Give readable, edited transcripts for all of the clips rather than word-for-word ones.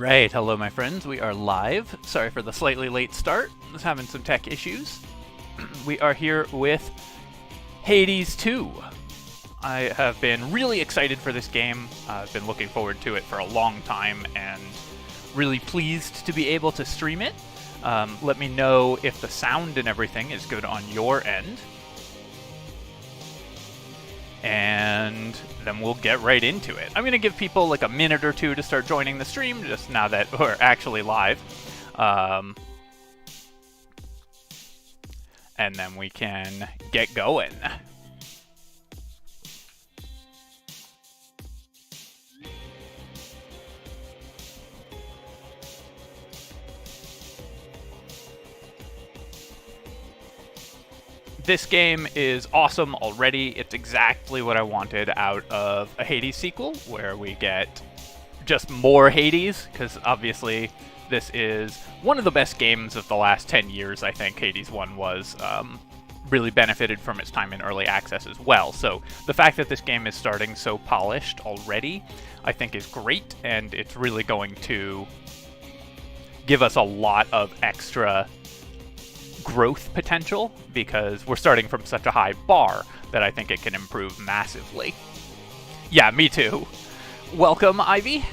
Right, hello my friends, we are live. Sorry for the slightly late start, I was having some tech issues. We are here with Hades 2. I have been really excited for this game. I've been looking forward to it for a long time and really pleased to be able to stream it. Let me know if the sound and everything is good on your end. And then we'll get right into it. I'm going to give people like a minute or two to start joining the stream, just now that we're actually live. And then we can get going. This game is awesome already. It's exactly what I wanted out of a Hades sequel, where we get just more Hades, because obviously this is one of the best games of the last 10 years, I think. Hades 1 was really benefited from its time in early access as well. So the fact that this game is starting so polished already, I think is great, and it's really going to give us a lot of extra growth potential, because we're starting from such a high bar that I think it can improve massively. Yeah, me too. Welcome, Ivy.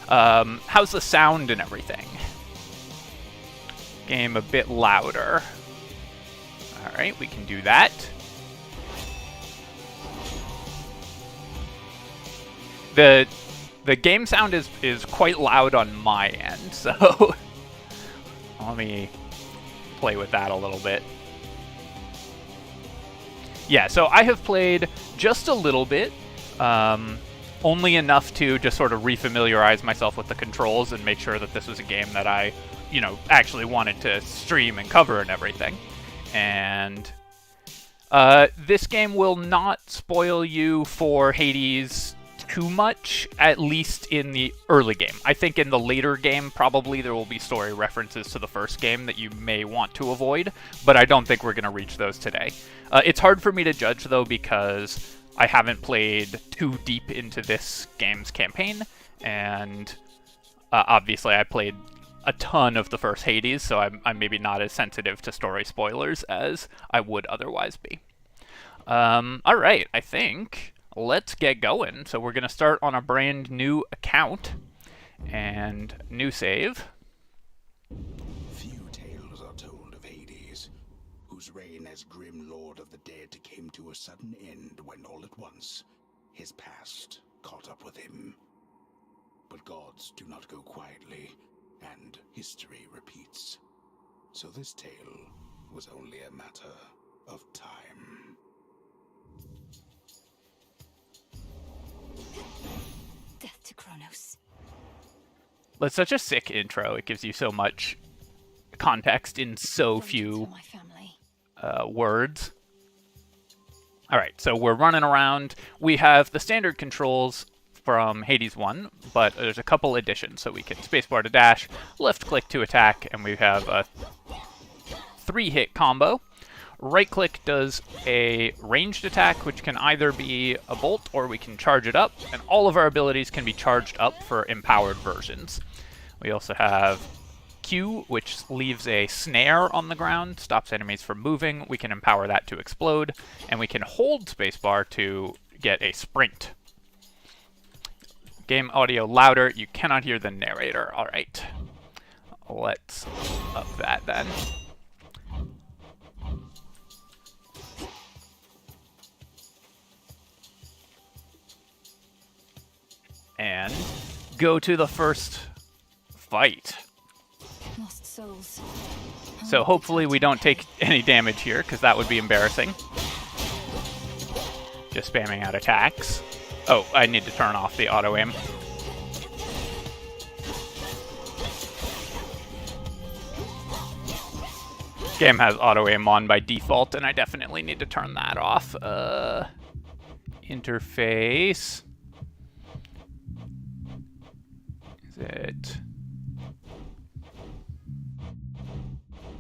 How's the sound and everything? Game a bit louder. Alright, we can do that. The game sound is quite loud on my end, so let me play with that a little bit. Yeah, so I have played just a little bit, only enough to just sort of refamiliarize myself with the controls and make sure that this was a game that I, actually wanted to stream and cover and everything. And this game will not spoil you for Hades too much, at least in the early game. I think in the later game, probably there will be story references to the first game that you may want to avoid, but I don't think we're going to reach those today. It's hard for me to judge, though, because I haven't played too deep into this game's campaign, and obviously I played a ton of the first Hades, so I'm maybe not as sensitive to story spoilers as I would otherwise be. Alright, I think let's get going. So we're going to start on a brand new account and new save. Few tales are told of Hades, whose reign as grim lord of the dead came to a sudden end when all at once his past caught up with him. But gods do not go quietly, and history repeats. So this tale was only a matter of time. Death to Kronos. It's such a sick intro. It gives you so much context in so few My family. words. Alright, so we're running around. We have the standard controls from Hades 1, but there's a couple additions. So we can spacebar to dash, left click to attack, and we have a 3-hit combo. Right-click does a ranged attack, which can either be a bolt or we can charge it up, and all of our abilities can be charged up for empowered versions. We also have Q, which leaves a snare on the ground, stops enemies from moving. We can empower that to explode, and we can hold spacebar to get a sprint. Game audio louder. You cannot hear the narrator. All right. Let's up that then. And go to the first fight. Lost souls. So hopefully we don't take any damage here, because that would be embarrassing. Just spamming out attacks. Oh, I need to turn off the auto aim. Game has auto aim on by default, and I definitely need to turn that off. Interface. Is it?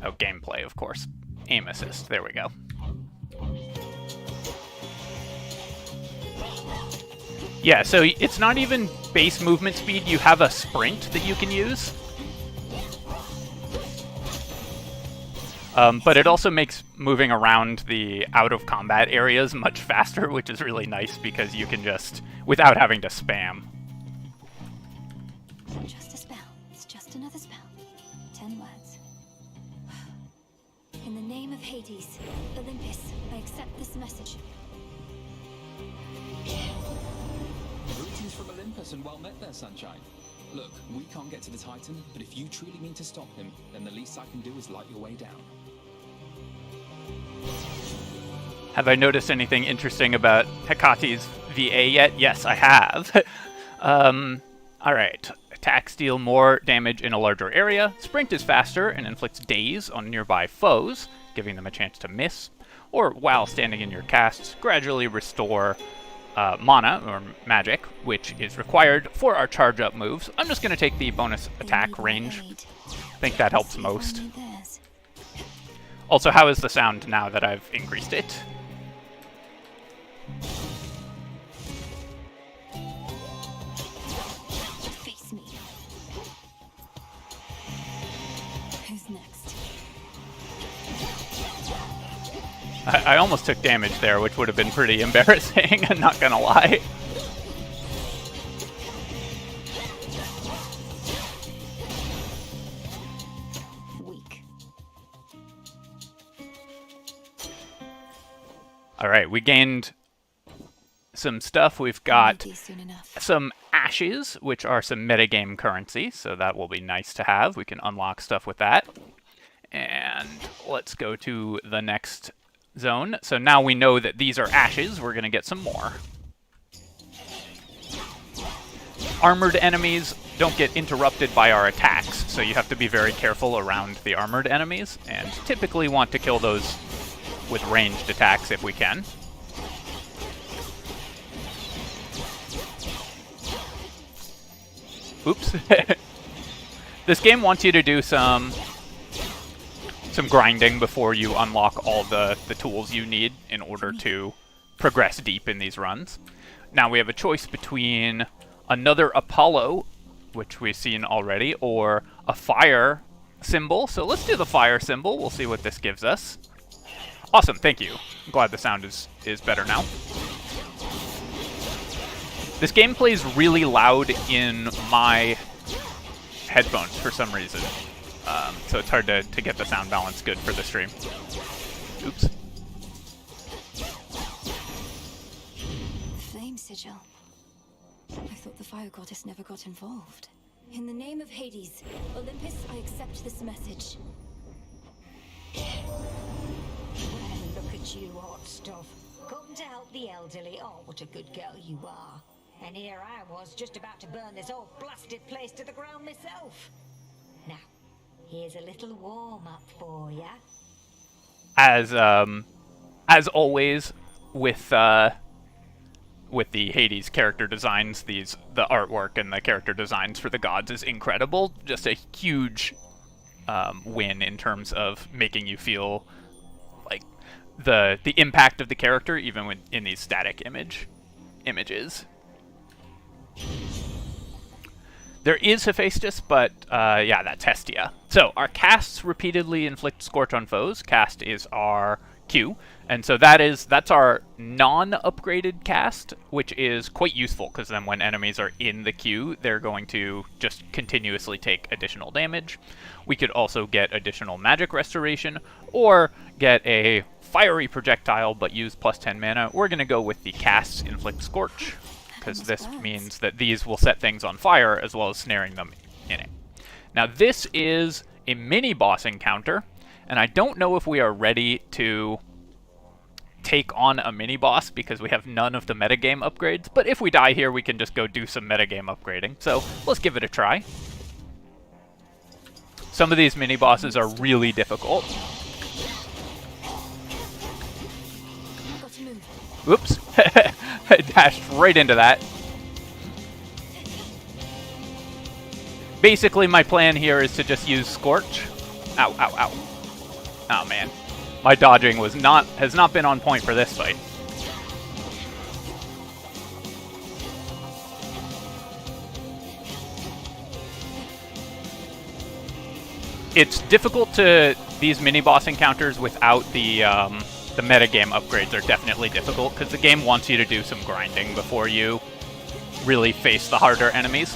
Oh, gameplay, of course. Aim assist. There we go. Yeah, so it's not even base movement speed. You have a sprint that you can use. But it also makes moving around the out-of-combat areas much faster, which is really nice because you can just, without having to spam. Just a spell. It's just another spell. 10 words. In the name of Hades, Olympus, I accept this message. Greetings from Olympus and well met there, Sunshine. Look, we can't get to the Titan, but if you truly mean to stop him, then the least I can do is light your way down. Have I noticed anything interesting about Hecate's VA yet? Yes, I have. Alright. Attacks deal more damage in a larger area. Sprint is faster and inflicts daze on nearby foes, giving them a chance to miss. Or, while standing in your casts, gradually restore mana, or magic, which is required for our charge-up moves. I'm just going to take the bonus attack range. I think that helps most. Also, how is the sound now that I've increased it? Face me. Who's next? I almost took damage there, which would have been pretty embarrassing, I'm not gonna lie. Weak. Alright, we gained some stuff. We've got Maybe soon enough. some ashes, which are some metagame currency, so that will be nice to have. We can unlock stuff with that. And let's go to the next zone. So now we know that these are ashes. We're going to get some more. Armored enemies don't get interrupted by our attacks, so you have to be very careful around the armored enemies, and typically want to kill those with ranged attacks if we can. Oops. This game wants you to do some grinding before you unlock all the tools you need in order to progress deep in these runs. Now we have a choice between another Apollo, which we've seen already, or a fire symbol. So let's do the fire symbol. We'll see what this gives us. Awesome, thank you. I'm glad the sound is better now. This game plays really loud in my headphones for some reason. So it's hard to get the sound balance good for the stream. Oops. Flame sigil. I thought the fire goddess never got involved. In the name of Hades, Olympus, I accept this message. Well, look at you, hot stuff. Come to help the elderly. Oh, what a good girl you are. And here I was, just about to burn this whole blasted place to the ground myself. Now, here's a little warm-up for ya. As always, with the Hades character designs, the artwork and the character designs for the gods is incredible. Just a huge win in terms of making you feel like the impact of the character, even when in these static images. There is Hephaestus, but yeah, that's Hestia. So our casts repeatedly inflict Scorch on foes. Cast is our Q, and so that's our non-upgraded cast, which is quite useful because then when enemies are in the queue, they're going to just continuously take additional damage. We could also get additional magic restoration, or get a fiery projectile but use plus 10 mana. We're going to go with the casts inflict Scorch, because this means that these will set things on fire as well as snaring them in it. Now this is a mini-boss encounter, and I don't know if we are ready to take on a mini-boss because we have none of the metagame upgrades, but if we die here we can just go do some metagame upgrading, so let's give it a try. Some of these mini-bosses are really difficult. Got to move. Oops. I dashed right into that. Basically, my plan here is to just use Scorch. Ow, ow, ow. Oh, man. My dodging has not been on point for this fight. it's difficult to these mini boss encounters without the metagame upgrades are definitely difficult because the game wants you to do some grinding before you really face the harder enemies.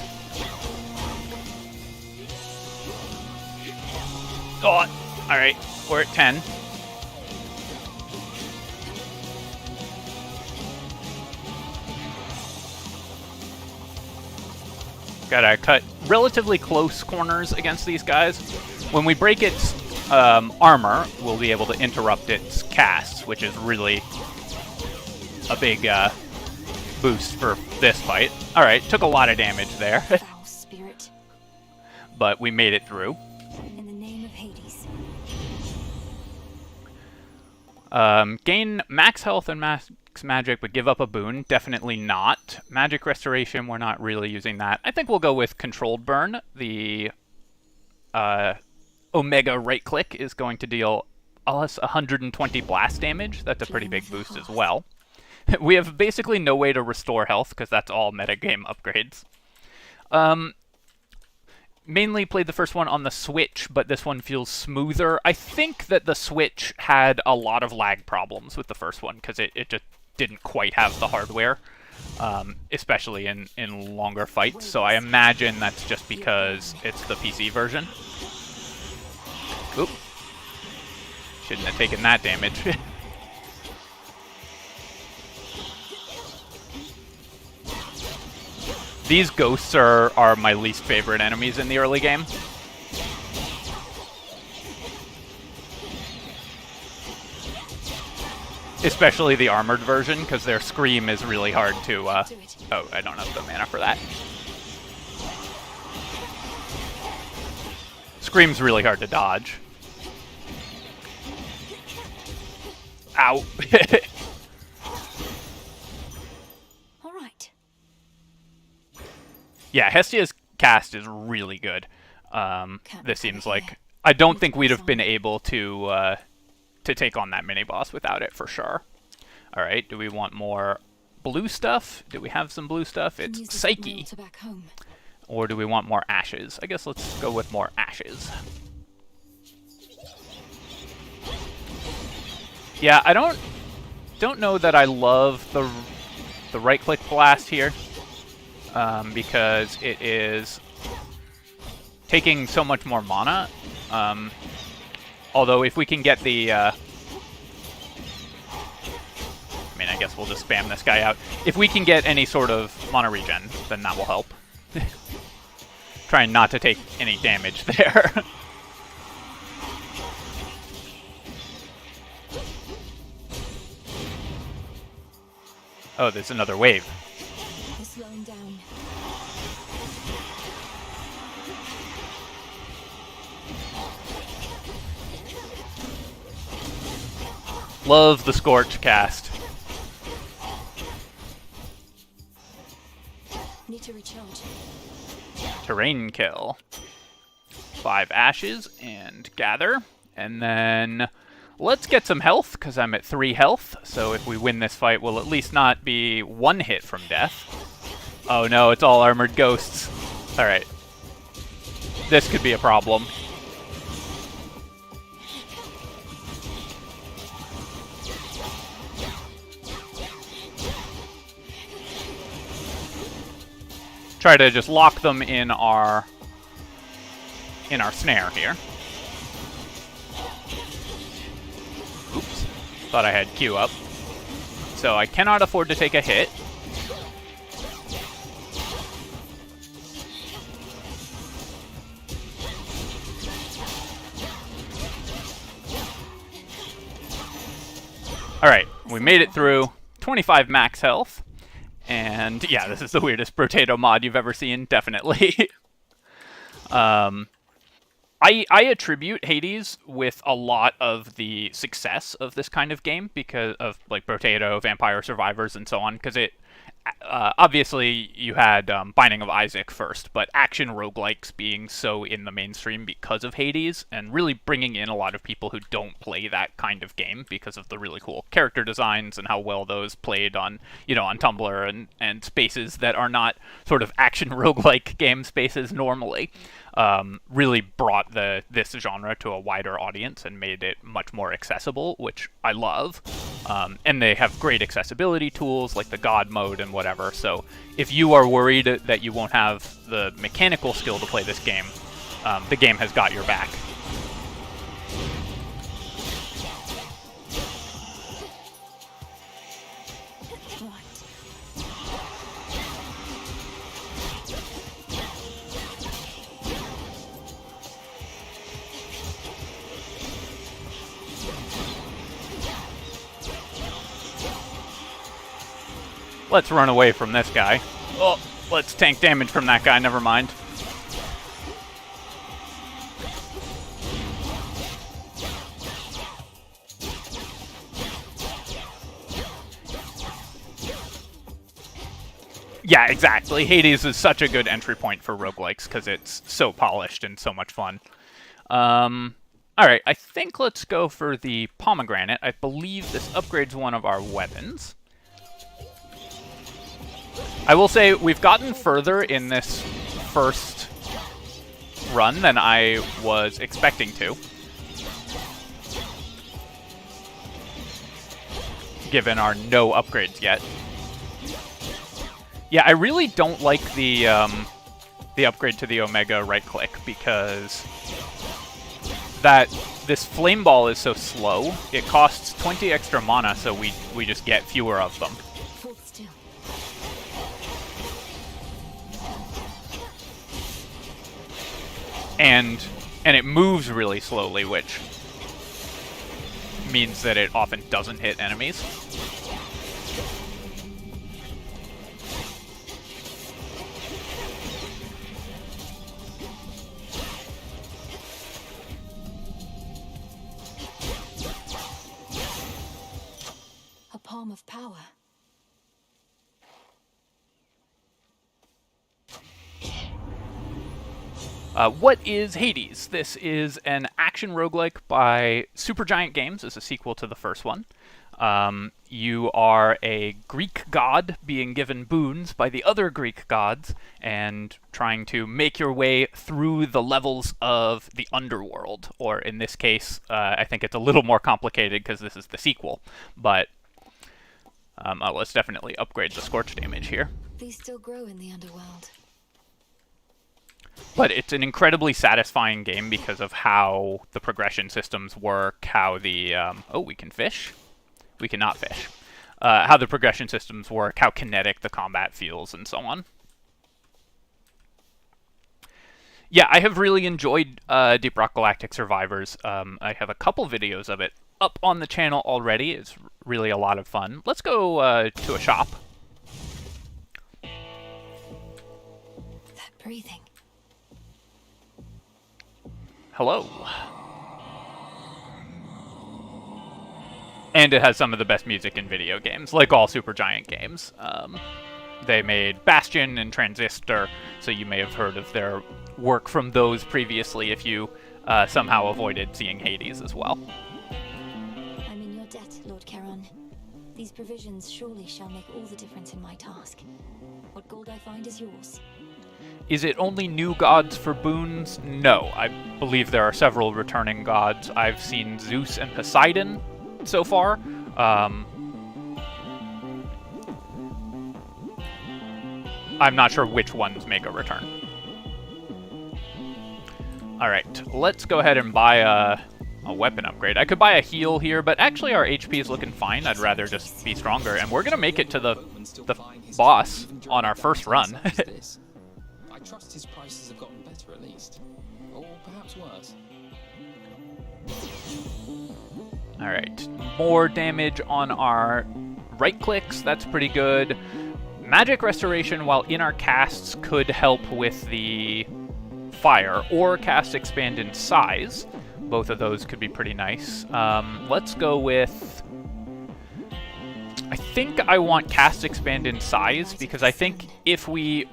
Oh, all right, we're at 10. Gotta cut relatively close corners against these guys. When we break its armor, we'll be able to interrupt its casts, which is really a big boost for this fight. All right, took a lot of damage there, Foul spirit. but we made it through. In the name of Hades. Gain max health and max magic, but give up a boon. Definitely not. Magic restoration, we're not really using that. I think we'll go with controlled burn. The Omega right click is going to deal us 120 blast damage. That's a pretty big boost as well. We have basically no way to restore health because that's all metagame upgrades. Mainly played the first one on the Switch, but this one feels smoother. I think that the Switch had a lot of lag problems with the first one because it just didn't quite have the hardware, especially in longer fights. So I imagine that's just because it's the PC version. Oop. Shouldn't have taken that damage. These ghosts are my least favorite enemies in the early game. Especially the armored version, because their scream is really hard to, oh, I don't have the mana for that. Scream's really hard to dodge. Ow. All right. Yeah, Hestia's cast is really good. This seems like... I don't think we'd have been able to take on that mini-boss without it, for sure. Alright, do we want more blue stuff? Do we have some blue stuff? It's Psyche. Or do we want more ashes? I guess let's go with more ashes. Yeah, I don't know that I love the right-click blast here. Because it is taking so much more mana. Although if we can get the... I mean, I guess we'll just spam this guy out. If we can get any sort of mana regen, then that will help. Trying not to take any damage there. Oh, there's another wave. They're slowing down. Love the Scorch cast. Need to recharge. Terrain kill. 5 ashes and gather. And then let's get some health, because I'm at 3 health. So if we win this fight, we'll at least not be 1 hit from death. Oh no, it's all armored ghosts. Alright. This could be a problem. Try to just lock them in our snare here. Oops. Thought I had Q up. So I cannot afford to take a hit. Alright, we made it through. 25 max health. And yeah, this is the weirdest Brotato mod you've ever seen, definitely. I attribute Hades with a lot of the success of this kind of game because of like Brotato, Vampire Survivors, and so on. Because it obviously you had Binding of Isaac first, but action roguelikes being so in the mainstream because of Hades, and really bringing in a lot of people who don't play that kind of game because of the really cool character designs and how well those played on, you know, on Tumblr and spaces that are not sort of action roguelike game spaces normally. really brought this genre to a wider audience and made it much more accessible, which I love. And they have great accessibility tools like the God mode and whatever. So if you are worried that you won't have the mechanical skill to play this game, the game has got your back. Let's run away from this guy. Oh, let's tank damage from that guy, never mind. Yeah, exactly. Hades is such a good entry point for roguelikes because it's so polished and so much fun. Alright, I think let's go for the pomegranate. I believe this upgrades one of our weapons. I will say we've gotten further in this first run than I was expecting to, given our no upgrades yet. Yeah, I really don't like the upgrade to the Omega right-click because this flame ball is so slow. It costs 20 extra mana, so we just get fewer of them. And it moves really slowly, which means that it often doesn't hit enemies. A palm of power. What is Hades? This is an action roguelike by Supergiant Games. It's a sequel to the first one. You are a Greek god being given boons by the other Greek gods and trying to make your way through the levels of the underworld. Or in this case, I think it's a little more complicated because this is the sequel. But let's definitely upgrade the Scorch damage here. These still grow in the underworld. But it's an incredibly satisfying game because of how the progression systems work, how the... oh, we can fish? We cannot fish. How the progression systems work, how kinetic the combat feels, and so on. Yeah, I have really enjoyed Deep Rock Galactic Survivors. I have a couple videos of it up on the channel already. It's really a lot of fun. Let's go to a shop. That breathing. Hello. And it has some of the best music in video games, like all Supergiant games. They made Bastion and Transistor, so you may have heard of their work from those previously if you somehow avoided seeing Hades as well. I'm in your debt, Lord Charon. These provisions surely shall make all the difference in my task. What gold I find is yours. Is it only new gods for boons? No, I believe there are several returning gods. I've seen Zeus and Poseidon so far. I'm not sure which ones make a return. Alright, let's go ahead and buy a weapon upgrade. I could buy a heal here, but actually our HP is looking fine. I'd rather just be stronger. And we're going to make it to the boss on our first run. I trust his prices have gotten better at least. Or perhaps worse. Alright, more damage on our right clicks, that's pretty good. Magic Restoration while in our casts could help with the fire, or cast Expand in size. Both of those could be pretty nice. Let's go with... I think I want cast Expand in size, because I think if we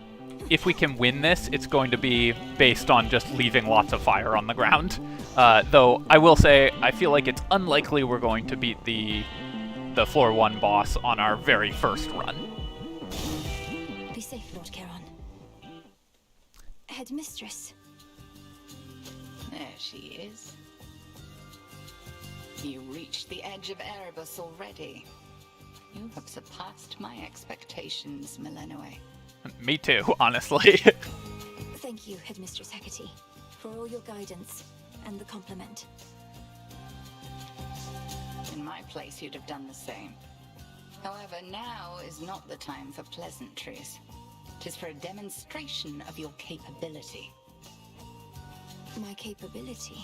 can win this, it's going to be based on just leaving lots of fire on the ground. Though, I will say, I feel like it's unlikely we're going to beat the floor 1 boss on our very first run. Be safe, Lord Charon. Headmistress, There she is. You reached the edge of Erebus already. You have surpassed my expectations, Melinoe. Me too, honestly. Thank you, Headmistress Hecate, for all your guidance and the compliment. In my place, you'd have done the same. However, now is not the time for pleasantries. 'Tis for a demonstration of your capability. My capability?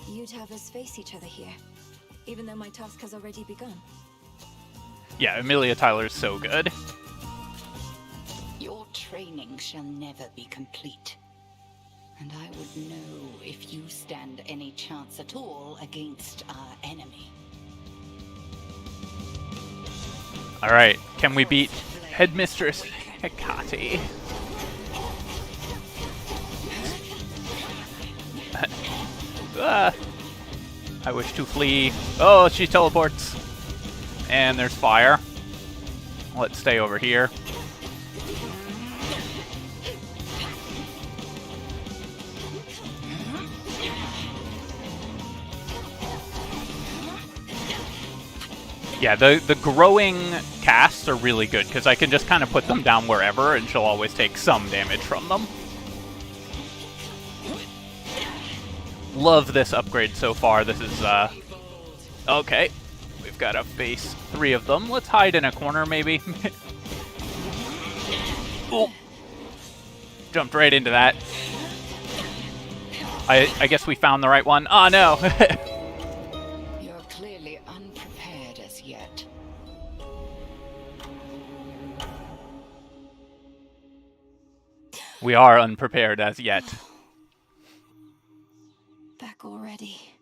You'd have us face each other here, even though my task has already begun. Yeah, Amelia Tyler's so good. Your training shall never be complete. And I would know if you stand any chance at all against our enemy. Alright, can we beat Headmistress Hecate? I wish to flee. Oh, she teleports. And there's fire. Let's stay over here. Yeah, the growing casts are really good, because I can just kind of put them down wherever, and she'll always take some damage from them. Love this upgrade so far. This is, okay. We've got to face 3 of them. Let's hide in a corner, maybe. Oh! Jumped right into that. I guess we found the right one. Oh, no! You're clearly unprepared as yet. We are unprepared as yet. Back already.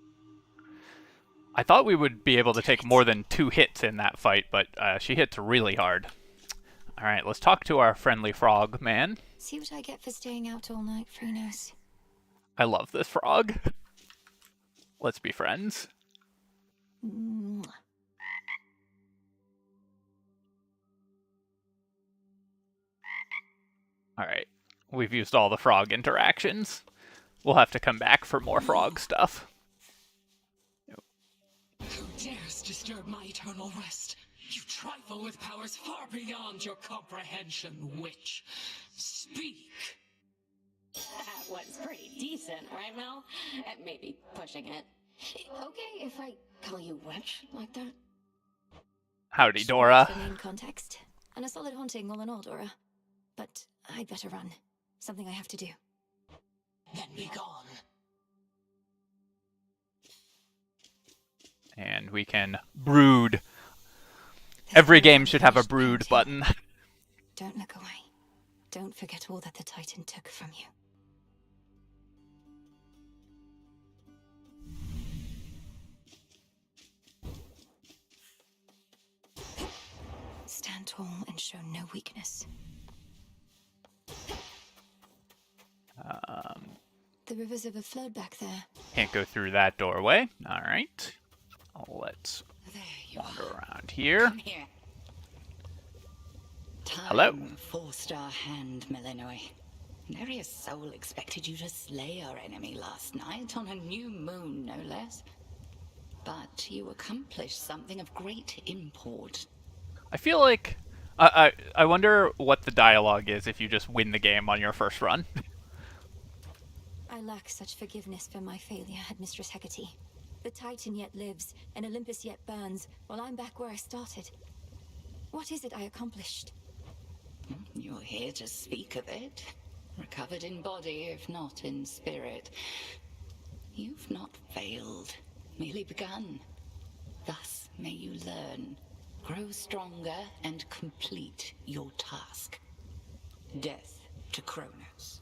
I thought we would be able to take more than 2 hits in that fight, but she hits really hard. Alright, let's talk to our friendly frog man. See what I get for staying out all night, Freenos. I love this frog. Let's be friends. Mwah. Alright, we've used all the frog interactions. We'll have to come back for more frog stuff. Who dares disturb my eternal rest? You trifle with powers far beyond your comprehension, witch. Speak! That was pretty decent, right, Mel? Maybe pushing it. Okay if I call you witch like that? Howdy, Dora. The main context. And a solid haunting all in all, Dora. But I'd better run. Something I have to do. Then be gone. And we can brood. Every game should have a brood button. Don't look away. Don't forget all that the Titan took from you. Stand tall and show no weakness. The river's overflowed back there. Can't go through that doorway. Alright. Let's There you wander are. around here. Come here. Time Hello. forced our hand, Melinoe. Neria's soul expected you to slay our enemy last night on a new moon, no less. But you accomplished something of great import. I feel like... I wonder what the dialogue is if you just win the game on your first run. I lack such forgiveness for my failure, Headmistress Hecate. The Titan yet lives, and Olympus yet burns, while I'm back where I started. What is it I accomplished? You're here to speak of it. Recovered in body, if not in spirit. You've not failed, merely begun. Thus may you learn, grow stronger, and complete your task. Death to Kronos.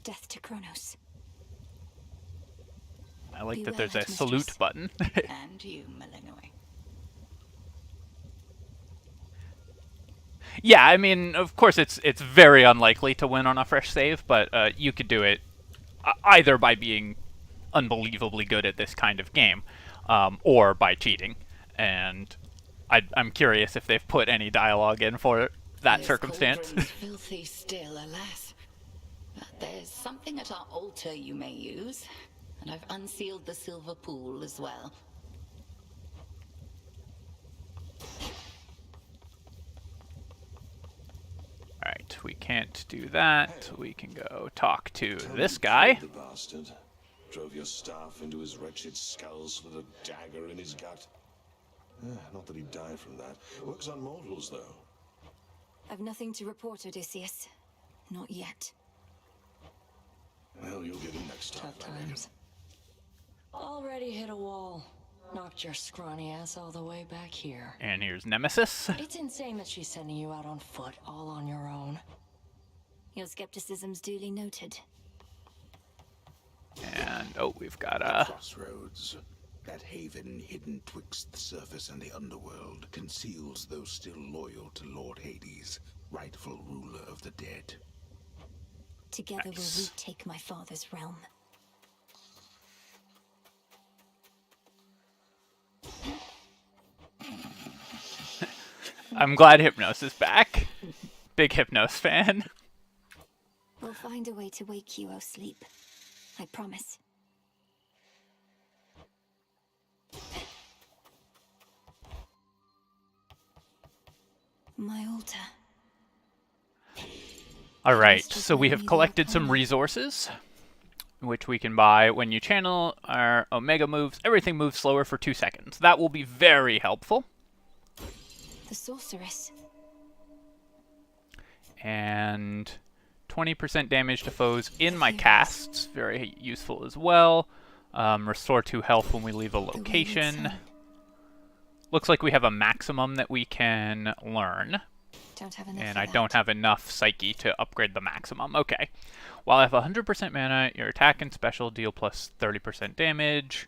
Death to Kronos. I like Be that well, there's a Headmistress. salute button. And you, Melinoe. Yeah, I mean, of course it's very unlikely to win on a fresh save, but you could do it either by being unbelievably good at this kind of game, or by cheating. And I'm curious if they've put any dialogue in for that This circumstance. cauldron's filthy still, alas. But there's something at our altar you may use, and I've unsealed the silver pool as well. Alright, we can't do that. We can go talk to this guy. The bastard drove your staff into his wretched skull with a dagger in his gut. Not that he'd die from that. Works on mortals, though. I've nothing to report, Odysseus. Not yet. Well, you'll get him next time. Tough times. Already hit a wall. Knocked your scrawny ass all the way back here. And here's Nemesis. It's insane that she's sending you out on foot, all on your own. Your skepticism's duly noted. And, oh, we've got The a... crossroads. That haven hidden twixt the surface and the underworld conceals those still loyal to Lord Hades, rightful ruler of the dead. Together Nice. we'll retake my father's realm. I'm glad Hypnos is back. Big Hypnos fan. We'll find a way to wake you, O sleep. I promise. My altar. Alright, so we have collected some resources, which we can buy. When you channel our Omega moves, everything moves slower for 2 seconds. That will be very helpful. The sorceress. And 20% damage to foes in my casts, very useful as well. Restore 2 health when we leave a location. Looks like we have a maximum that we can learn. Don't have enough And for I that. don't have enough Psyche to upgrade the maximum. Okay. While I have 100% mana, your attack and special deal plus 30% damage.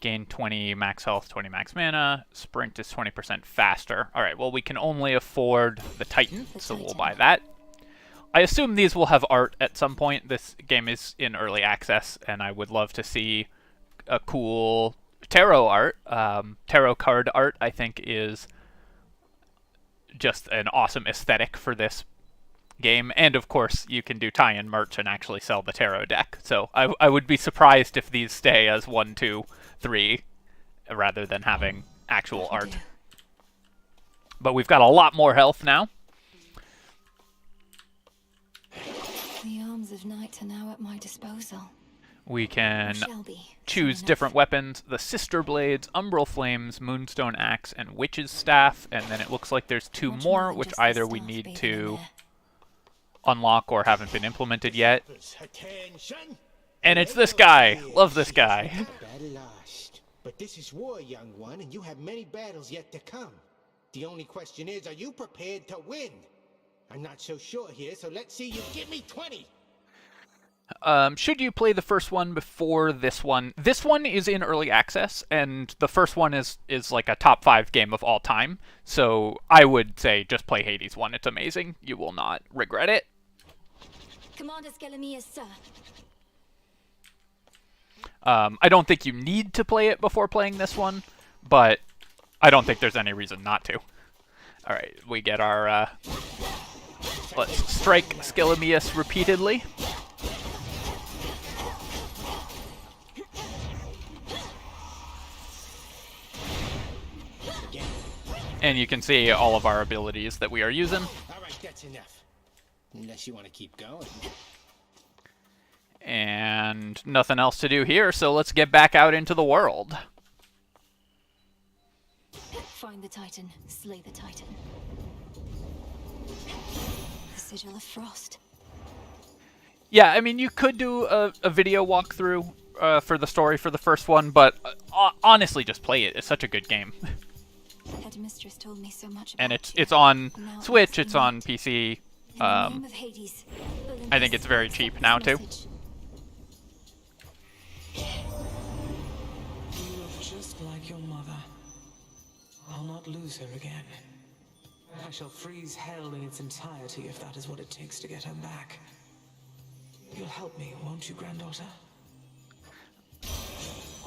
Gain 20 max health, 20 max mana. Sprint is 20% faster. Alright, well we can only afford the Titan, so we'll buy that. I assume these will have art at some point. This game is in early access, and I would love to see a cool tarot art. Tarot card art, I think, is just an awesome aesthetic for this game. And of course, you can do tie-in merch and actually sell the tarot deck. So I would be surprised if these stay as 1, 2, 3, rather than having actual art. But we've got a lot more health now. The arms of night are now at my disposal. We can Shall be. choose Soon different enough. weapons: the Sister Blades, Umbral Flames, Moonstone Axe, and Witch's Staff. And then it looks like there's 2 Much more, than which just the either we staff need beating to in there. unlock or haven't been implemented yet. Attention! And it's this guy. Love this guy. Battle lost. But this is war, young one, and you have many battles yet to come. The only question is, are you prepared to win? I'm not so sure here, so let's see you give me 20. Should you play the first one before this one? This one is in early access, and the first one is like a top 5 game of all time. So I would say just play Hades 1. It's amazing. You will not regret it. Commander Skelemius, sir. I don't think you need to play it before playing this one, but I don't think there's any reason not to. Alright, we get our... let's strike Skelemius repeatedly. And you can see all of our abilities that we are using. All right, that's enough. Unless you want to keep going. And nothing else to do here, so let's get back out into the world. Find the Titan, slay the Titan. The Sigil of Frost. Yeah, I mean, you could do a video walkthrough for the story for the first one, but honestly, just play it. It's such a good game. Headmistress told me so much And about it's you. on Now Switch, it's it's on not. PC. In the name of Hades, I think it's very cheap now, too. You look just like your mother. I'll not lose her again. I shall freeze hell in its entirety if that is what it takes to get her back. You'll help me, won't you, granddaughter?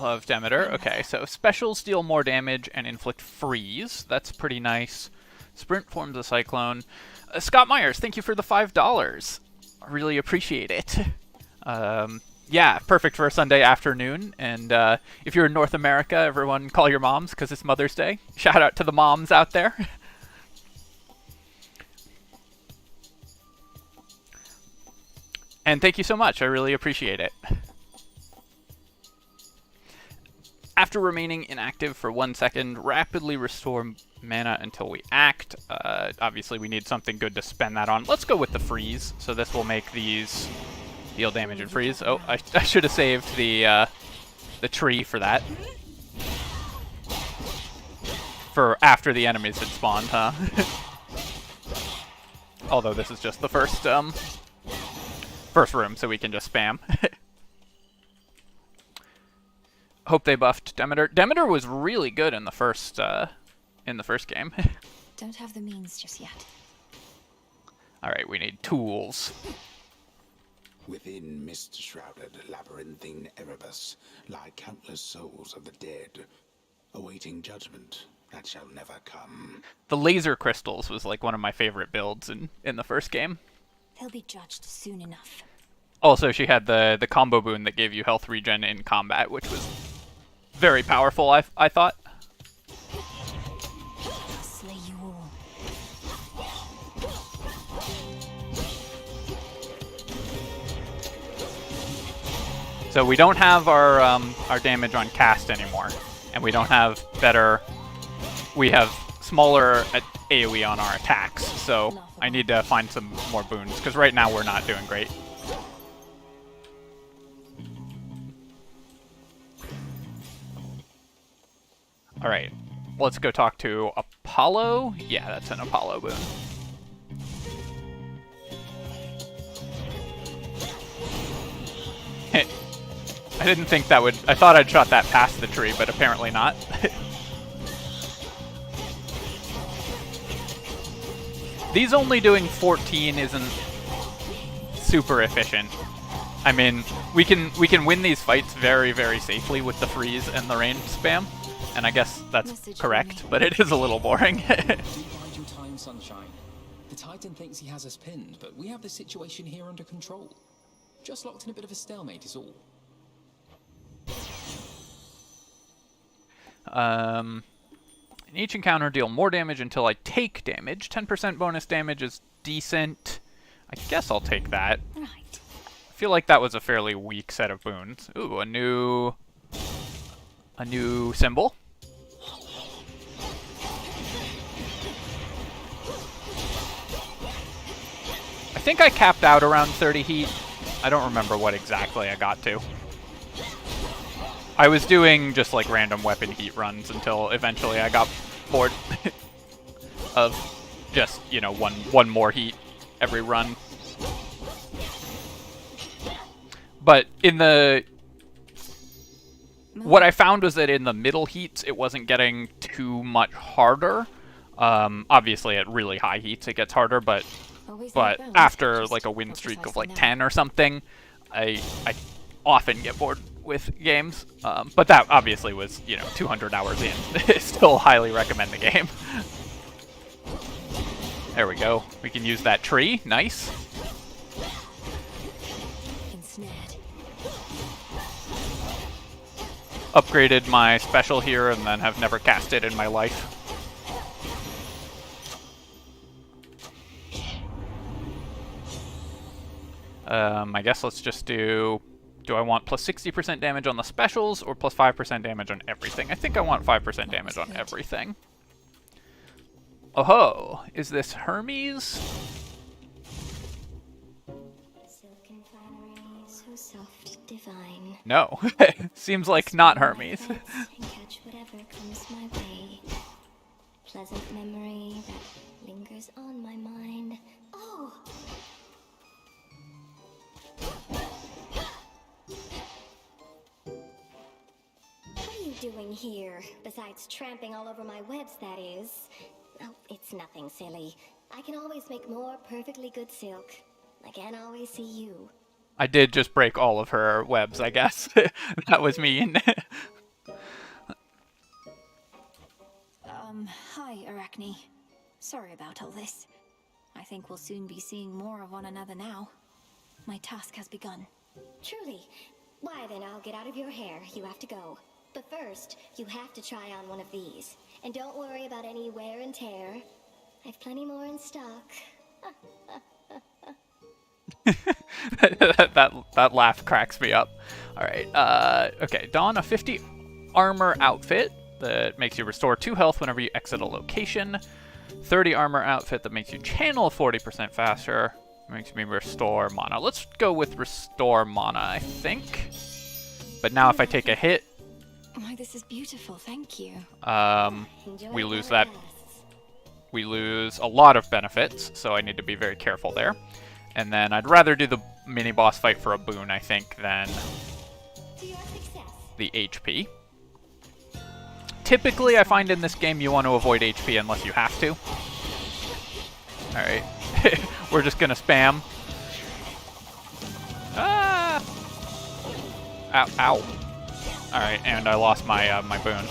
Love Demeter. Okay, so specials deal more damage and inflict freeze. That's pretty nice. Sprint forms a cyclone. Scott Myers, thank you for the $5. I really appreciate it. Yeah, perfect for a Sunday afternoon. And if you're in North America, everyone call your moms because it's Mother's Day. Shout out to the moms out there. And thank you so much. I really appreciate it. After remaining inactive for 1 second, rapidly restore mana until we act. Obviously, we need something good to spend that on. Let's go with the freeze. So this will make these deal damage and freeze. Oh, I should have saved the tree for that. For after the enemies had spawned, huh? Although this is just the first room, so we can just spam. Hope they buffed Demeter. Demeter was really good in the first game. Don't have the means just yet. All right, we need tools. Within mist-shrouded labyrinthine Erebus lie countless souls of the dead, awaiting judgment that shall never come. The laser crystals was like one of my favorite builds in the first game. They'll be judged soon enough. Also, she had the combo boon that gave you health regen in combat, which was very powerful, I thought. I'll slay you all. So we don't have our damage on cast anymore, and we don't have better. We have smaller AoE on our attacks, so I need to find some more boons because right now we're not doing great. All right, let's go talk to Apollo. Yeah, that's an Apollo boon. I didn't think that would... I thought I'd shot that past the tree, but apparently not. These only doing 14 isn't super efficient. I mean, we can win these fights very, very safely with the freeze and the rain spam. And I guess that's correct, but it is a little boring. Do bide your time, Sunshine. The Titan thinks he has us pinned, but we have the situation here under control. Just locked in a bit of a stalemate is all. In each encounter, deal more damage until I take damage. 10% bonus damage is decent. I guess I'll take that. Right. I feel like that was a fairly weak set of boons. Ooh, a new symbol. I think I capped out around 30 heat. I don't remember what exactly I got to. I was doing just like random weapon heat runs until eventually I got bored of just, you know, one more heat every run. But in the... What I found was that in the middle heats, it wasn't getting too much harder. Obviously, at really high heats, it gets harder, but after like a win streak of like 10 or something, I often get bored with games. But that obviously was, you know, 200 hours in. Still highly recommend the game. There we go. We can use that tree. Nice. Upgraded my special here and then have never cast it in my life. I guess let's just do I want plus 60% damage on the specials or plus 5% damage on everything? I think I want 5% damage on everything. Oh-ho! Is this Hermes? Silken finery, so soft, divine. No. Seems like not Hermes. Catch whatever comes my way. Pleasant memory that lingers on my mind. Oh! What are you doing here? Besides tramping all over my webs, that is. Oh, it's nothing, silly. I can always make more perfectly good silk. I can't always see you. I did just break all of her webs, I guess. That was mean. Hi, Arachne. Sorry about all this. I think we'll soon be seeing more of one another now. My task has begun. Truly. Why then, I'll get out of your hair. You have to go. But first, you have to try on one of these. And don't worry about any wear and tear. I've plenty more in stock. that laugh cracks me up. Alright, okay, don a 50 armor outfit that makes you restore 2 health whenever you exit a location. 30 armor outfit that makes you channel 40% faster. Makes me restore mana. Let's go with restore mana, I think. But now if I take a hit... Why, this is beautiful, thank you. We lose that. We lose a lot of benefits, so I need to be very careful there. And then I'd rather do the mini-boss fight for a boon, I think, than the HP. Typically, I find in this game you want to avoid HP unless you have to. Alright. We're just gonna spam. Ah! Ow, ow. Alright, and I lost my, my boon.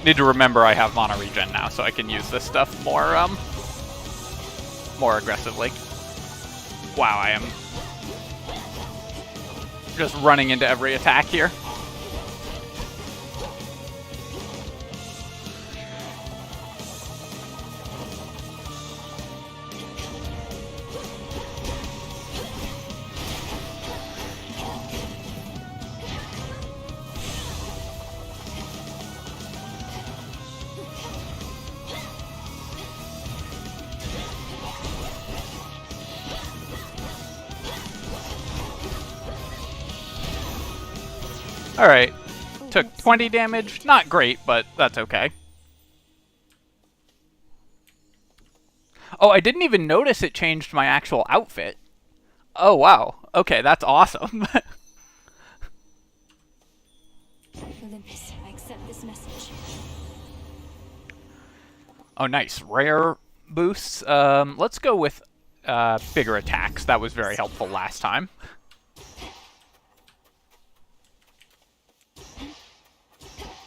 Need to remember I have mana regen now, so I can use this stuff more, more aggressively. Wow, I am just running into every attack here. Alright, took 20 damage, not great, but that's okay. Oh, I didn't even notice it changed my actual outfit. Oh wow, okay, that's awesome. Olympus, I accept this message. Oh nice, rare boosts. Let's go with bigger attacks, that was very helpful last time.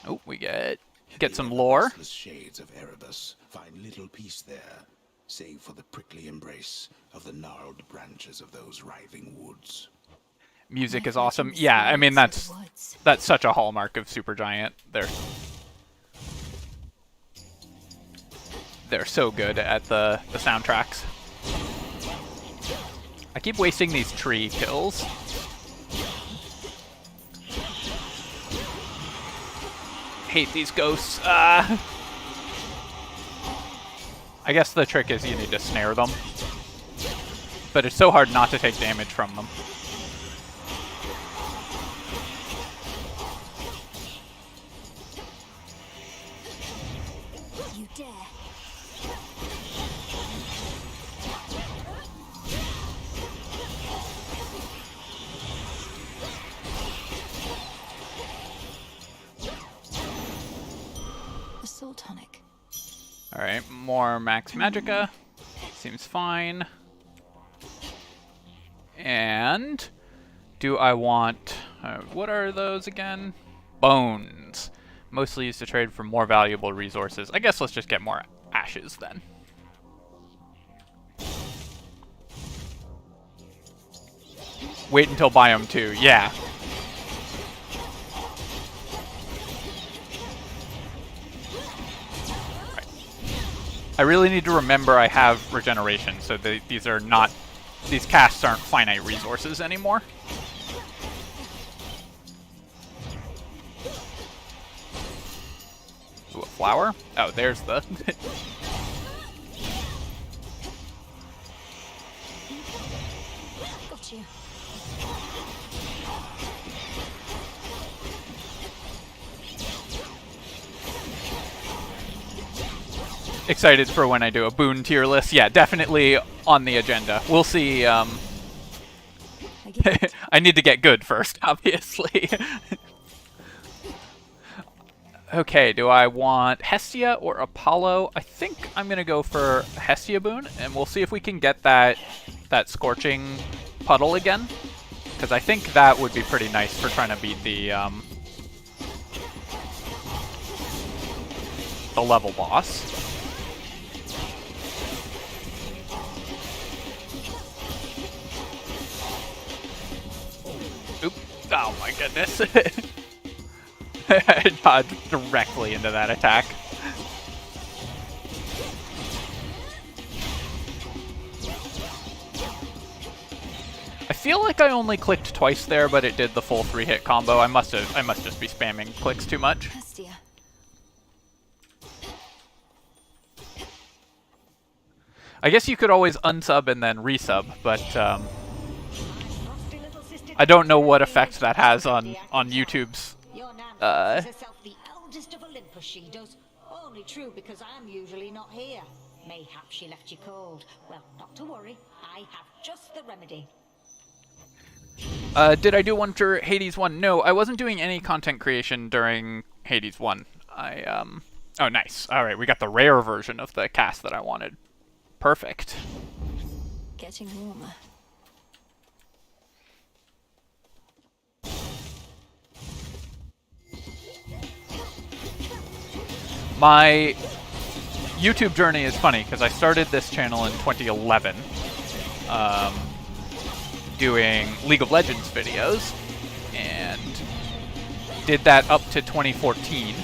Oh, we get some lore. The shades of Erebus find little peace there, save for the prickly embrace of the gnarled branches of those writhing woods. Music is awesome. Yeah, I mean that's such a hallmark of Supergiant. They're so good at the soundtracks. I keep wasting these tree kills. Hate these ghosts. I guess the trick is you need to snare them. But it's so hard not to take damage from them. You dare. Assault tonic. Alright, more Max Magica. Seems fine. And do I want... what are those again? Bones. Mostly used to trade for more valuable resources. I guess let's just get more ashes then. Wait until Biome 2, yeah. Right. I really need to remember I have regeneration, so these are not... These casts aren't finite resources anymore. Ooh, a flower? Oh, there's the... Got you. Excited for when I do a boon tier list. Yeah, definitely on the agenda. We'll see. I need to get good first, obviously. Okay, do I want Hestia or Apollo? I think I'm going to go for Hestia boon, and we'll see if we can get that Scorching Puddle again. Because I think that would be pretty nice for trying to beat the the level boss. Oop. Oh my goodness. I dodged directly into that attack. I feel like I only clicked twice there, but it did the full 3-hit combo. I must just be spamming clicks too much. Hestia. I guess you could always unsub and then resub, but I don't know what effect that has on YouTube's. Your Nan calls herself the eldest of Olympus, she does. Only true because I'm usually not here. Mayhap she left you cold. Well, not to worry. I have just the remedy. Did I do one for Hades 1? No, I wasn't doing any content creation during Hades 1. Oh, nice. Alright, we got the rare version of the cast that I wanted. Perfect. Getting warmer. My YouTube journey is funny because I started this channel in 2011 doing League of Legends videos and did that up to 2014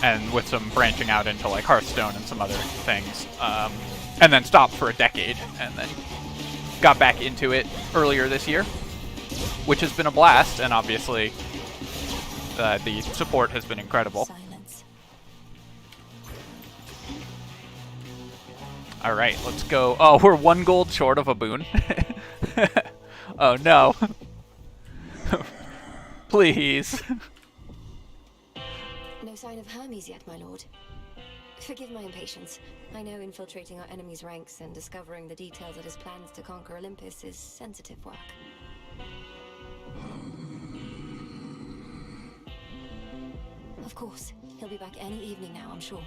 and with some branching out into like Hearthstone and some other things and then stopped for a decade and then got back into it earlier this year, which has been a blast, and obviously the support has been incredible. Alright, let's go. Oh, we're 1 gold short of a boon. Oh no. Please. No sign of Hermes yet, my lord. Forgive my impatience. I know infiltrating our enemy's ranks and discovering the details of his plans to conquer Olympus is sensitive work. Of course. He'll be back any evening now, I'm sure.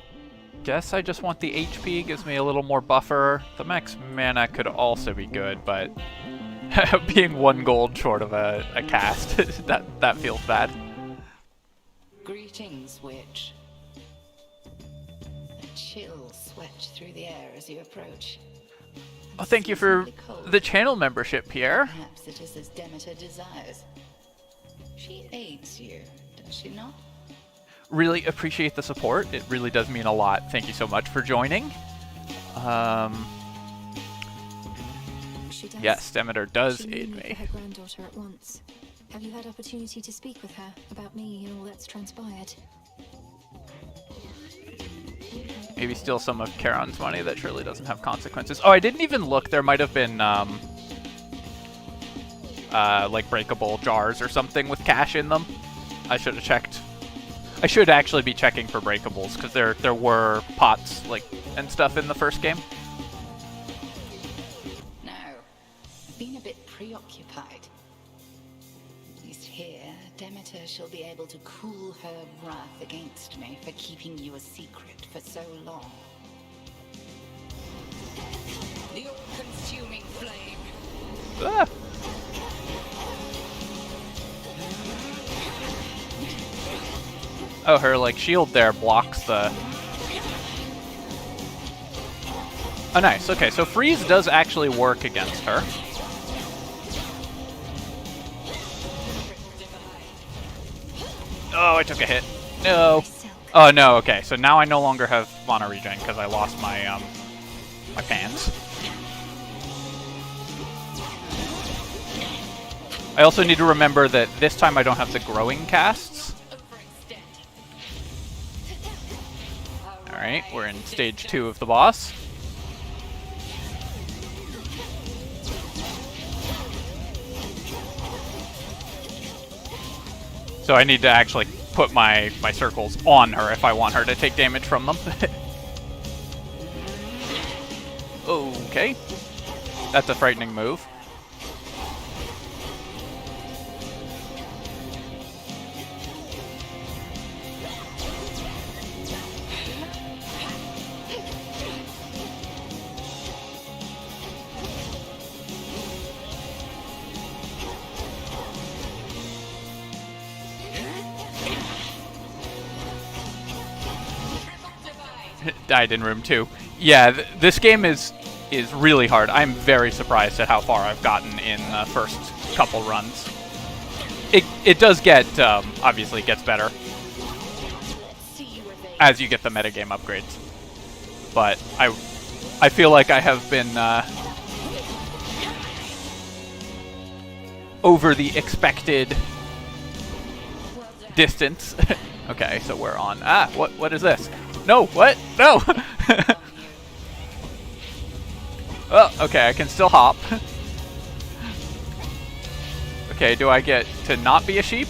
Guess I just want the HP, gives me a little more buffer. The max mana could also be good, but being 1 gold short of a cast, that feels bad. Greetings, witch. A chill swept through the air as you approach. Oh, thank you for the channel membership, Pierre. Perhaps it is as Demeter desires. She aids you, does she not? Really appreciate the support. It really does mean a lot. Thank you so much for joining. Yes, Demeter does aid me. Her granddaughter at once. Have you had opportunity to speak with her about me and all that's transpired? Maybe steal some of Charon's money that surely doesn't have consequences. Oh, I didn't even look. There might have been like breakable jars or something with cash in them. I should have checked. I should actually be checking for breakables because there were pots like and stuff in the first game. No, I've been a bit preoccupied. At least here, Demeter shall be able to cool her wrath against me for keeping you a secret for so long. The all-consuming flame. Ah. Oh, her like shield there blocks the. Oh, nice. Okay, so freeze does actually work against her. Oh, I took a hit. No. Oh no. Okay, so now I no longer have mana regen because I lost my my pants. I also need to remember that this time I don't have the growing casts. Alright, we're in stage 2 of the boss. So I need to actually put my circles on her if I want her to take damage from them. Okay. That's a frightening move. died in room 2. Yeah, this game is really hard. I'm very surprised at how far I've gotten in the first couple runs. It does get, obviously gets better as you get the metagame upgrades. But I feel like I have been over the expected distance. Okay, so we're on. What is this? No, what? No! Oh, okay, I can still hop. Okay, do I get to not be a sheep?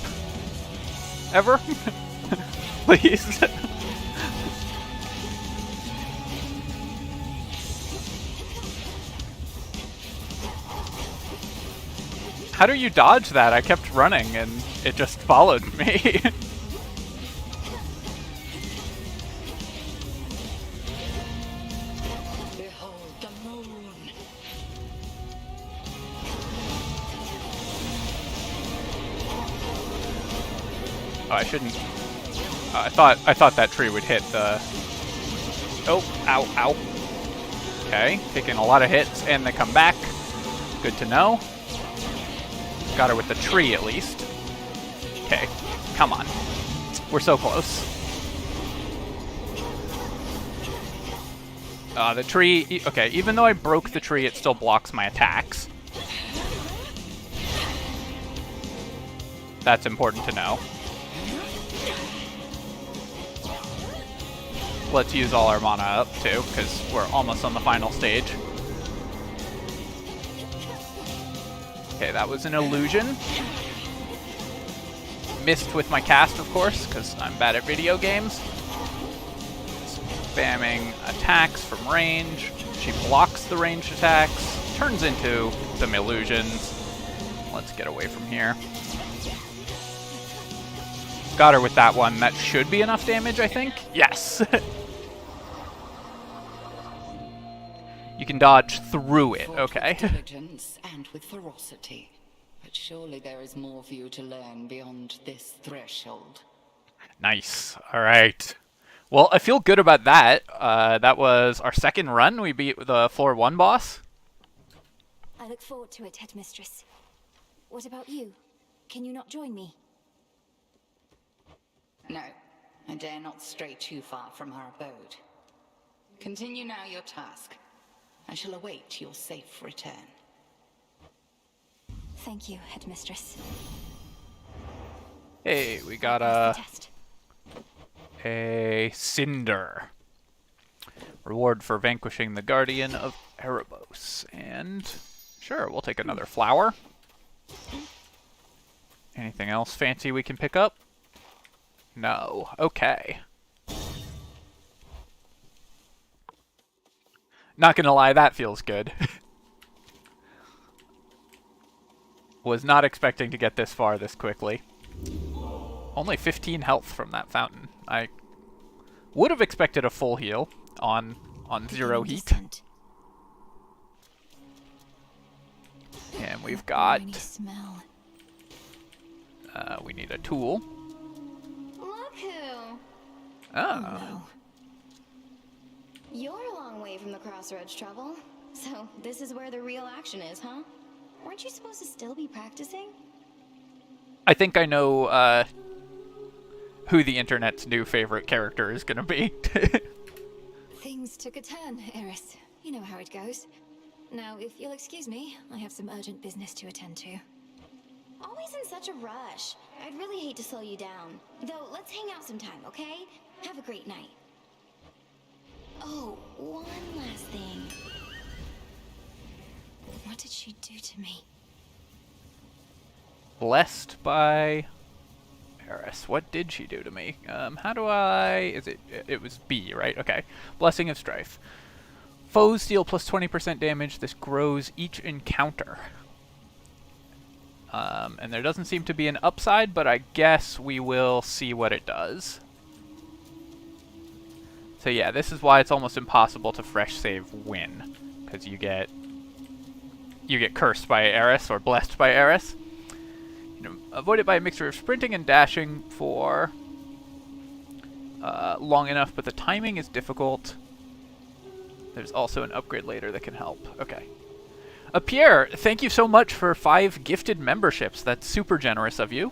Ever? Please? How do you dodge that? I kept running and it just followed me. Oh, I shouldn't. I thought that tree would hit the. Oh, ow, ow. Okay, taking a lot of hits and they come back. Good to know. Got her with the tree at least. Okay, come on. We're so close. The tree. Okay, even though I broke the tree, it still blocks my attacks. That's important to know. Let's use all our mana up, too, because we're almost on the final stage. Okay, that was an illusion. Missed with my cast, of course, because I'm bad at video games. Spamming attacks from range. She blocks the ranged attacks. Turns into some illusions. Let's get away from here. Got her with that one. That should be enough damage, I think. Yes! You can dodge through it, okay. With diligence and with ferocity. But surely there is more for you to learn beyond this threshold. Nice. Alright. Well, I feel good about that. That was our second run. We beat the floor 1 boss. I look forward to it, Headmistress. What about you? Can you not join me? No, I dare not stray too far from our abode. Continue now your task. I shall await your safe return. Thank you, Headmistress. Hey, we got a Cinder. Reward for vanquishing the Guardian of Erebos. And sure, we'll take another flower. Anything else fancy we can pick up? No. Okay. Not gonna lie, that feels good. Was not expecting to get this far this quickly. Only 15 health from that fountain. I would have expected a full heal on 0 heat. And we've got... we need a tool. Look who! Oh. No. You're a long way from the Crossroads Trouble. So, this is where the real action is, huh? Weren't you supposed to still be practicing? I think I know who the internet's new favorite character is gonna be. Things took a turn, Eris. You know how it goes. Now, if you'll excuse me, I have some urgent business to attend to. Always in such a rush. I'd really hate to slow you down. Though, let's hang out sometime, okay? Have a great night. Oh, one last thing. What did she do to me? Blessed by Eris. What did she do to me? How do I... It was B, right? Okay. Blessing of Strife. Foes deal plus 20% damage. This grows each encounter. And there doesn't seem to be an upside, but I guess we will see what it does. So yeah, this is why it's almost impossible to fresh save win. Because you get cursed by Eris or blessed by Eris. You know, avoid it by a mixture of sprinting and dashing for long enough, but the timing is difficult. There's also an upgrade later that can help. Okay. Pierre, thank you so much for 5 gifted memberships. That's super generous of you.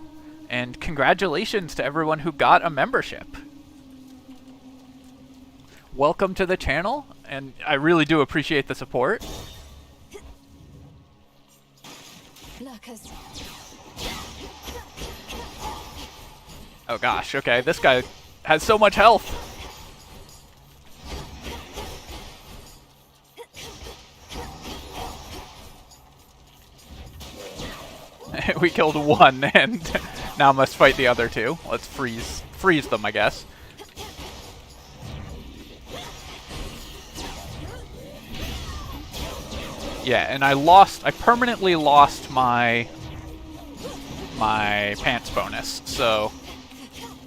And congratulations to everyone who got a membership. Welcome to the channel, and I really do appreciate the support. Lurkers. Oh gosh, okay, this guy has so much health. We killed one, and now must fight the other 2. Let's freeze them, I guess. Yeah, and I permanently lost my pants bonus, so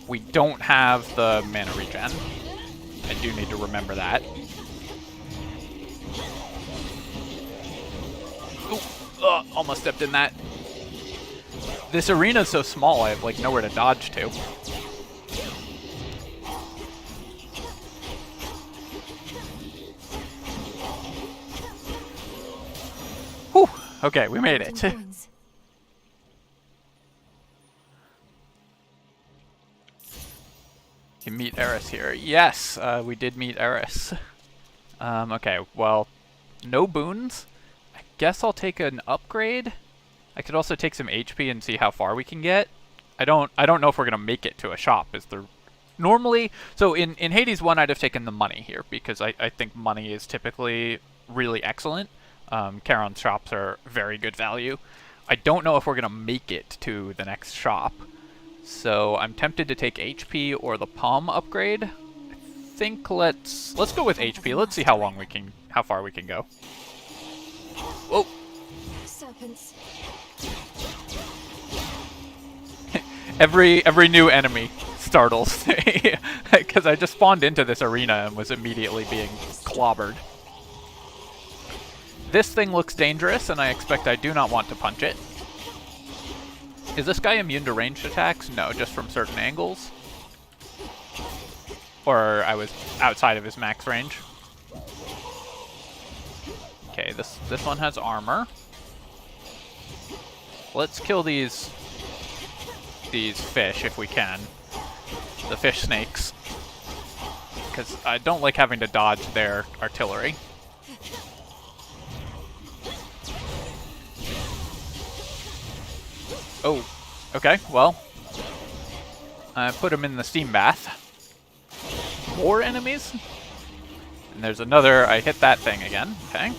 we don't have the mana regen. I do need to remember that. Ooh, almost stepped in that. This arena's so small, I have like nowhere to dodge to. Whew, okay, we made it. You meet Eris here. Yes, we did meet Eris. Okay, well, no boons. I guess I'll take an upgrade. I could also take some HP and see how far we can get. I don't know if we're gonna make it to a shop. Is there normally? So in Hades 1, I'd have taken the money here because I think money is typically really excellent. Charon's shops are very good value. I don't know if we're gonna make it to the next shop, so I'm tempted to take HP or the palm upgrade. I think let's go with HP. Let's see how far we can go. Whoa! Serpents. Every new enemy startles me because I just spawned into this arena and was immediately being clobbered. This thing looks dangerous, and I expect I do not want to punch it. Is this guy immune to ranged attacks? No, just from certain angles. Or I was outside of his max range. Okay, this one has armor. Let's kill these fish if we can. The fish snakes. Because I don't like having to dodge their artillery. Oh, okay, well. I put him in the steam bath. More enemies? And there's another, I hit that thing again, okay.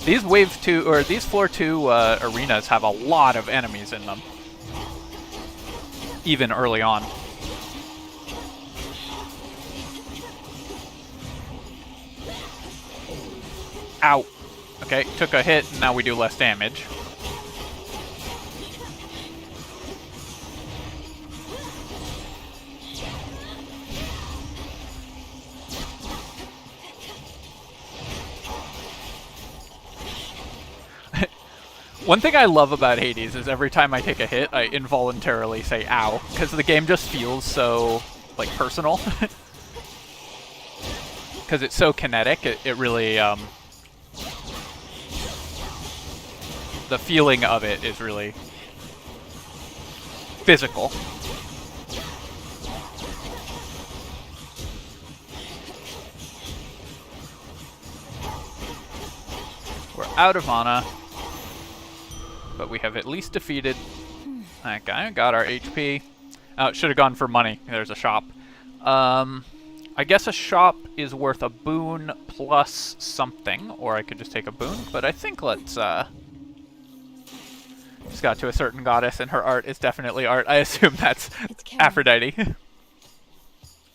These wave 2, or these floor 2 arenas have a lot of enemies in them. Even early on. Ow. Okay, took a hit, and now we do less damage. One thing I love about Hades is every time I take a hit, I involuntarily say ow, because the game just feels so, like, personal. Because it's so kinetic, it really, the feeling of it is really physical. We're out of mana. But we have at least defeated that guy. Got our HP. Oh, should have gone for money. There's a shop. I guess a shop is worth a boon plus something, or I could just take a boon. But I think let's, just got to a certain goddess, and her art is definitely art. I assume that's Aphrodite.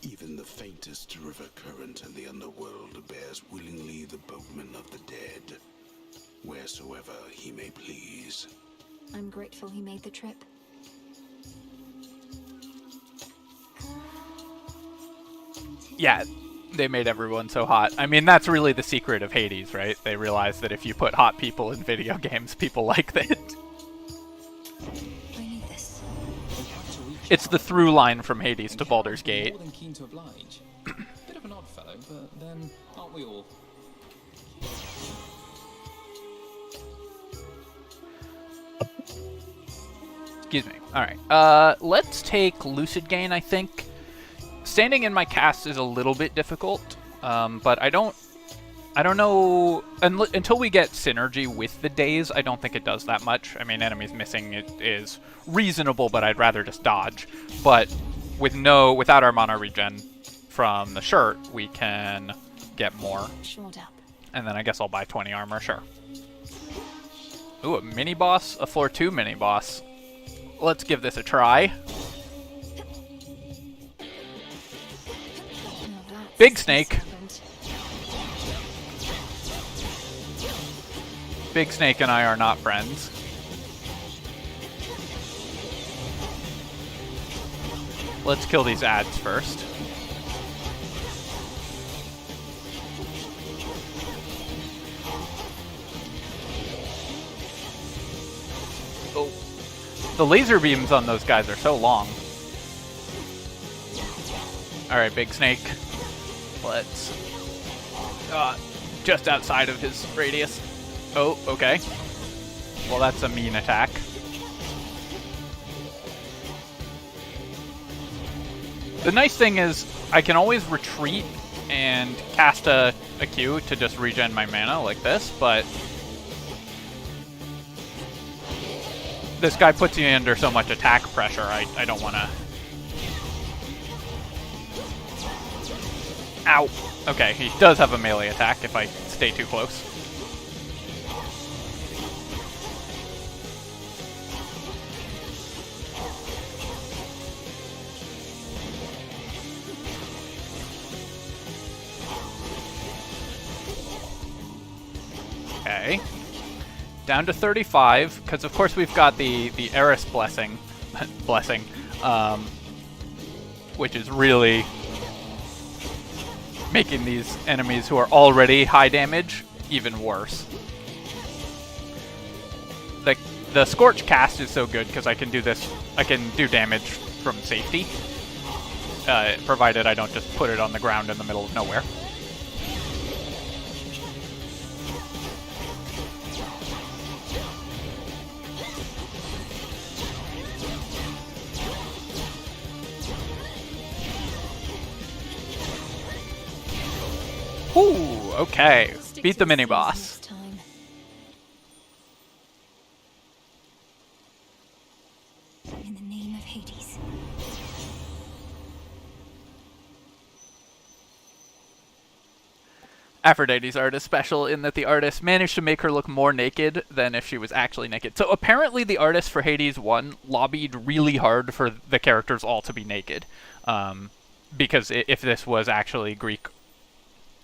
Even the faintest river current in the underworld bears willingly the boatman of the dead, wheresoever he may please. I'm grateful he made the trip. Yeah, they made everyone so hot. I mean, that's really the secret of Hades, right? They realized that if you put hot people in video games, people like it. I need this. It's the through line from Hades to Baldur's Gate. More than keen to oblige. Bit of an odd fellow, but then aren't we all? Excuse me. Alright. Let's take Lucid Gain, I think. Standing in my cast is a little bit difficult, but I don't know, until we get synergy with the daze, I don't think it does that much. I mean, enemies missing it is reasonable, but I'd rather just dodge. But without our mana regen from the shirt, we can get more. And then I guess I'll buy 20 armor, sure. Ooh, a mini boss, a floor 2 mini boss. Let's give this a try. Big Snake. Big Snake and I are not friends. Let's kill these ads first. Oh. The laser beams on those guys are so long. Alright, Big Snake. Let's... just outside of his radius. Oh, okay. Well, that's a mean attack. The nice thing is, I can always retreat and cast a Q to just regen my mana like this, but... this guy puts you under so much attack pressure, I don't want to... Ow! Okay, he does have a melee attack if I stay too close. Okay. Down to 35, because of course we've got the Eris blessing, which is really making these enemies who are already high damage even worse. The Scorch cast is so good because I can do this. I can do damage from safety, provided I don't just put it on the ground in the middle of nowhere. Ooh, okay. Beat the mini-boss. In the name of Hades. Aphrodite's art is special in that the artist managed to make her look more naked than if she was actually naked. So apparently the artist for Hades 1 lobbied really hard for the characters all to be naked. Because if this was actually Greek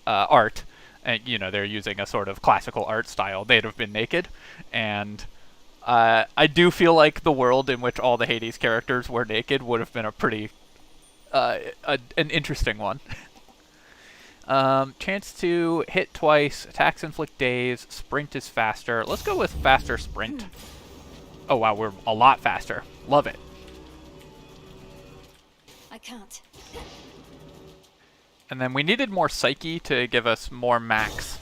art, and they're using a sort of classical art style, they'd have been naked. And I do feel like the world in which all the Hades characters were naked would have been a pretty an interesting one. Chance to hit twice, attacks inflict daze, sprint is faster. Let's go with faster sprint. Oh wow, we're a lot faster. Love it. I can't. And then we needed more Psyche to give us more max.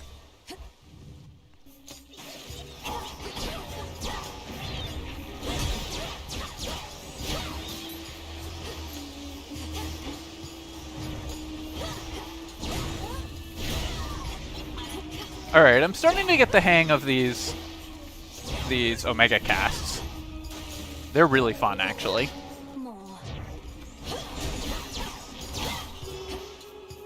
Alright, I'm starting to get the hang of these Omega casts. They're really fun, actually.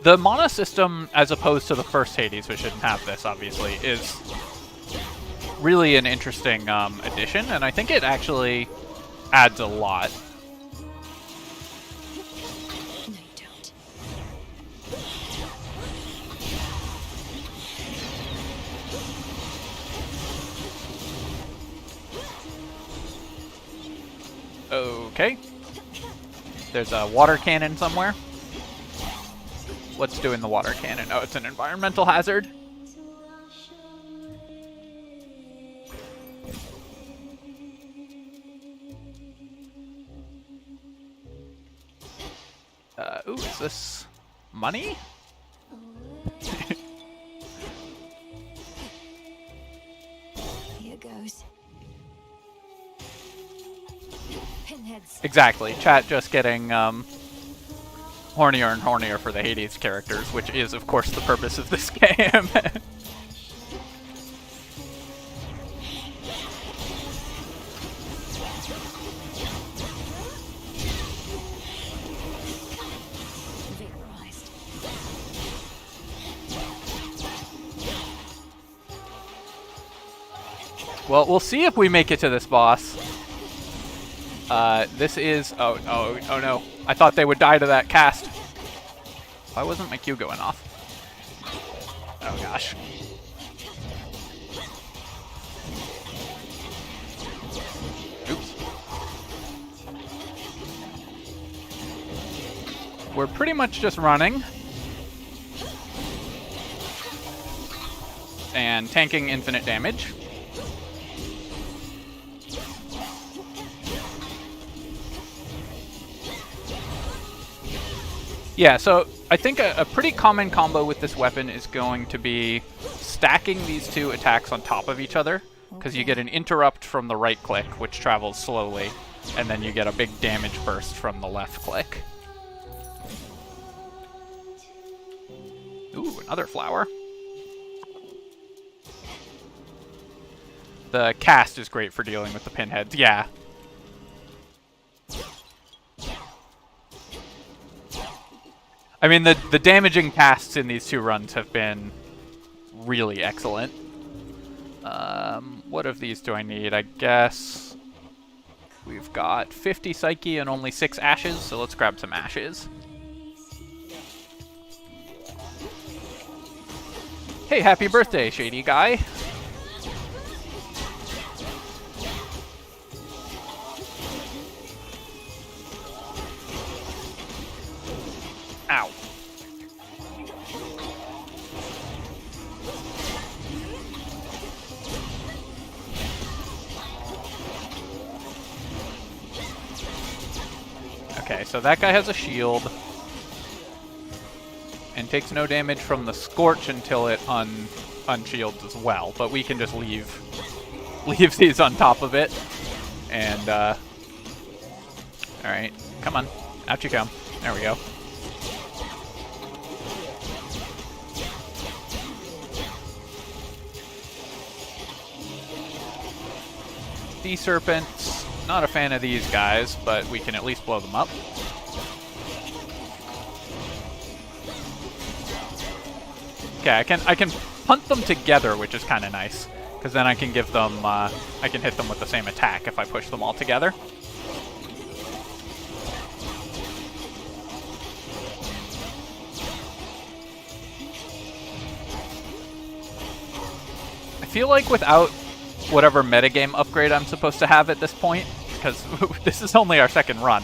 The mana system, as opposed to the first Hades, which didn't have this, obviously, is really an interesting addition, and I think it actually adds a lot. No, you don't. Okay. There's a water cannon somewhere. What's doing the water cannon? Oh, it's an environmental hazard. Ooh, is this money? Here goes. Pinheads. Exactly. Chat just getting hornier and hornier for the Hades characters, which is, of course, the purpose of this game. Well, we'll see if we make it to this boss. This is... Oh no. I thought they would die to that cast. Why wasn't my Q going off? Oh gosh. Oops. We're pretty much just running. And tanking infinite damage. Yeah, so I think a pretty common combo with this weapon is going to be stacking these two attacks on top of each other, because you get an interrupt from the right click, which travels slowly, and then you get a big damage burst from the left click. Ooh, another flower. The cast is great for dealing with the pinheads, yeah. I mean, the damaging casts in these two runs have been really excellent. What of these do I need? I guess we've got 50 Psyche and only 6 Ashes, so let's grab some Ashes. Hey, happy birthday, Shady Guy. Ow. Okay, so that guy has a shield. And takes no damage from the Scorch until it unshields as well. But we can just leave these on top of it. And, alright, come on. Out you come. There we go. Sea Serpents, not a fan of these guys, but we can at least blow them up. Okay, I can punt them together, which is kind of nice, because then I can give them, I can hit them with the same attack if I push them all together. I feel like without whatever metagame upgrade I'm supposed to have at this point, because this is only our second run,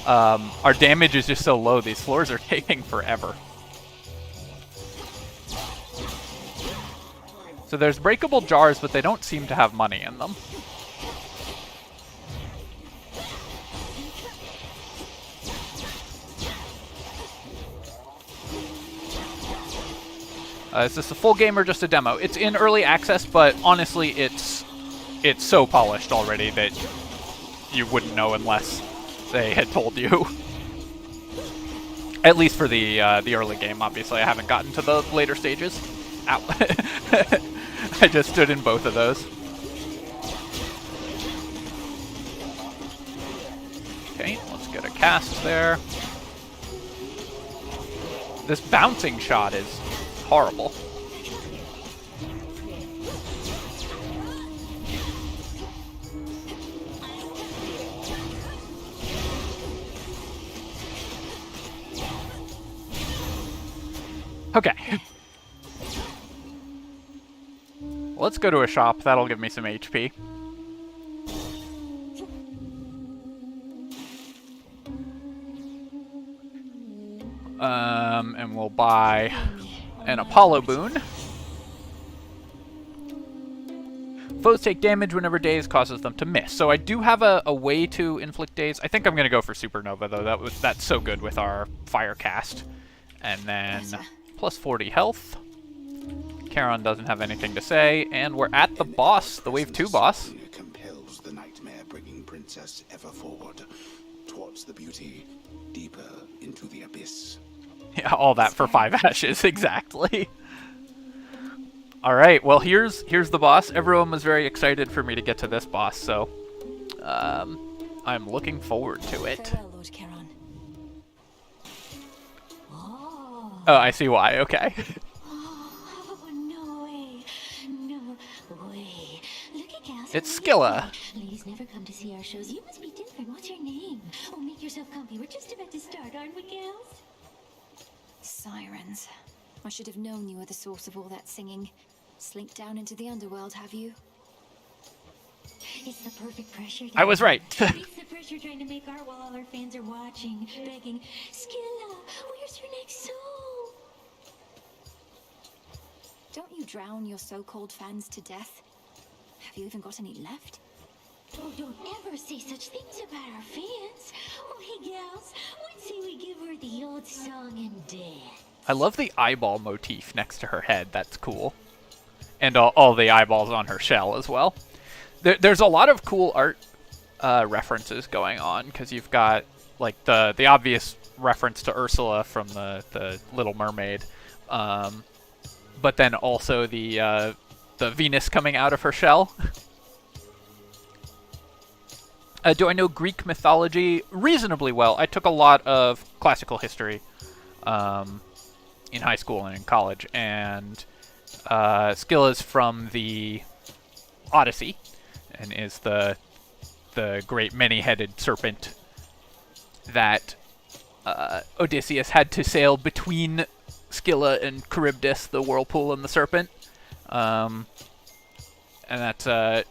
our damage is just so low, these floors are taking forever. So there's breakable jars, but they don't seem to have money in them. Is this a full game or just a demo? It's in early access, but honestly, it's so polished already that you wouldn't know unless they had told you. At least for the early game, obviously. I haven't gotten to the later stages. Ow. I just stood in both of those. Okay, let's get a cast there. This bouncing shot is horrible. Okay. Let's go to a shop. That'll give me some HP. And we'll buy an Apollo boon. Foes take damage whenever daze causes them to miss. So I do have a way to inflict daze. I think I'm going to go for Supernova, though. That's so good with our fire cast. And then plus 40 health. Charon doesn't have anything to say, and we're at the boss, the Wave 2 boss. Compels the nightmare-bringing princess ever forward, towards the beauty, deeper into the abyss. Yeah, all that for 5 ashes, exactly. Alright, well here's the boss. Everyone was very excited for me to get to this boss, so I'm looking forward to it. Farewell, Lord Charon. Oh, I see why, okay. Oh, no way. No way. Look at Gals. It's Scylla. Ladies never come to see our shows. You must be different. What's your name? Oh, make yourself comfy. We're just about to start, aren't we, Gals? Sirens. I should have known you were the source of all that singing. Slinked down into the underworld, have you? It's the perfect pressure. I was right. It's the pressure trying to make art while all our fans are watching, begging, Scylla, where's your next song? Don't you drown your so-called fans to death? Have you even got any left? Oh, don't ever say such things about our fans. Oh, hey, gals, when say we give her the old song and dance? I love the eyeball motif next to her head. That's cool. And all the eyeballs on her shell as well. There's a lot of cool art references going on, because you've got like the obvious reference to Ursula from the Little Mermaid, but then also the Venus coming out of her shell. Do I know Greek mythology reasonably well? I took a lot of classical history in high school and in college, and Scylla's from the Odyssey, and is the great many-headed serpent that Odysseus had to sail between Scylla and Charybdis, the whirlpool and the serpent. And that's a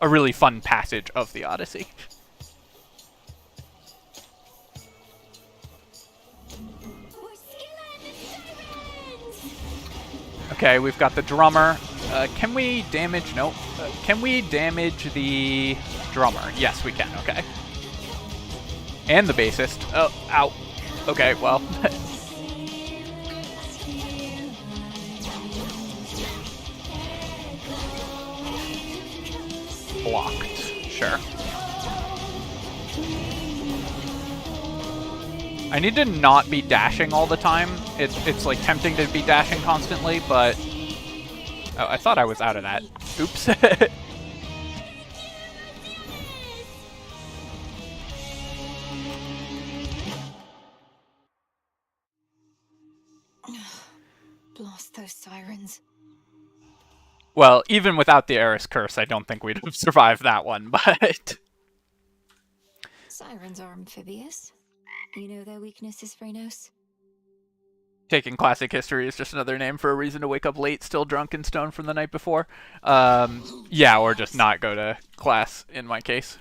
really fun passage of the Odyssey. Okay, we've got the drummer. Can we damage? Nope. Can we damage the drummer? Yes, we can. Okay. And the bassist. Oh, ow. Okay, well. Blocked. Sure. I need to not be dashing all the time. It's like tempting to be dashing constantly, but oh, I thought I was out of that. Oops. Blast those sirens. Well, even without the Eris curse, I don't think we'd have survived that one, but Sirens are amphibious. You know their weaknesses, Phrenos? taking classic history is just another name for a reason to wake up late, still drunk and stoned from the night before. Yeah, or just not go to class, in my case.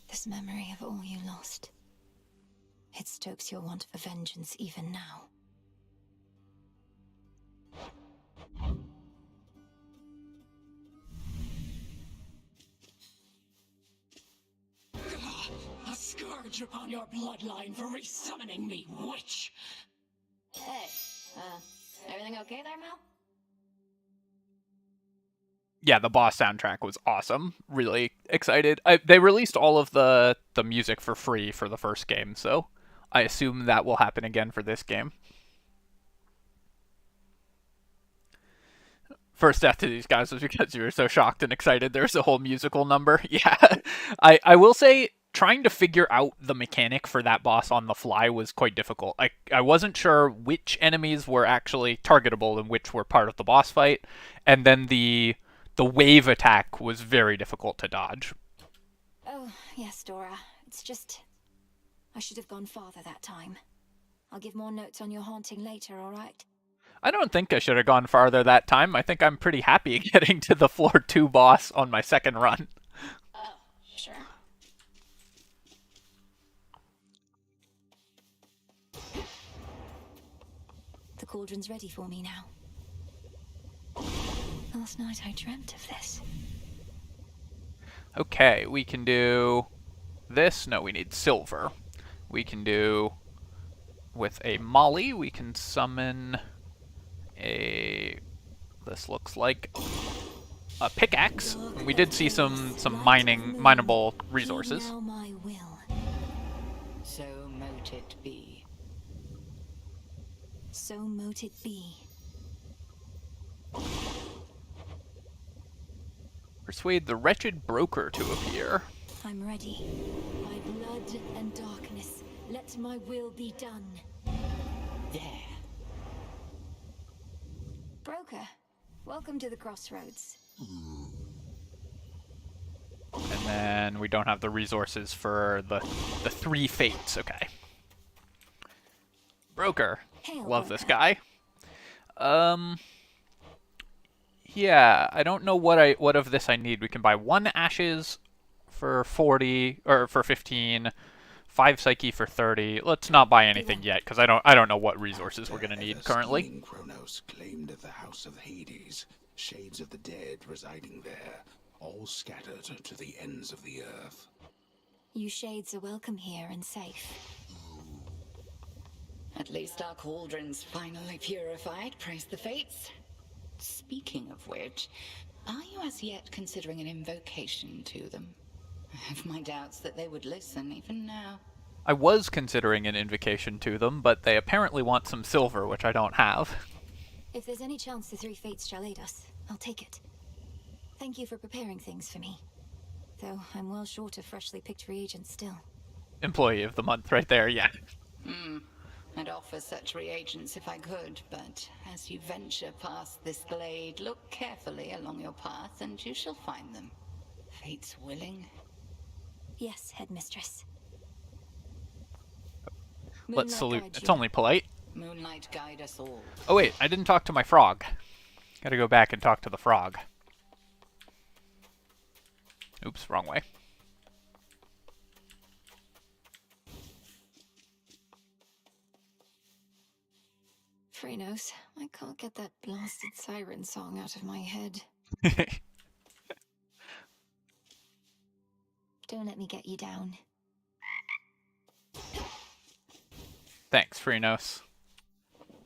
This memory of all you lost. It stokes your want for vengeance even now. A scourge upon your bloodline for resummoning me, witch! Hey, everything okay there, Mel? Yeah, the boss soundtrack was awesome. Really excited. They released all of the music for free for the first game, so I assume that will happen again for this game. First death to these guys was because you were so shocked and excited there's a whole musical number. Yeah, I will say trying to figure out the mechanic for that boss on the fly was quite difficult. I wasn't sure which enemies were actually targetable and which were part of the boss fight, and then the wave attack was very difficult to dodge. Oh, yes, Dora. It's just... I should have gone farther that time. I'll give more notes on your haunting later, alright? I don't think I should have gone farther that time. I think I'm pretty happy getting to the floor 2 boss on my second run. Oh, sure. The cauldron's ready for me now. Last night I dreamt of this. Okay, we can do this. No, we need silver. We can do with a Molly, we can summon a... This looks like a pickaxe. We did see some mineable resources. Now my will. So mote it be. So mote it be. Persuade the wretched broker to appear. I'm ready. By blood and darkness, let my will be done. There. Broker, welcome to the crossroads. And then we don't have the resources for the 3 fates. Okay. Broker. Hail, Love this broker. guy. Yeah, I don't know what of this I need. We can buy 1 ashes for 40 or for 15, 5 psyche for 30. Let's not buy anything yet because I don't know what resources we're gonna need currently. King Kronos claimed the house of Hades, shades of the dead residing there, all scattered to the ends of the earth. You shades are welcome here and safe. At least our cauldron's finally purified, praise the fates. Speaking of which, are you as yet considering an invocation to them? I have my doubts that they would listen even now. I was considering an invocation to them, but they apparently want some silver, which I don't have. If there's any chance the 3 fates shall aid us, I'll take it. Thank you for preparing things for me. Though I'm well short of freshly picked reagents still. Employee of the month right there, yeah. I'd offer such reagents if I could, but as you venture past this glade, look carefully along your path and you shall find them. Fate's willing. Yes, headmistress. Let's Moonlight salute. guide It's you. only polite. Moonlight guide us all. Oh wait, I didn't talk to my frog. Gotta go back and talk to the frog. Oops, wrong way. Phrynos, I can't get that blasted siren song out of my head. Don't let me get you down. Thanks, Phrynos.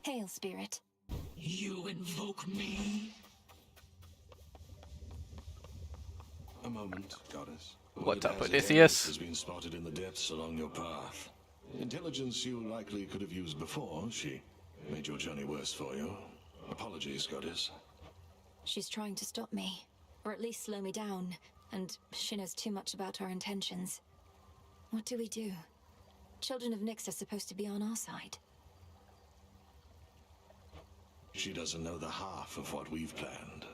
Hail, spirit. You invoke me? A moment, goddess. What's up, Word has it Odysseus? has been spotted in the depths along your path. Intelligence you likely could have used before. She made your journey worse for you. Apologies, goddess. She's trying to stop me, or at least slow me down, and she knows too much about our intentions. What do we do? Children of Nyx are supposed to be on our side. She doesn't know the half of what we've planned.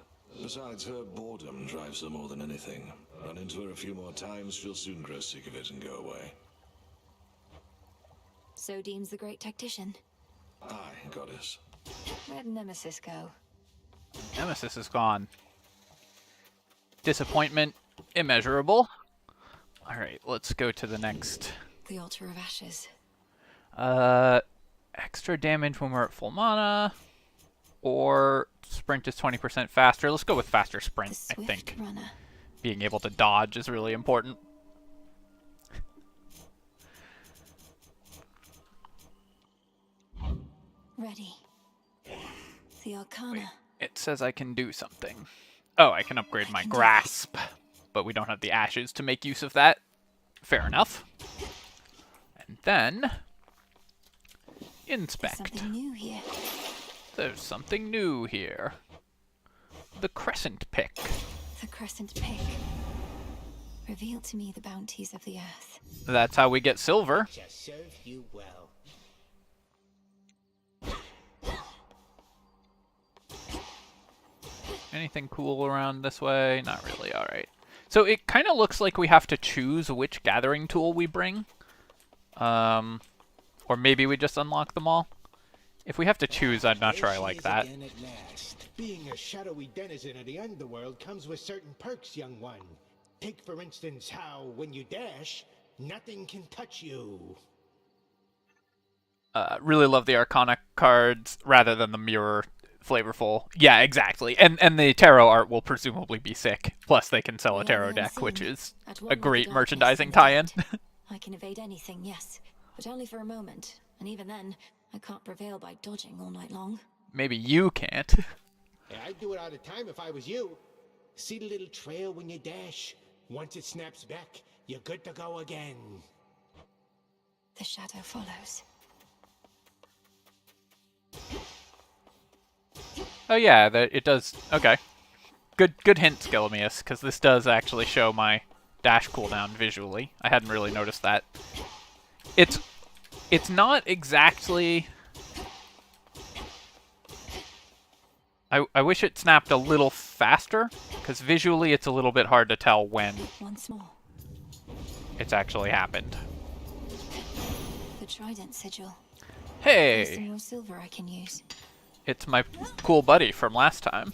Besides, her boredom drives her more than anything. Run into her a few more times, she'll soon grow sick of it and go away. So deems the great tactician. Aye, goddess. Where'd Nemesis go? Nemesis is gone. Disappointment immeasurable. Alright, let's go to the next. The Altar of Ashes. Extra damage when we're at full mana. Or sprint is 20% faster. Let's go with faster sprint, The I Swift think. Runner. Being able to dodge is really important. Ready. The Arcana. It says I can do something. Oh, I can upgrade my grasp. But we don't have the ashes to make use of that. Fair enough. And then... inspect. Something new here. There's something new here. The crescent pick. The Crescent Pick. Reveal to me the bounties of the earth. That's how we get silver. Just served you well. Anything cool around this way? Not really, alright. So it kind of looks like we have to choose which gathering tool we bring. Or maybe we just unlock them all. If we have to choose, I'm not sure I like that. Again at last. Being a shadowy denizen of the underworld comes with certain perks, young one. Take, for instance, how, when you dash, nothing can touch you. Really love the Arcana cards rather than the mirror flavorful. Yeah, exactly. And the tarot art will presumably be sick. Plus they can sell a tarot deck, which is a great merchandising tie-in. I can evade anything, yes, but only for a moment. And even then, I can't prevail by dodging all night long. Maybe you can't. Yeah, I'd do it all the time if I was you. See the little trail when you dash? Once it snaps back, you're good to go again. The shadow follows. Oh yeah, that it does. Okay. Good hint, Skelemius, because this does actually show my dash cooldown visually. I hadn't really noticed that. It's not exactly... I wish it snapped a little faster, because visually it's a little bit hard to tell when Once more. it's actually happened. The trident sigil. Hey! There's some more silver I can use. It's my cool buddy from last time.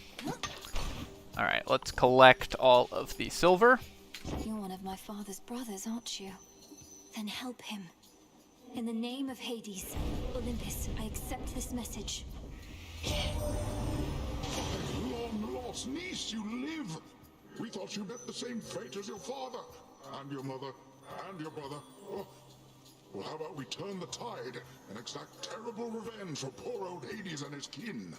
Alright, let's collect all of the silver. You're one of my father's brothers, aren't you? Then help him. In the name of Hades, Olympus, I accept this message. Long-lost niece, you live! We thought you met the same fate as your father, and your mother, and your brother. Oh. Well, how about we turn the tide and exact terrible revenge for poor old Hades and his kin?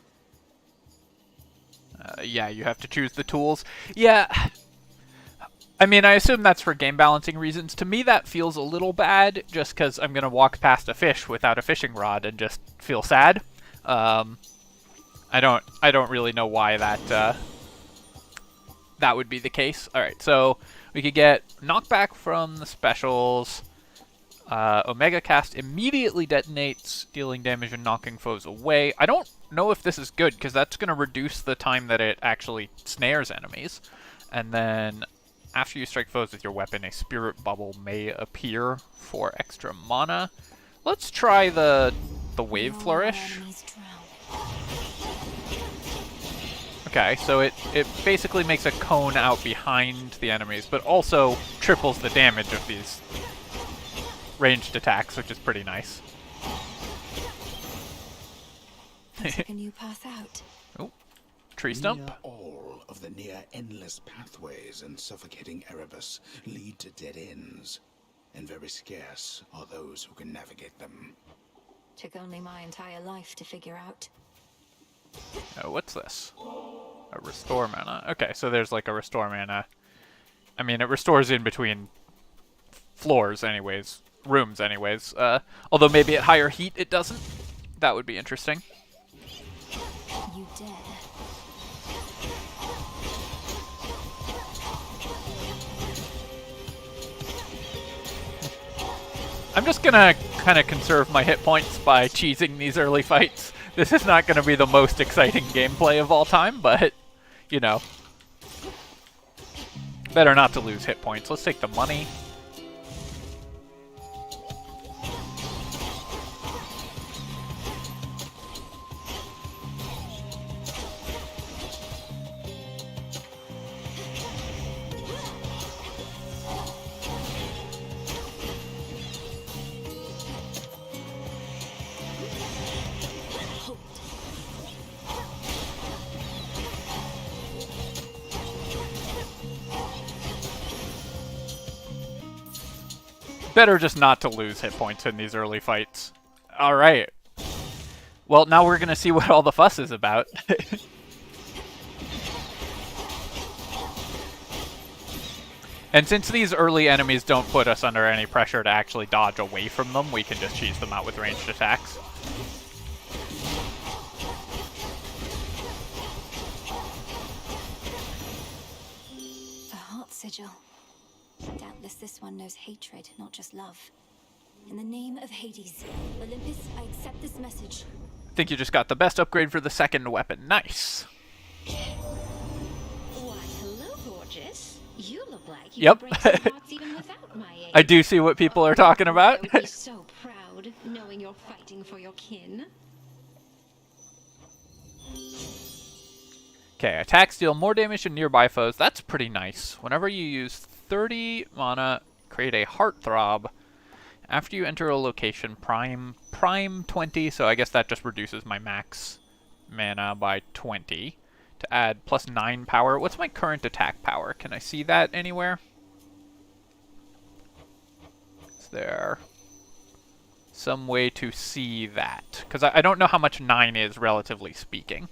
Yeah, you have to choose the tools. Yeah, I mean, I assume that's for game balancing reasons. To me, that feels a little bad, just because I'm going to walk past a fish without a fishing rod and just feel sad. I don't really know why that would be the case. Alright, so we could get knockback from the specials. Omega Cast immediately detonates, dealing damage and knocking foes away. I don't know if this is good, because that's going to reduce the time that it actually snares enemies. And then, after you strike foes with your weapon, a spirit bubble may appear for extra mana. Let's try the Wave Flourish. Okay, so it basically makes a cone out behind the enemies, but also triples the damage of these ranged attacks, which is pretty nice. Looks like a new path out. Oh, tree stump. Near all of the near-endless pathways in suffocating Erebus lead to dead ends, and very scarce are those who can navigate them. Took only my entire life to figure out. Oh, what's this? A restore mana. Okay, so there's like a restore mana. I mean, it restores in between floors anyways. Rooms anyways. Although maybe at higher heat it doesn't. That would be interesting. You dare. I'm just gonna kind of conserve my hit points by cheesing these early fights. This is not gonna be the most exciting gameplay of all time, but, you know. Better not to lose hit points. Let's take the money. Better just not to lose hit points in these early fights. Alright. Well, now we're gonna see what all the fuss is about. And since these early enemies don't put us under any pressure to actually dodge away from them, we can just cheese them out with ranged attacks. The heart sigil. Doubtless this one knows hatred, not just love. In the name of Hades, Olympus, I accept this message. I think you just got the best upgrade for the second weapon. Nice. Why, hello, gorgeous. You look like you Yep. break some hearts even without my aid. I do see what people are talking about. I would be so proud knowing you're fighting for your kin. Okay, attacks deal more damage to nearby foes. That's pretty nice. Whenever you use 30 mana, create a heartthrob. After you enter a location, prime 20, so I guess that just reduces my max mana by 20. To add plus 9 power. What's my current attack power? Can I see that anywhere? Is there some way to see that. Because I don't know how much 9 is, relatively speaking.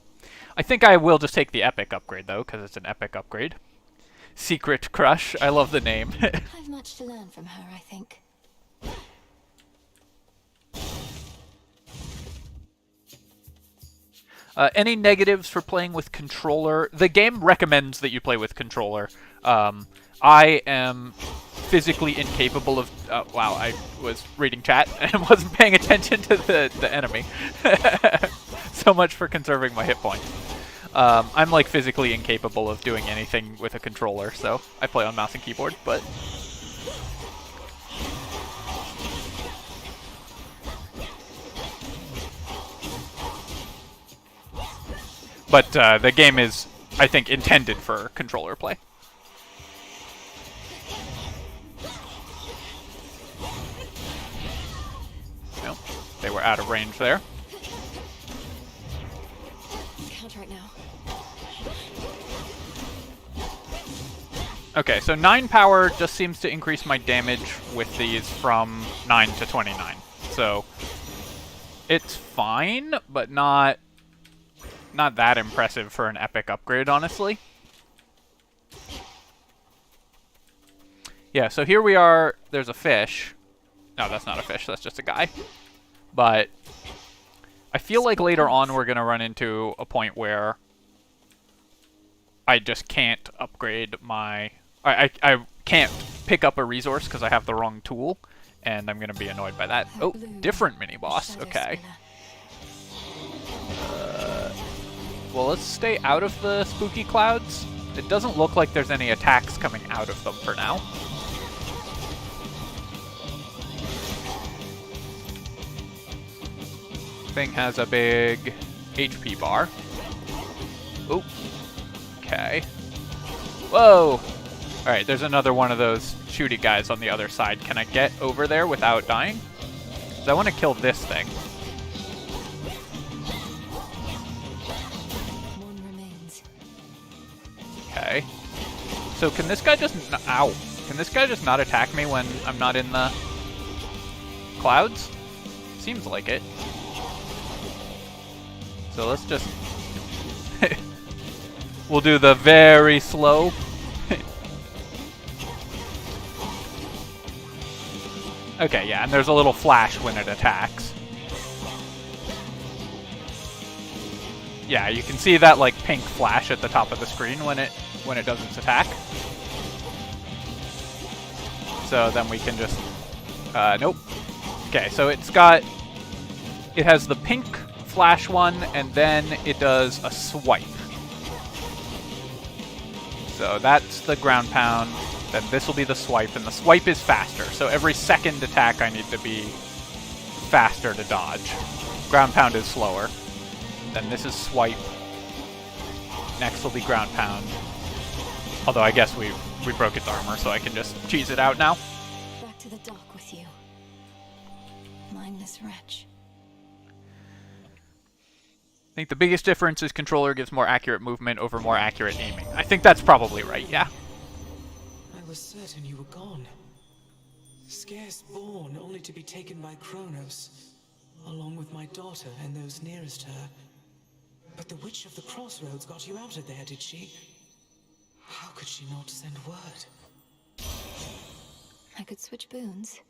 I think I will just take the epic upgrade, though, because it's an epic upgrade. Secret Crush. I love the name. I've much to learn from her, I think. Any negatives for playing with controller? The game recommends that you play with controller. I am physically incapable of... wow, I was reading chat and wasn't paying attention to the enemy. So much for conserving my hit points. I'm like physically incapable of doing anything with a controller, so I play on mouse and keyboard, but... But the game is, I think, intended for controller play. Nope, they were out of range there. Count right now. Okay, so 9 power just seems to increase my damage with these from 9 to 29. So it's fine, but not that impressive for an epic upgrade, honestly. Yeah, so here we are. There's a fish. No, that's not a fish. That's just a guy. But I feel like later on we're going to run into a point where I just can't upgrade my... I can't pick up a resource because I have the wrong tool, and I'm going to be annoyed by that. Oh, different mini-boss. Okay. Well, let's stay out of the spooky clouds. It doesn't look like there's any attacks coming out of them for now. Thing has a big HP bar. Oh. Okay. Whoa! Alright, there's another one of those shooty guys on the other side. Can I get over there without dying? 'Cause I want to kill this thing. Okay. So can this guy just... Ow. Can this guy just not attack me when I'm not in the clouds? Seems like it. So let's just... we'll do the very slow. Okay, yeah, and there's a little flash when it attacks. Yeah, you can see that like pink flash at the top of the screen when it does its attack. So then we can just nope. Okay, so it has the pink flash one, and then it does a swipe. So that's the ground pound, then this will be the swipe, and the swipe is faster. So every second attack I need to be faster to dodge. Ground pound is slower. Then this is swipe. Next will be ground pound. Although I guess we broke its armor, so I can just cheese it out now. Back to the dock with you. Mindless wretch. I think the biggest difference is controller gives more accurate movement over more accurate aiming. I think that's probably right, yeah. I was certain you were gone. Scarce born, only to be taken by Kronos, along with my daughter and those nearest her. But the Witch of the Crossroads got you out of there, did she? How could she not send word? I could switch boons.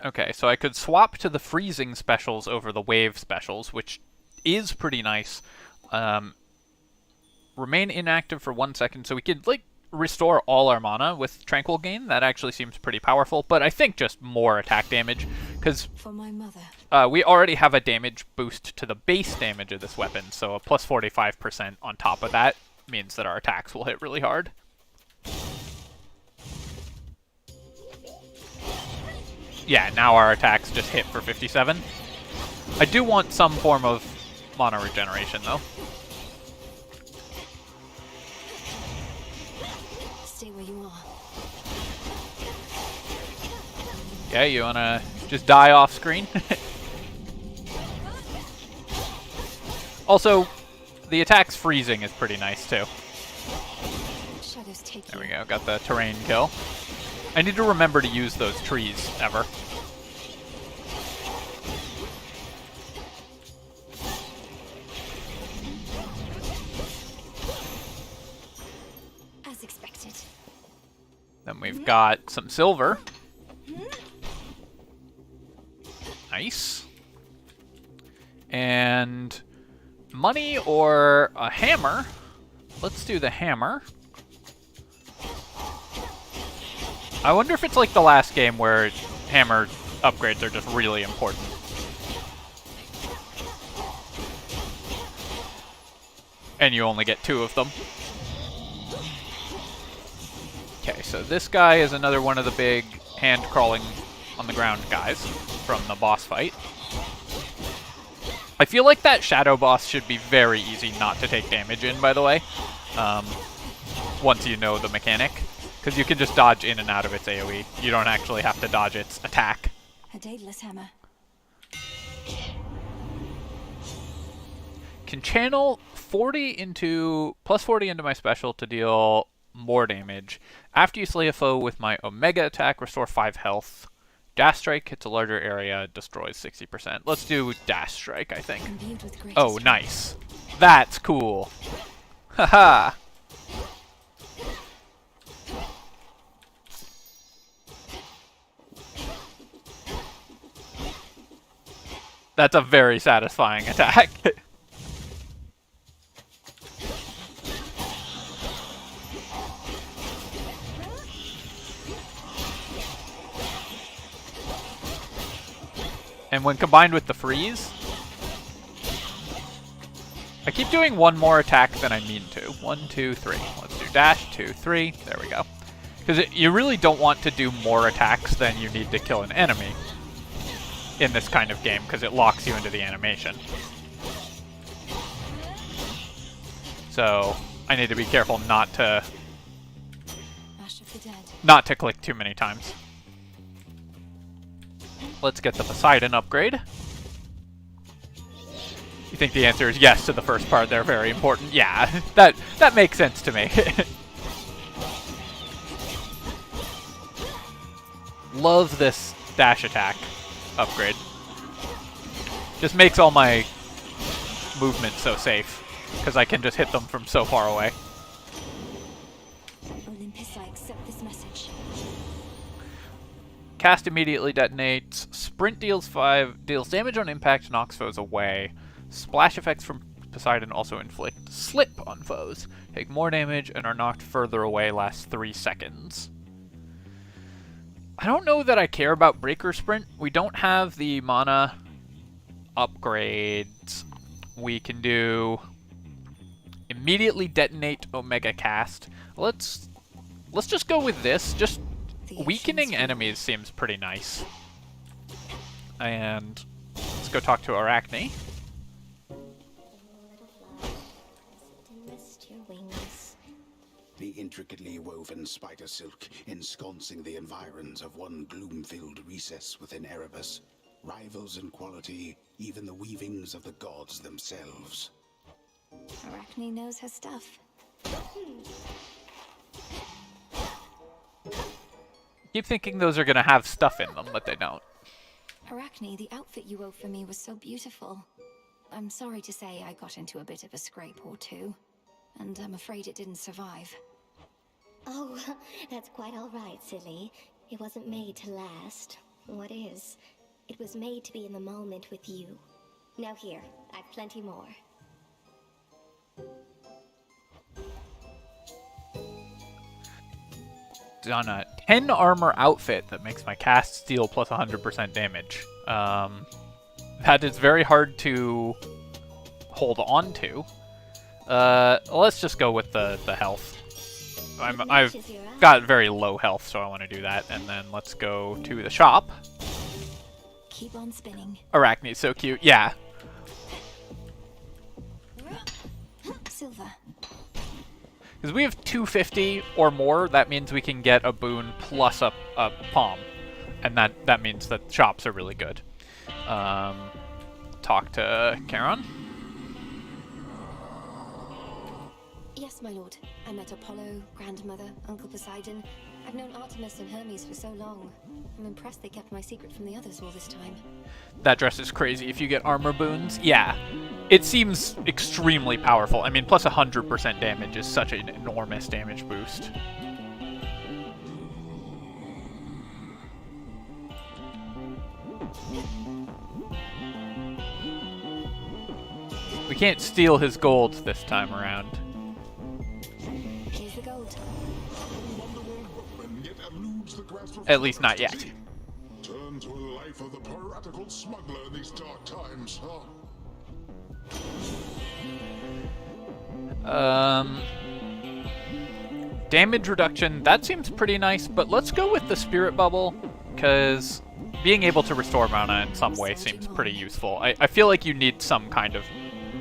Okay, so I could swap to the freezing specials over the wave specials, which is pretty nice. Remain inactive for 1 second, so we could, like, restore all our mana with Tranquil Gain. That actually seems pretty powerful, but I think just more attack damage, because for my mother. We already have a damage boost to the base damage of this weapon, so a plus 45% on top of that means that our attacks will hit really hard. Yeah, now our attacks just hit for 57. I do want some form of mana regeneration, though. Stay where you are. Yeah, you wanna just die off screen? Also, the attack's freezing is pretty nice, too. Shadows take There we go, got the terrain kill. I need to remember to use those trees, ever. Then we've got some silver. Nice. And money or a hammer. Let's do the hammer. I wonder if it's like the last game where hammer upgrades are just really important. And you only get 2 of them. Okay, so this guy is another one of the big hand-crawling on the ground guys from the boss fight. I feel like that shadow boss should be very easy not to take damage in, by the way. Once you know the mechanic. Because you can just dodge in and out of its AoE. You don't actually have to dodge its attack. A Daedalus hammer. Can channel 40 into plus 40 into my special to deal more damage. After you slay a foe with my Omega attack, restore 5 health. Dash Strike hits a larger area, destroys 60%. Let's do Dash Strike, I think. Oh, nice. That's cool. Haha. That's a very satisfying attack. And when combined with the freeze, I keep doing one more attack than I mean to. 1, 2, 3. Let's do dash, 2, 3. There we go. Because you really don't want to do more attacks than you need to kill an enemy in this kind of game, because it locks you into the animation. So I need to be careful not to click too many times. Let's get the Poseidon upgrade. You think the answer is yes to the first part? They're very important. Yeah, that makes sense to me. Love this dash attack upgrade. Just makes all my movement so safe, because I can just hit them from so far away. Olympus, I accept this message. Cast immediately detonates. Sprint deals damage on impact, knocks foes away. Splash effects from Poseidon also inflict slip on foes. Take more damage and are knocked further away, lasts 3 seconds. I don't know that I care about Breaker Sprint. We don't have the mana upgrades. We can do immediately detonate Omega Cast. Let's just go with this. Just weakening enemies seems pretty nice. And let's go talk to Arachne. The intricately woven spider silk ensconcing the environs of one gloom-filled recess within Erebus rivals in quality even the weavings of the gods themselves. Arachne knows her stuff. Keep thinking those are gonna have stuff in them, but they don't. Arachne, the outfit you wove for me was so beautiful. I'm sorry to say I got into a bit of a scrape or two, and I'm afraid it didn't survive. Oh, that's quite all right, silly. It wasn't made to last. What is? It was made to be in the moment with you. Now here, I've plenty more. On a 10 armor outfit that makes my cast steal plus 100% damage. That is very hard to hold on to. Let's just go with the health. I've got very low health, so I want to do that. And then let's go to the shop. Keep on spinning. Arachne's so cute. Yeah. Silver. Because we have 250 or more, that means we can get a boon plus a palm. And that means that shops are really good. Talk to Charon. Yes, my lord. I met Apollo, Grandmother, Uncle Poseidon. I've known Artemis and Hermes for so long. I'm impressed they kept my secret from the others all this time. That dress is crazy. If you get armor boons, yeah. It seems extremely powerful. I mean, plus 100% damage is such an enormous damage boost. We can't steal his gold this time around. Here's the gold. At least not yet. Turn to a life of the piratical smuggler in these dark times, huh? Damage reduction, that seems pretty nice, but let's go with the Spirit Bubble, because being able to restore mana in some way seems pretty useful. I feel like you need some kind of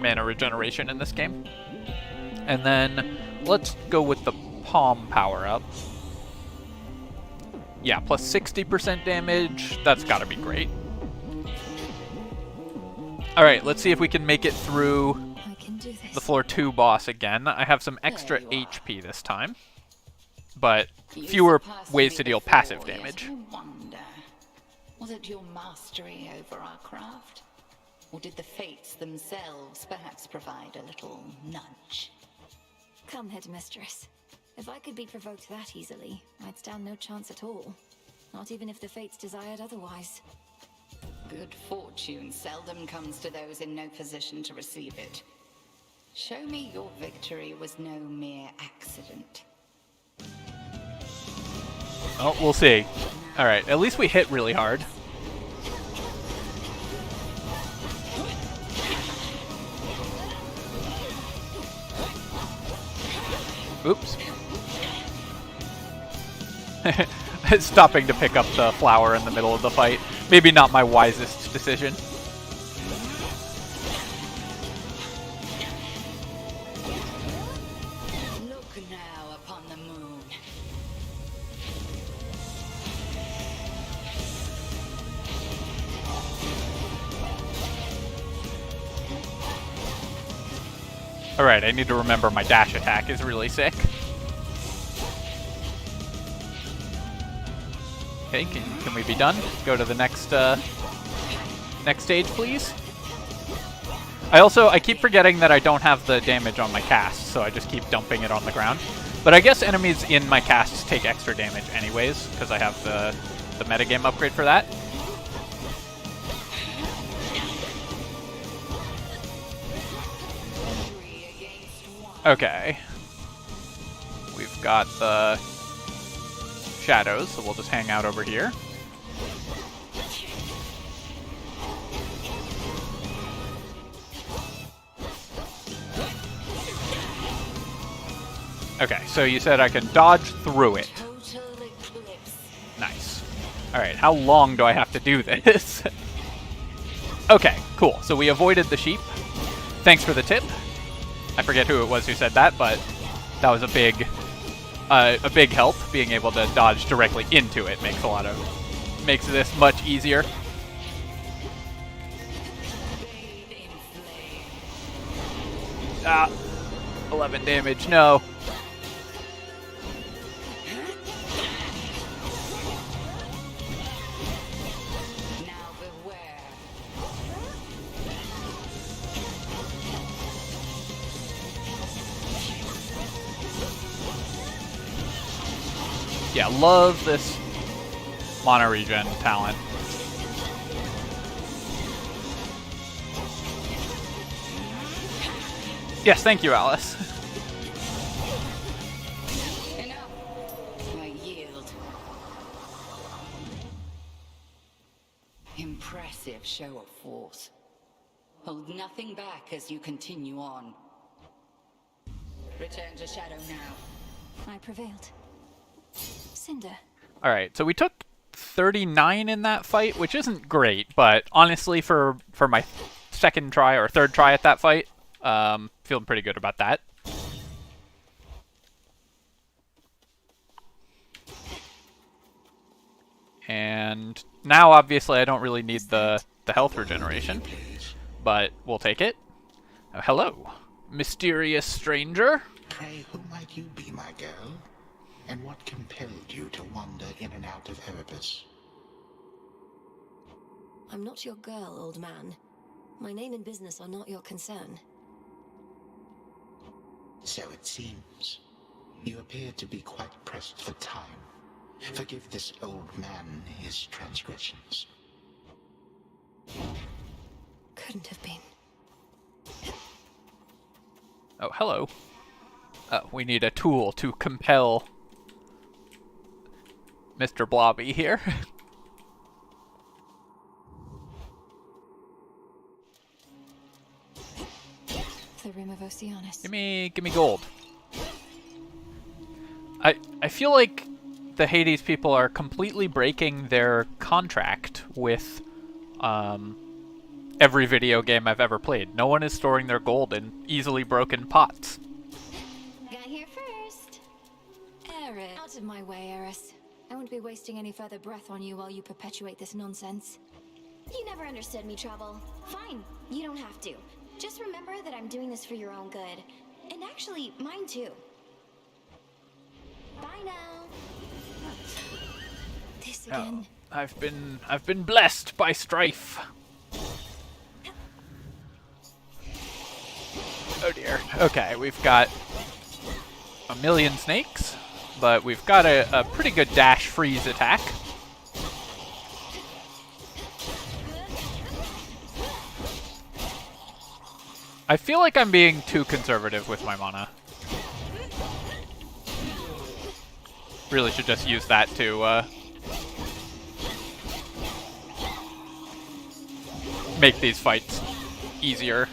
mana regeneration in this game. And then let's go with the Palm power-up. Yeah, plus 60% damage, that's gotta be great. Alright, let's see if we can make it through the floor 2 boss again. I have some extra HP this time, but fewer ways to deal passive damage. Was it your mastery over our craft? Or did the fates themselves perhaps provide a little nudge? Come, Headmistress. If I could be provoked that easily, I'd stand no chance at all. Not even if the fates desired otherwise. Good fortune seldom comes to those in no position to receive it. Show me your victory was no mere accident. Oh, we'll see. Alright, at least we hit really hard. Oops. Stopping to pick up the flower in the middle of the fight. Maybe not my wisest decision. Look now upon the moon. Alright, I need to remember my dash attack is really sick. Okay, can we be done? Go to the next next stage, please. I keep forgetting that I don't have the damage on my cast, so I just keep dumping it on the ground. But I guess enemies in my casts take extra damage anyways, because I have the metagame upgrade for that. Okay. We've got the shadows, so we'll just hang out over here. Okay, so you said I can dodge through it. Nice. Alright, how long do I have to do this? Okay, cool. So we avoided the sheep. Thanks for the tip. I forget who it was who said that, but that was a big help. Being able to dodge directly into it makes this much easier. 11 damage, no. Yeah, love this mana regen talent. Yes, thank you, Alice. Enough. I yield. Impressive show of force. Hold nothing back as you continue on. Return to Shadow now. I prevailed. Cinder. Alright, so we took 39 in that fight, which isn't great, but honestly for my second try or third try at that fight, feeling pretty good about that. And now obviously I don't really need the health regeneration, but we'll take it. Hello, mysterious stranger. Pray, who might you be, my girl? And what compelled you to wander in and out of Erebus? I'm not your girl, old man. My name and business are not your concern. So it seems. You appear to be quite pressed for time. Forgive this old man his transgressions. Couldn't have been. Oh, hello. We need a tool to compel Mr. Blobby here. The Rim of Oceanus. Give me gold. I feel like the Hades people are completely breaking their contract with every video game I've ever played. No one is storing their gold in easily broken pots. Got here first. Eris. Out of my way, Eris. I won't be wasting any further breath on you while you perpetuate this nonsense. You never understood me, Trouble. Fine, you don't have to. Just remember that I'm doing this for your own good. And actually, mine too. Bye now. This again. Oh, I've been blessed by strife. Oh dear. Okay, we've got a million snakes, but we've got a pretty good dash freeze attack. I feel like I'm being too conservative with my mana. Really should just use that to make these fights easier.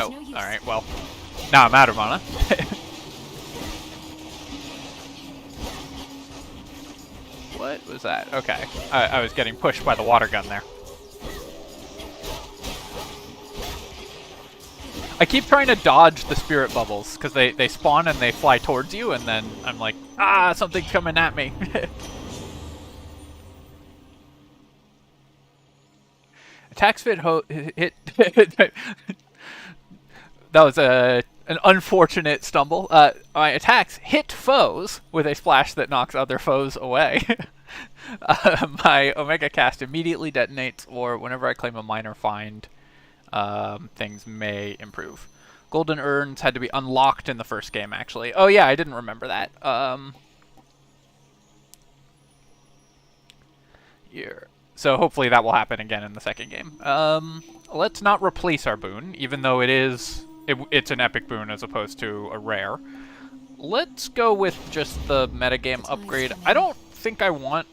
Oh, alright, well, now I'm out of mana. What was that? Okay, I was getting pushed by the water gun there. I keep trying to dodge the spirit bubbles, because they spawn and they fly towards you, and then I'm like, ah, something's coming at me. Attacks hit that was an unfortunate stumble. My attacks hit foes with a splash that knocks other foes away. My Omega Cast immediately detonates, or whenever I claim a minor find, things may improve. Golden urns had to be unlocked in the first game, actually. Oh yeah, I didn't remember that. Here. So hopefully that will happen again in the second game. Let's not replace our boon, even though it's an epic boon as opposed to a rare. Let's go with just the metagame upgrade. I don't think I want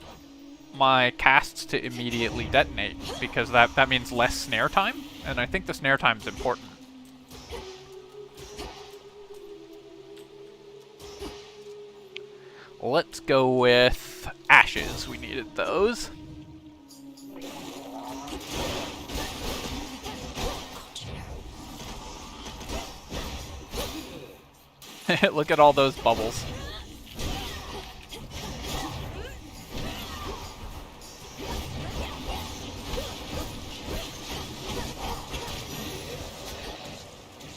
my casts to immediately detonate, because that means less snare time, and I think the snare time is important. Let's go with ashes. We needed those. Look at all those bubbles.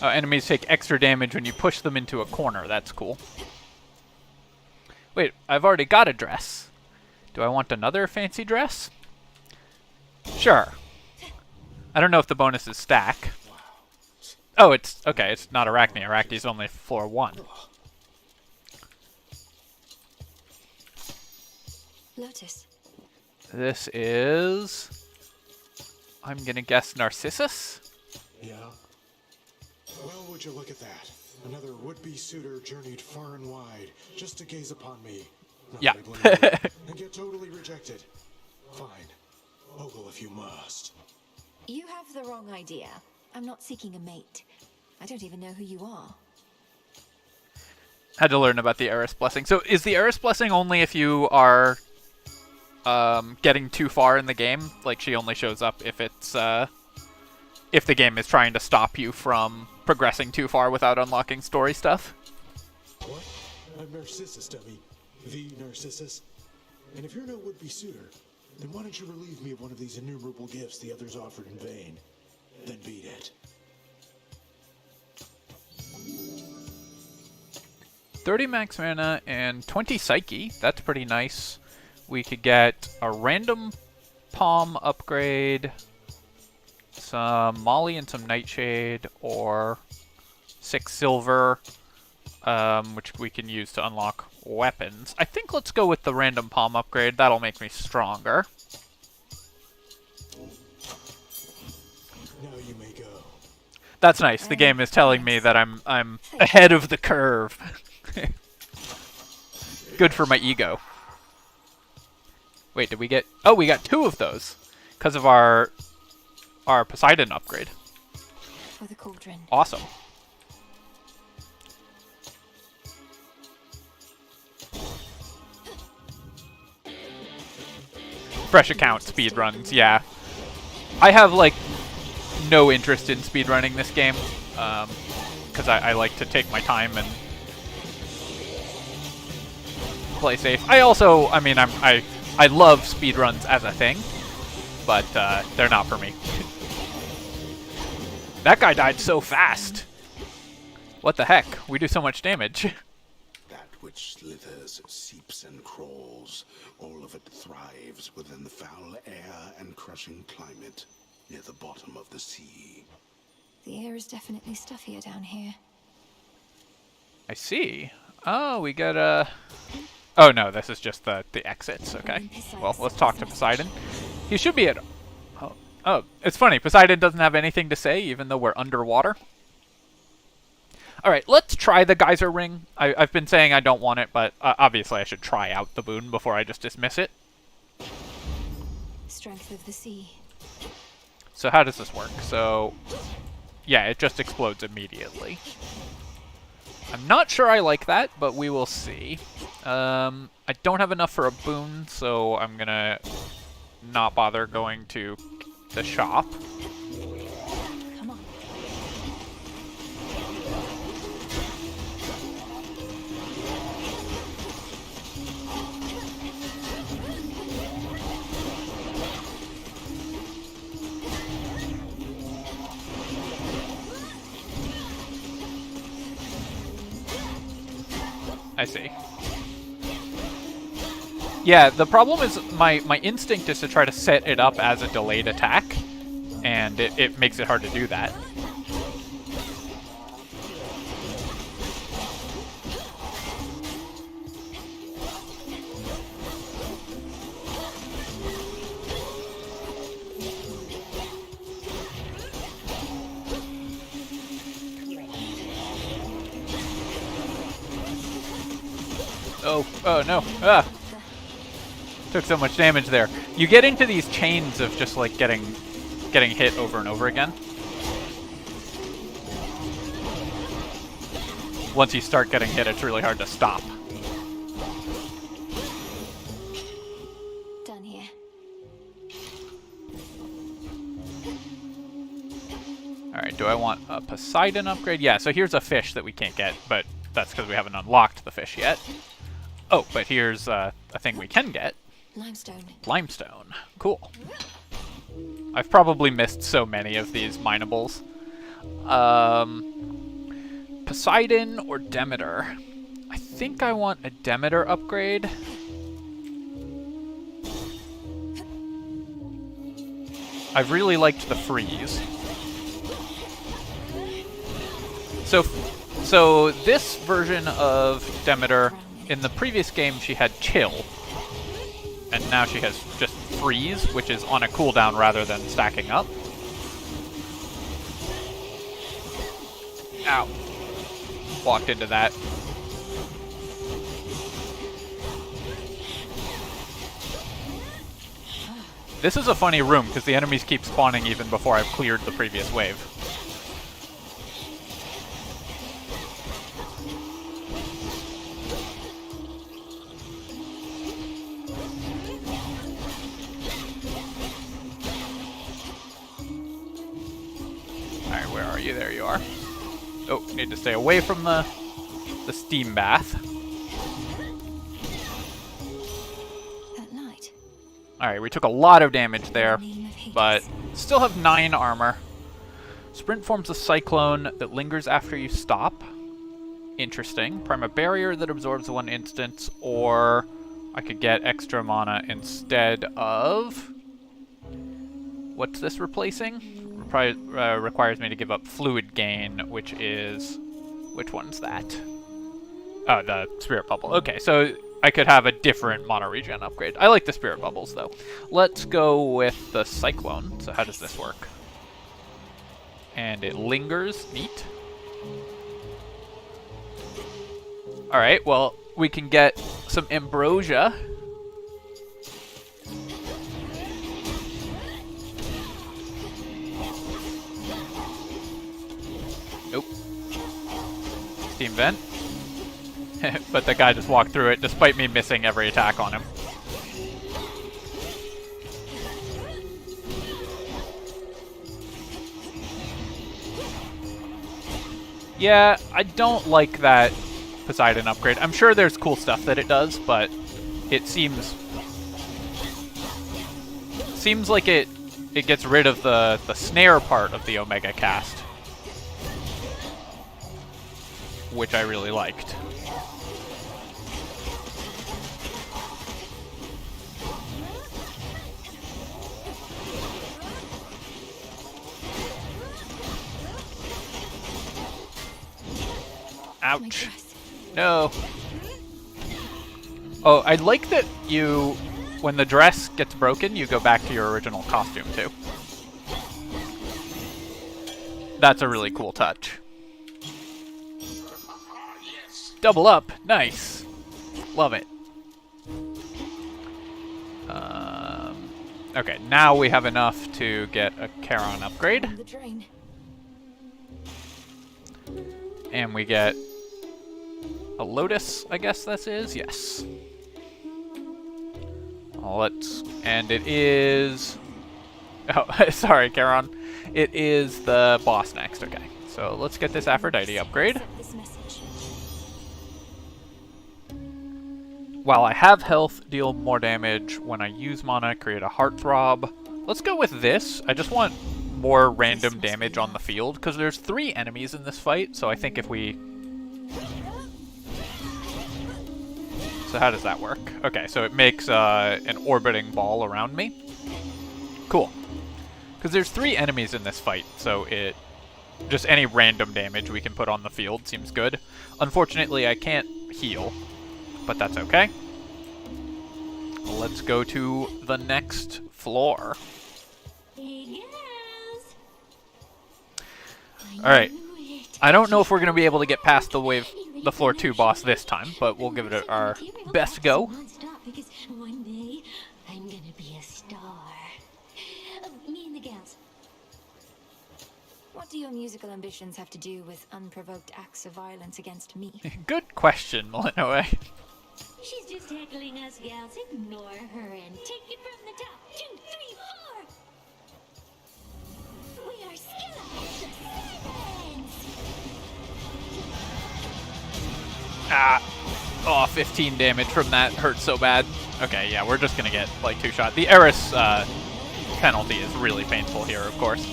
Enemies take extra damage when you push them into a corner. That's cool. Wait, I've already got a dress. Do I want another fancy dress? Sure. I don't know if the bonuses stack. Oh, it's okay. It's not Arachne. Arachne's only floor 1. Lotus. This is, I'm gonna guess, Narcissus. Yeah. Well, would you look at that? Another would-be suitor journeyed far and wide just to gaze upon me. Not Yeah. that I blame you. And get totally rejected. Fine. Ogle if you must. You have the wrong idea. I'm not seeking a mate. I don't even know who you are. Had to learn about the Eris Blessing. So is the Eris Blessing only if you are getting too far in the game? Like, she only shows up if it's if the game is trying to stop you from progressing too far without unlocking story stuff? What? I'm Narcissus, dummy. The Narcissus. And if you're no would-be suitor, then why don't you relieve me of one of these innumerable gifts the others offered in vain? Then beat it. 30 max mana and 20 psyche. That's pretty nice. We could get a random palm upgrade, some Molly and some Nightshade, or 6 silver, which we can use to unlock weapons. I think let's go with the random palm upgrade. That'll make me stronger. That's nice. The game is telling me that I'm ahead of the curve. Good for my ego. Wait, did we get... Oh, we got 2 of those because of our Poseidon upgrade. For the cauldron. Awesome. Fresh account speedruns, yeah. I have, like, no interest in speedrunning this game, because I like to take my time and play safe. I also, I mean, I love speedruns as a thing, but they're not for me. That guy died so fast. What the heck? We do so much damage. That which slithers, seeps, and crawls, all of it thrives within the foul air and crushing climate near the bottom of the sea. The air is definitely stuffier down here. I see. Oh, we got a... Oh no, this is just the exits. Okay. Well, let's talk to Poseidon. He should be at... Oh, it's funny. Poseidon doesn't have anything to say, even though we're underwater. Alright, let's try the geyser ring. I've been saying I don't want it, but obviously I should try out the boon before I just dismiss it. Strength of the sea. So how does this work? So, yeah, it just explodes immediately. I'm not sure I like that, but we will see. I don't have enough for a boon, so I'm gonna not bother going to the shop. Come on. I see. Yeah, the problem is my instinct is to try to set it up as a delayed attack, and it makes it hard to do that. Oh no. Ah. Took so much damage there. You get into these chains of just like getting hit over and over again. Once you start getting hit, it's really hard to stop. Done here. Alright, do I want a Poseidon upgrade? Yeah, so here's a fish that we can't get, but that's because we haven't unlocked the fish yet. Oh, but here's a thing we can get. Limestone. Limestone. Cool. I've probably missed so many of these minables. Poseidon or Demeter? I think I want a Demeter upgrade. I've really liked the freeze. So this version of Demeter, in the previous game she had chill, and now she has just freeze, which is on a cooldown rather than stacking up. Ow. Walked into that. This is a funny room, because the enemies keep spawning even before I've cleared the previous wave. Alright, where are you? There you are. Oh, need to stay away from the steam bath. Alright, we took a lot of damage there, but still have 9 armor. Sprint forms a cyclone that lingers after you stop. Interesting. Prime a barrier that absorbs 1 instance, or I could get extra mana instead of... What's this replacing? Requires me to give up fluid gain, which is... Which one's that? Oh, the Spirit Bubble. Okay, so I could have a different mana regen upgrade. I like the Spirit Bubbles, though. Let's go with the Cyclone. So how does this work? And it lingers. Neat. Alright, well, we can get some ambrosia. Nope. Steam vent. But the guy just walked through it despite me missing every attack on him. Yeah, I don't like that Poseidon upgrade. I'm sure there's cool stuff that it does, but it seems like it gets rid of the snare part of the Omega cast, which I really liked. Ouch. No. Oh, I like that you, when the dress gets broken, you go back to your original costume, too. That's a really cool touch. Double up. Nice. Love it. Okay, now we have enough to get a Charon upgrade. And we get a Lotus, I guess this is? Yes. And it is... Oh, sorry, Charon. It is the boss next, okay. So let's get this Aphrodite upgrade. While I have health, deal more damage. When I use mana, create a Heartthrob. Let's go with this. I just want more random damage on the field, because there's 3 enemies in this fight, so I think if we... So how does that work? Okay, so it makes an orbiting ball around me. Cool. Because there's 3 enemies in this fight, so it... Just any random damage we can put on the field seems good. Unfortunately, I can't heal, but that's okay. Let's go to the next floor. Alright. I don't know if we're going to be able to get past the floor 2 boss this time, but we'll give it our best go. Because one day I'm gonna be a star. Me and the gals. What do your musical ambitions have to do with unprovoked acts of violence against me? Good question, Malinoe. She's just heckling us gals. Ignore her and take it from the top. 2, 3, 4. We are Scylla, the servants. Ah. Oh, 15 damage from that hurt so bad. Okay, yeah, we're just gonna get, like, 2-shot. The Eris penalty is really painful here, of course.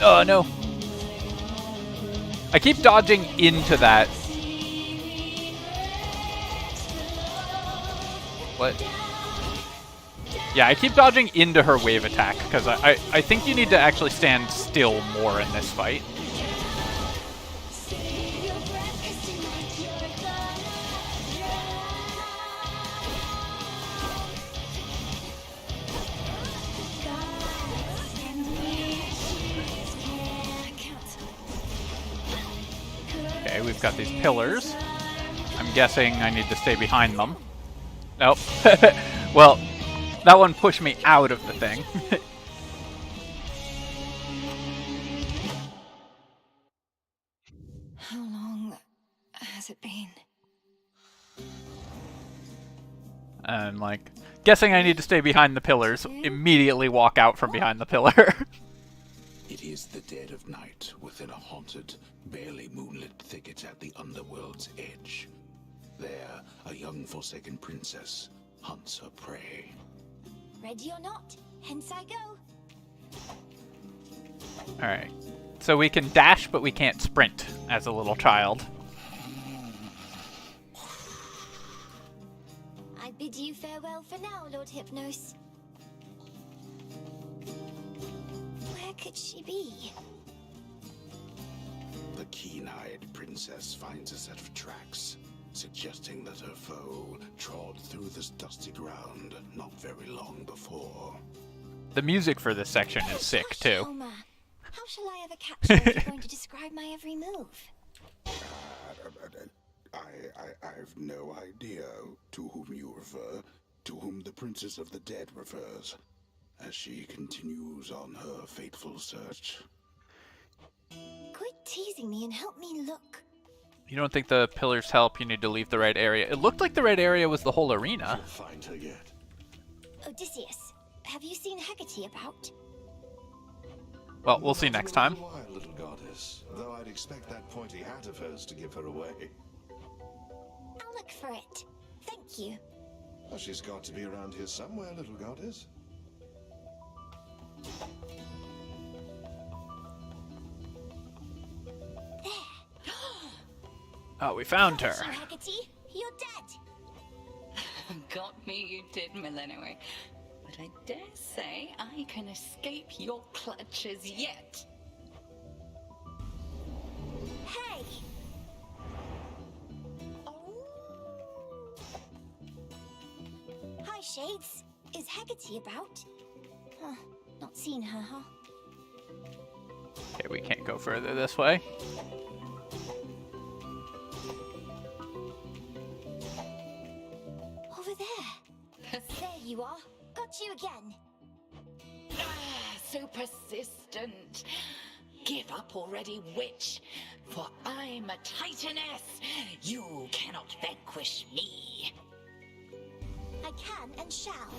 Oh, no. I keep dodging into that. What? Yeah, I keep dodging into her wave attack, because I think you need to actually stand still more in this fight. Okay, we've got these pillars. I'm guessing I need to stay behind them. Nope. Well, that one pushed me out of the thing. How long has it been? I'm like, guessing I need to stay behind the pillars. Immediately walk out from behind the pillar. It is the dead of night within a haunted, barely moonlit thicket at the underworld's edge. There, a young forsaken princess hunts her prey. Ready or not, hence I go. Alright. So we can dash, but we can't sprint as a little child. I bid you farewell for now, Lord Hypnos. Where could she be? The keen-eyed princess finds a set of tracks, suggesting that her foe trod through this dusty ground not very long before. The music for this section is sick, too. Homer, how shall I ever capture how you're going to describe my every move? I've no idea to whom you refer, to whom the Princess of the Dead refers, as she continues on her fateful search. Quit teasing me and help me look. You don't think the pillars help? You need to leave the red area. It looked like the red area was the whole arena. Find her yet. Odysseus, have you seen Hecate about? Well, we'll see next time. Why, little goddess? Though I'd expect that pointy hat of hers to give her away. I'll look for it. Thank you. Well, she's got to be around here somewhere, little goddess. Oh, we found her. Got you, Hecate. You're dead. Got me, you did, Melinoe. But I dare say I can escape your clutches yet. Hey! Hi, Shades. Is Hecate about? Huh, not seen her, huh? Okay, we can't go further this way. Over there. There you are. Got you again. So persistent. Give up already, witch. For I'm a Titaness. You cannot vanquish me. I can and shall.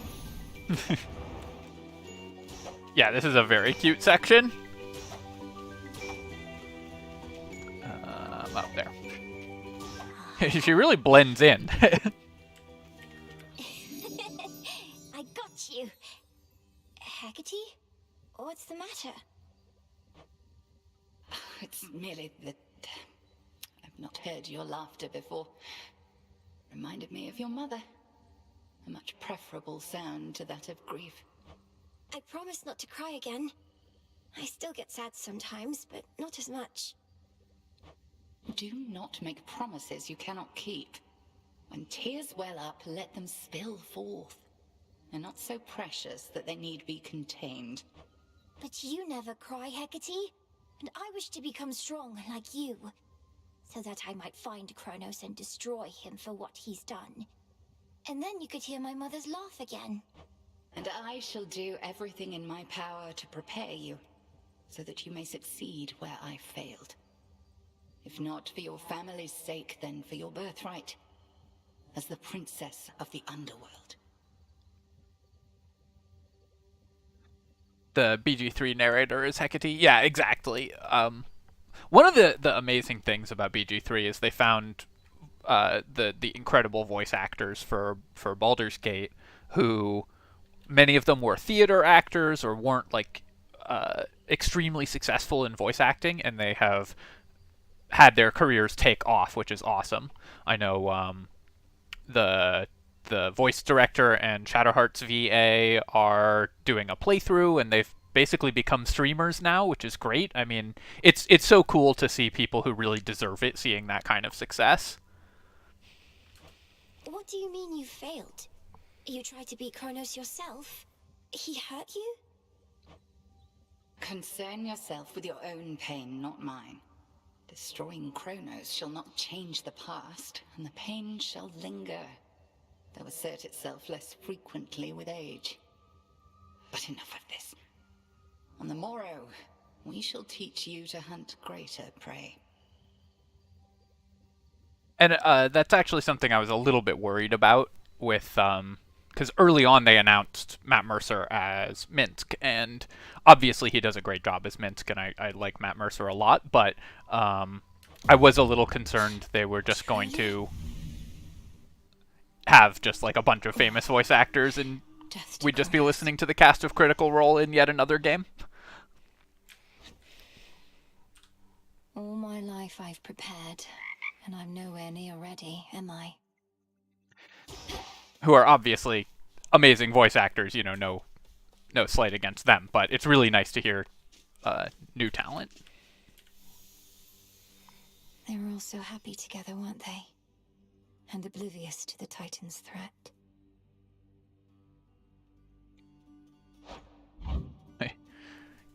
Yeah, this is a very cute section. Up there. She really blends in. I got you. Hecate? What's the matter? It's merely that I've not heard your laughter before. Reminded me of your mother. A much preferable sound to that of grief. I promise not to cry again. I still get sad sometimes, but not as much. Do not make promises you cannot keep. When tears well up, let them spill forth. They're not so precious that they need be contained. But you never cry, Hecate. And I wish to become strong like you, so that I might find Kronos and destroy him for what he's done. And then you could hear my mother's laugh again. And I shall do everything in my power to prepare you, so that you may succeed where I failed. If not for your family's sake, then for your birthright, as the princess of the underworld. The BG3 narrator is Hecate. Yeah, exactly. One of the amazing things about BG3 is they found the incredible voice actors for Baldur's Gate, who many of them were theater actors or weren't like extremely successful in voice acting, and they have had their careers take off, which is awesome. I know the voice director and Shadowheart's VA are doing a playthrough, and they've basically become streamers now, which is great. I mean, it's so cool to see people who really deserve it seeing that kind of success. What do you mean you failed? You tried to beat Kronos yourself? He hurt you? Concern yourself with your own pain, not mine. Destroying Kronos shall not change the past, and the pain shall linger, though assert itself less frequently with age. But enough of this. On the morrow, we shall teach you to hunt greater prey. And that's actually something I was a little bit worried about with, because early on they announced Matt Mercer as Minsc, and obviously he does a great job as Minsc, and I like Matt Mercer a lot, but I was a little concerned they were just going to have just like a bunch of famous voice actors, and we'd just be listening to the cast of Critical Role in yet another game. All my life I've prepared, and I'm nowhere near ready, am I? Who are obviously amazing voice actors, you know, no slight against them, but it's really nice to hear new talent. They were all so happy together, weren't they? And oblivious to the Titan's threat.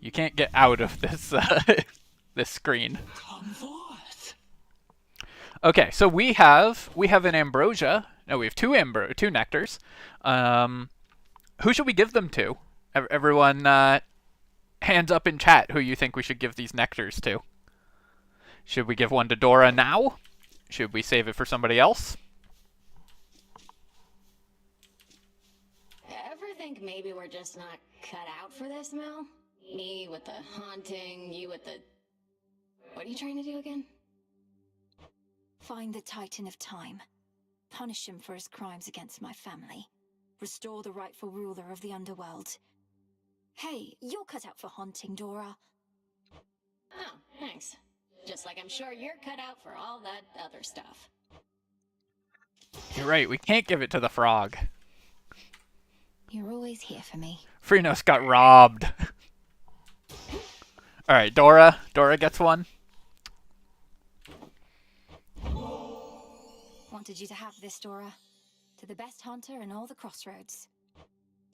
You can't get out of this this screen. Come forth. Okay, so we have an ambrosia. No, we have two nectars. Who should we give them to? Everyone, hands up in chat who you think we should give these nectars to. Should we give one to Dora now? Should we save it for somebody else? Ever think maybe we're just not cut out for this, Mel? Me with the haunting, you with the... What are you trying to do again? Find the Titan of Time. Punish him for his crimes against my family. Restore the rightful ruler of the underworld. Hey, you're cut out for haunting, Dora. Oh, thanks. Just like I'm sure you're cut out for all that other stuff. You're right, we can't give it to the frog. You're always here for me. Freenos got robbed. Alright, Dora. Dora gets one. Wanted you to have this, Dora. To the best hunter in all the Crossroads.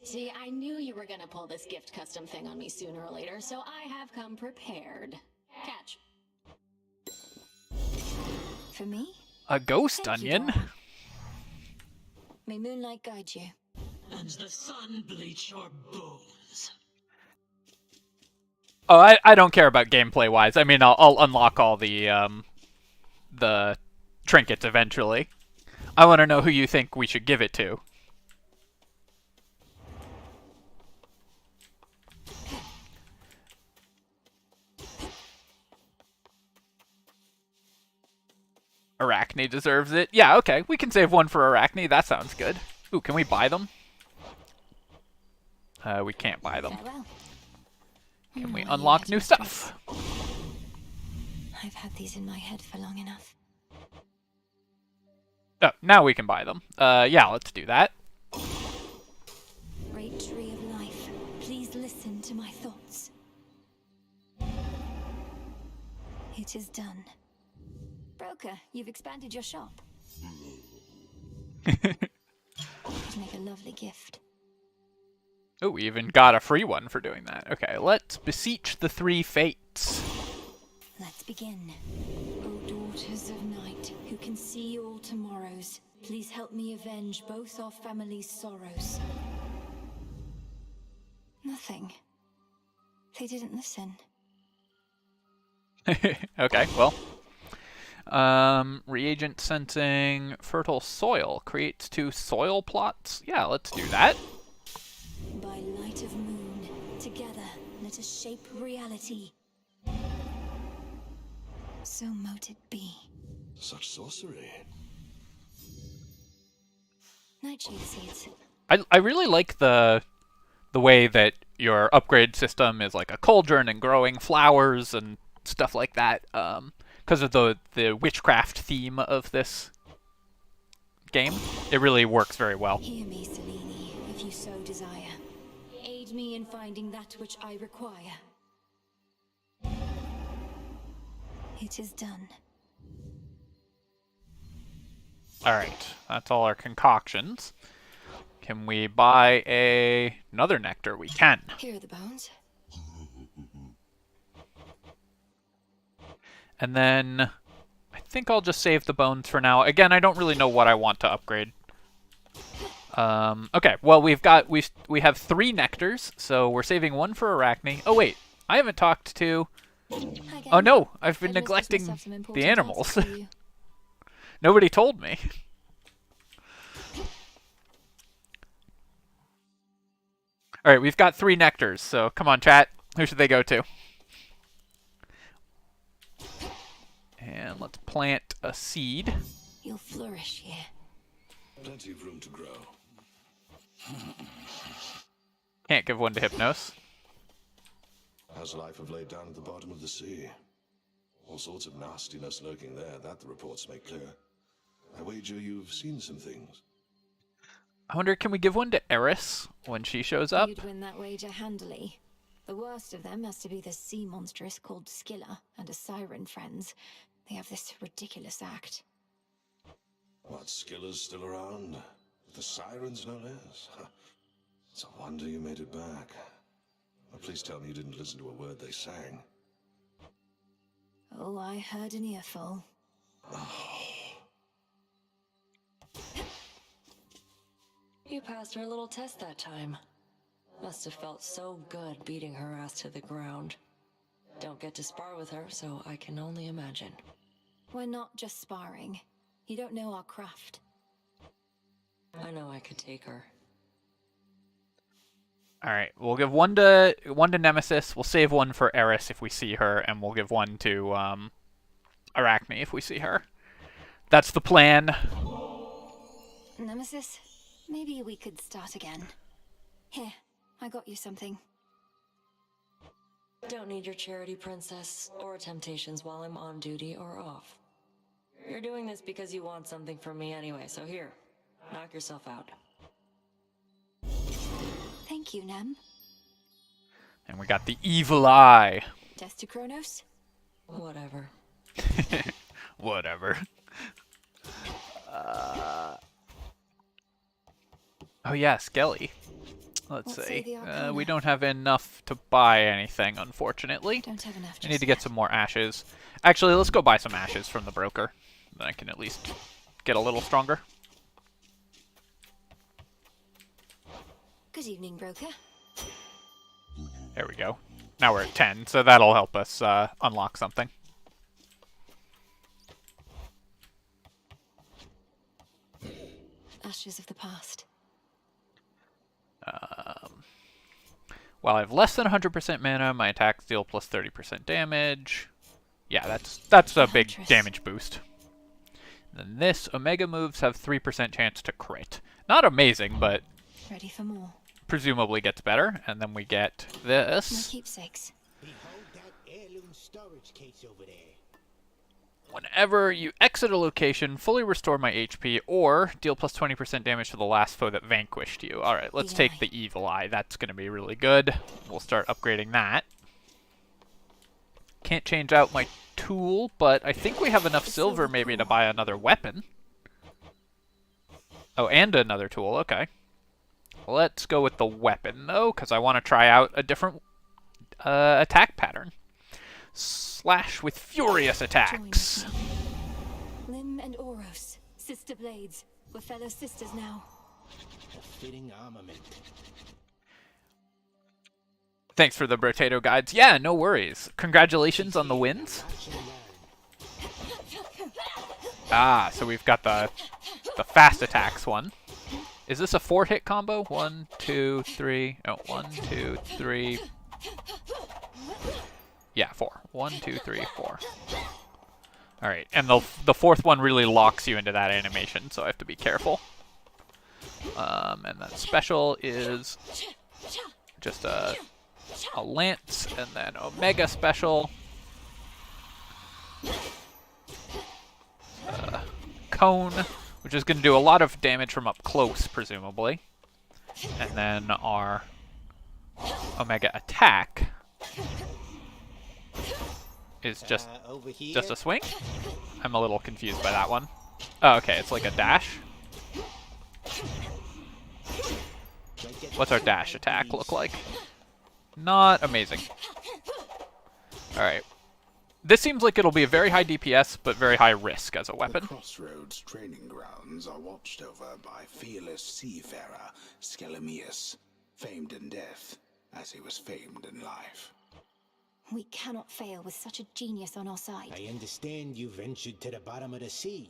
See, I knew you were gonna pull this gift custom thing on me sooner or later, so I have come prepared. Catch. For me? A ghost Thank you, onion? Dora. May moonlight guide you. And the sun bleach your bones. Oh, I don't care about gameplay wise. I mean, I'll unlock all the trinkets eventually. I want to know who you think we should give it to. Arachne deserves it. Yeah, okay. We can save one for Arachne. That sounds good. Ooh, can we buy them? We can't buy them. Farewell. Can we Oh, unlock yes, new mistress. stuff? I've had these in my head for long enough. Oh, now we can buy them. Yeah, let's do that. Great tree of life, please listen to my thoughts. It is done. Broker, you've expanded your shop. Would make a lovely gift. Oh, we even got a free one for doing that. Okay, let's beseech the three fates. Let's begin. O daughters of night, who can see all tomorrows, please help me avenge both our families' sorrows. Nothing. They didn't listen. Okay, well. Reagent sensing fertile soil creates 2 soil plots. Yeah, let's do that. By light of moon, together, let us shape reality. So mote it be. Such sorcery. Nightshade seeds. I really like the way that your upgrade system is like a cauldron and growing flowers and stuff like that. Because of the witchcraft theme of this game, it really works very well. Hear me, Selene, if you so desire. Aid me in finding that which I require. It is done. Alright, that's all our concoctions. Can we buy another nectar? We can. Here are the bones. And then I think I'll just save the bones for now. Again, I don't really know what I want to upgrade. Okay, well we have 3 nectars, so we're saving one for Arachne. Oh wait, I haven't talked to... Oh no, I've been neglecting the animals. Nobody told me. Alright, we've got 3 nectars, so come on chat. Who should they go to? And let's plant a seed. You'll flourish here. Plenty of room to grow. Can't give one to Hypnos. How's life of late down at the bottom of the sea? All sorts of nastiness lurking there, that the reports make clear. I wager you've seen some things. I wonder, can we give one to Eris when she shows up? You'd win that wager handily. The worst of them has to be the sea monstrous called Skilla and a siren friends. they have this ridiculous act. What, Skiller's still around? The sirens, no less? Huh. It's a wonder you made it back. Well, please tell me you didn't listen to a word they sang. Oh, I heard an earful. You passed her little test that time. Must have felt so good beating her ass to the ground. Don't get to spar with her, so I can only imagine. We're not just sparring. You don't know our craft. I know I could take her. Alright, we'll give one to Nemesis, we'll save one for Eris if we see her, and we'll give one to Arachne if we see her. That's the plan. Nemesis, maybe we could start again. Here, I got you something. Don't need your charity, princess, or temptations while I'm on duty or off. You're doing this because you want something from me anyway, so here, knock yourself out. Thank you, Nem. And we got the evil eye. Death to Kronos? Whatever. Whatever. Oh yeah, Skelly. Let's see. We don't have enough to buy anything, unfortunately. Don't have enough. I need to get some more ashes. Actually, let's go buy some ashes from the broker. Then I can at least get a little stronger. Good evening, broker. There we go. Now we're at 10, so that'll help us unlock something. Ashes of the past. While I have less than 100% mana, my attacks deal plus 30% damage. Yeah, that's a big damage boost. Then this, Omega moves have 3% chance to crit. Not amazing, but Ready for more. Presumably gets better. And then we get this. My keepsakes. Behold that heirloom storage case over there. Whenever you exit a location, fully restore my HP, or deal plus 20% damage to the last foe that vanquished you. Alright, let's take the Evil Eye. That's going to be really good. We'll start upgrading that. Can't change out my tool, but I think we have enough silver maybe to buy another weapon. Oh, and another tool. Okay. Let's go with the weapon, though, because I want to try out a different attack pattern. Slash with furious attacks. Lim and Oros, sister blades. We're fellow sisters now. A fitting armament. Thanks for the Brotato guides. Yeah, no worries. Congratulations on the wins. Ah, so we've got the fast attacks one. Is this a 4-hit combo? 1, 2, 3. Oh, 1, 2, 3. Yeah, 4. 1, 2, 3, 4. Alright, and the fourth one really locks you into that animation, so I have to be careful. And then special is just a lance, and then Omega special. Cone, which is going to do a lot of damage from up close, presumably. And then our Omega attack is just a swing? I'm a little confused by that one. Oh, okay, it's like a dash. What's our dash attack look like? Not amazing. Alright. This seems like it'll be a very high DPS, but very high risk as a weapon. The Crossroads training grounds are watched over by fearless seafarer Skelemius, famed in death as he was famed in life. We cannot fail with such a genius on our side. I understand you ventured to the bottom of the sea.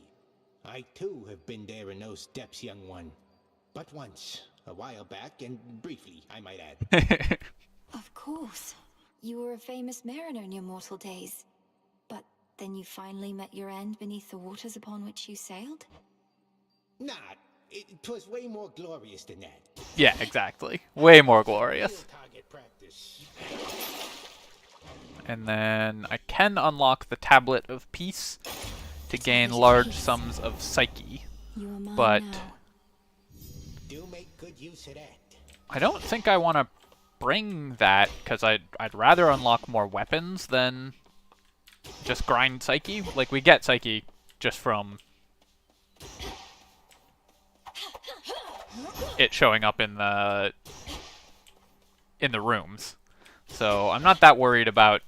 I too have been there in those depths, young one. But once, a while back, and briefly, I might add. Of course. You were a famous mariner in your mortal days. But then you finally met your end beneath the waters upon which you sailed? Nah, it was way more glorious than that. Yeah, exactly. Way more glorious. Target practice. And then I can unlock the Tablet of Peace to gain large sums of Psyche. But Do make good use of that. I don't think I want to bring that, because I'd rather unlock more weapons than just grind Psyche. Like, we get Psyche just from it showing up in the rooms. So I'm not that worried about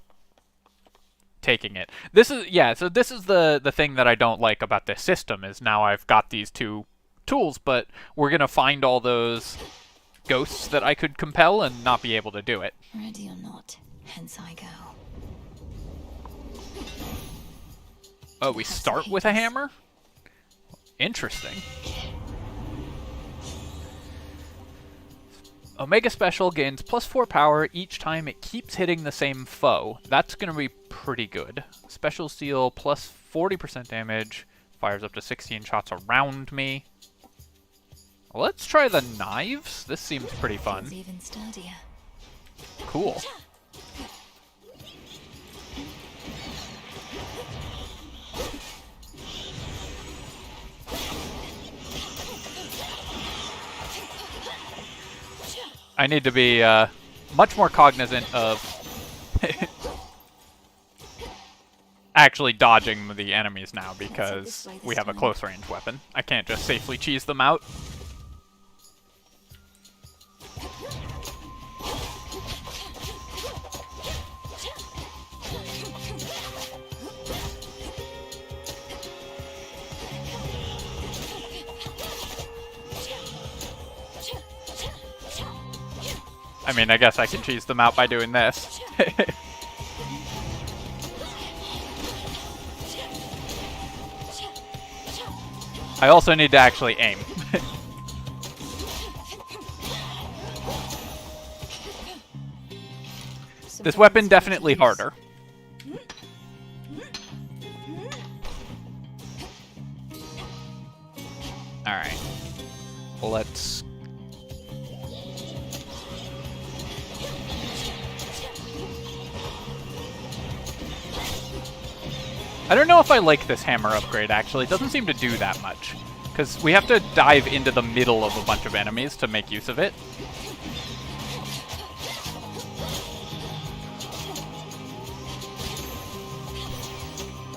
taking it. This is, yeah, so this is the thing that I don't like about this system, is now I've got these two tools, but we're gonna find all those ghosts that I could compel and not be able to do it. Ready or not, hence I go. Oh, we start with a hammer? Interesting. Omega Special gains +4 power each time it keeps hitting the same foe. That's going to be pretty good. Special Steel plus 40% damage. Fires up to 16 shots around me. Let's try the knives. This seems pretty fun. Feels even sturdier. Cool. I need to be much more cognizant of actually dodging the enemies now, because we have a close range weapon. I can't just safely cheese them out. I mean, I guess I can cheese them out by doing this. I also need to actually aim. This weapon definitely harder. Alright. Let's... I don't know if I like this hammer upgrade, actually. It doesn't seem to do that much, because we have to dive into the middle of a bunch of enemies to make use of it.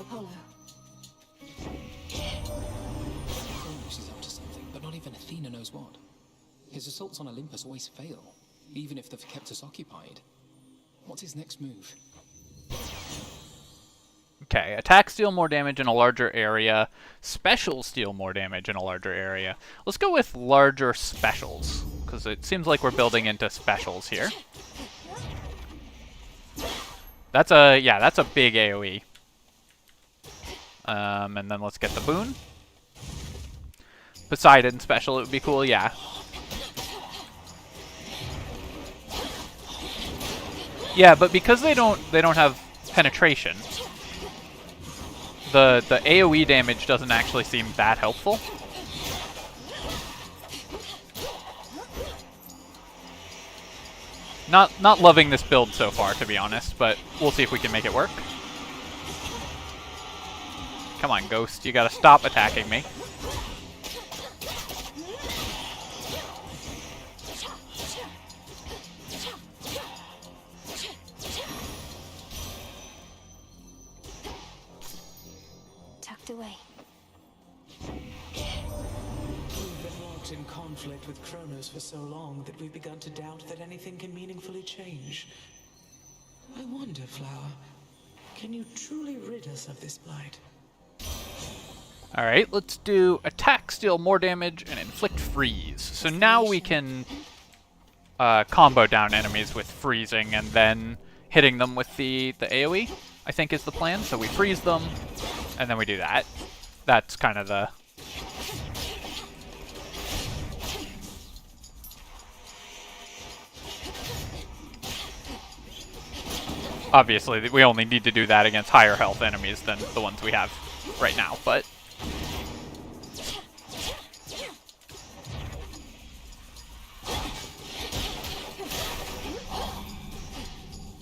Apollo. Kronos is up to something, but not even Athena knows what. His assaults on Olympus always fail, even if they've kept us occupied. What's his next move? Okay, attacks deal more damage in a larger area. Specials deal more damage in a larger area. Let's go with larger specials, because it seems like we're building into specials here. That's a big AoE. And then let's get the boon. Poseidon special, it would be cool, yeah. Yeah, but because they don't have penetration, the AoE damage doesn't actually seem that helpful. Not loving this build so far, to be honest, but we'll see if we can make it work. Come on, Ghost, you gotta stop attacking me. Away. We've been locked in conflict with Kronos for so long that we've begun to doubt that anything can meaningfully change. I wonder, Flower, can you truly rid us of this blight? Alright, let's do attack, deal more damage, and inflict freeze. So now we can combo down enemies with freezing and then hitting them with the AoE, I think is the plan. So we freeze them, and then we do that. That's kind of the... Obviously, we only need to do that against higher health enemies than the ones we have right now, but...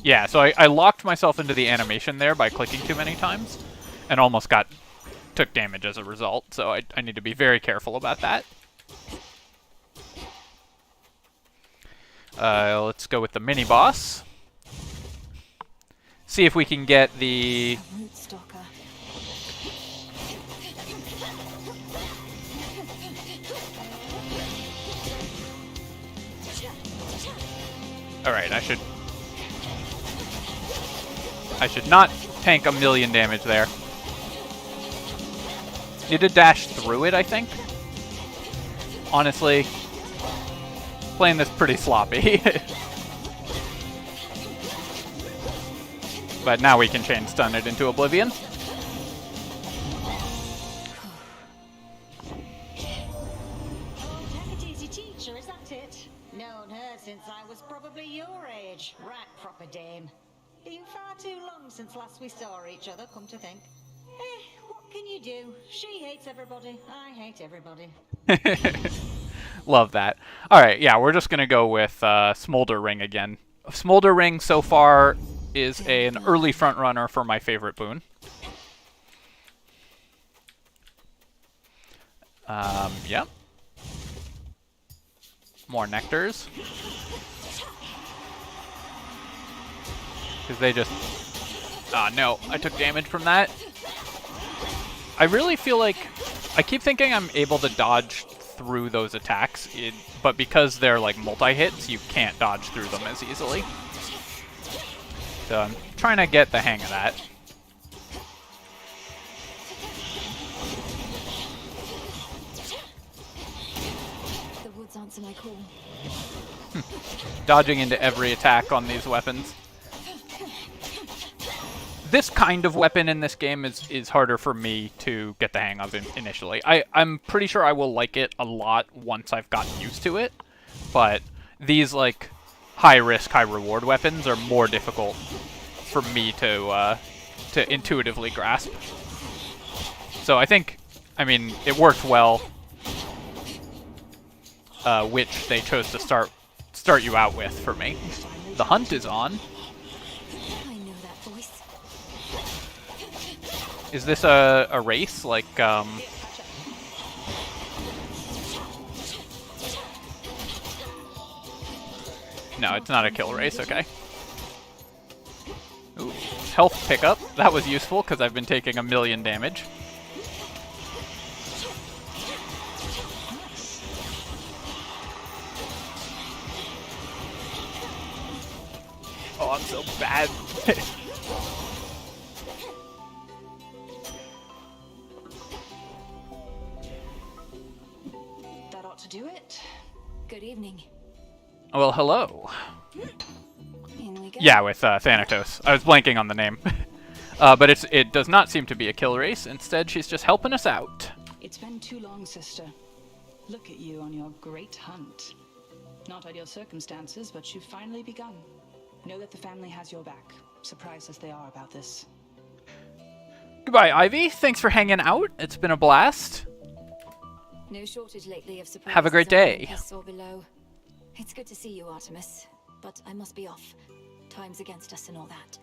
Yeah, so I locked myself into the animation there by clicking too many times, and almost took damage as a result, so I need to be very careful about that. Let's go with the mini-boss. see if we can get the... Root stalker. Alright, I should not tank a million damage there. Need to dash through it, I think. Honestly, playing this pretty sloppy. But now we can chain stun it into oblivion. Hecate's your teacher, is that it? Known her since I was probably your age. Right proper dame. Been far too long since last we saw each other, come to think. What can you do? She hates everybody. I hate everybody. Love that. Alright, yeah, we're just going to go with Smolder Ring again. Smolder Ring so far is an early front runner for my favorite boon. Yep. More nectars. Because they just... Ah, no, I took damage from that. I really feel like... I keep thinking I'm able to dodge through those attacks, but because they're like multi-hits, you can't dodge through them as easily. So I'm trying to get the hang of that. The woods answer my call. Dodging into every attack on these weapons. This kind of weapon in this game is harder for me to get the hang of initially. I'm pretty sure I will like it a lot once I've gotten used to it, but these like high risk, high reward weapons are more difficult for me to intuitively grasp. So I think, I mean, it worked well, which they chose to start you out with for me. The hunt is on. Is this a race? Like, No, it's not a kill race, okay. Ooh, health pickup. That was useful, because I've been taking a million damage. Oh, I'm so bad. That ought to do it. Good evening. Well, hello. In we go. Yeah, with Thanatos. I was blanking on the name. But it does not seem to be a kill race. Instead, she's just helping us out. It's been too long, sister. Look at you on your great hunt. Not ideal circumstances, but you've finally begun. Know that the family has your back, surprised as they are about this. Goodbye, Ivy. Thanks for hanging out. It's been a blast. No shortage lately of surprises. Have a great day. Or below. It's good to see you, Artemis, but I must be off. Time's against us and all that.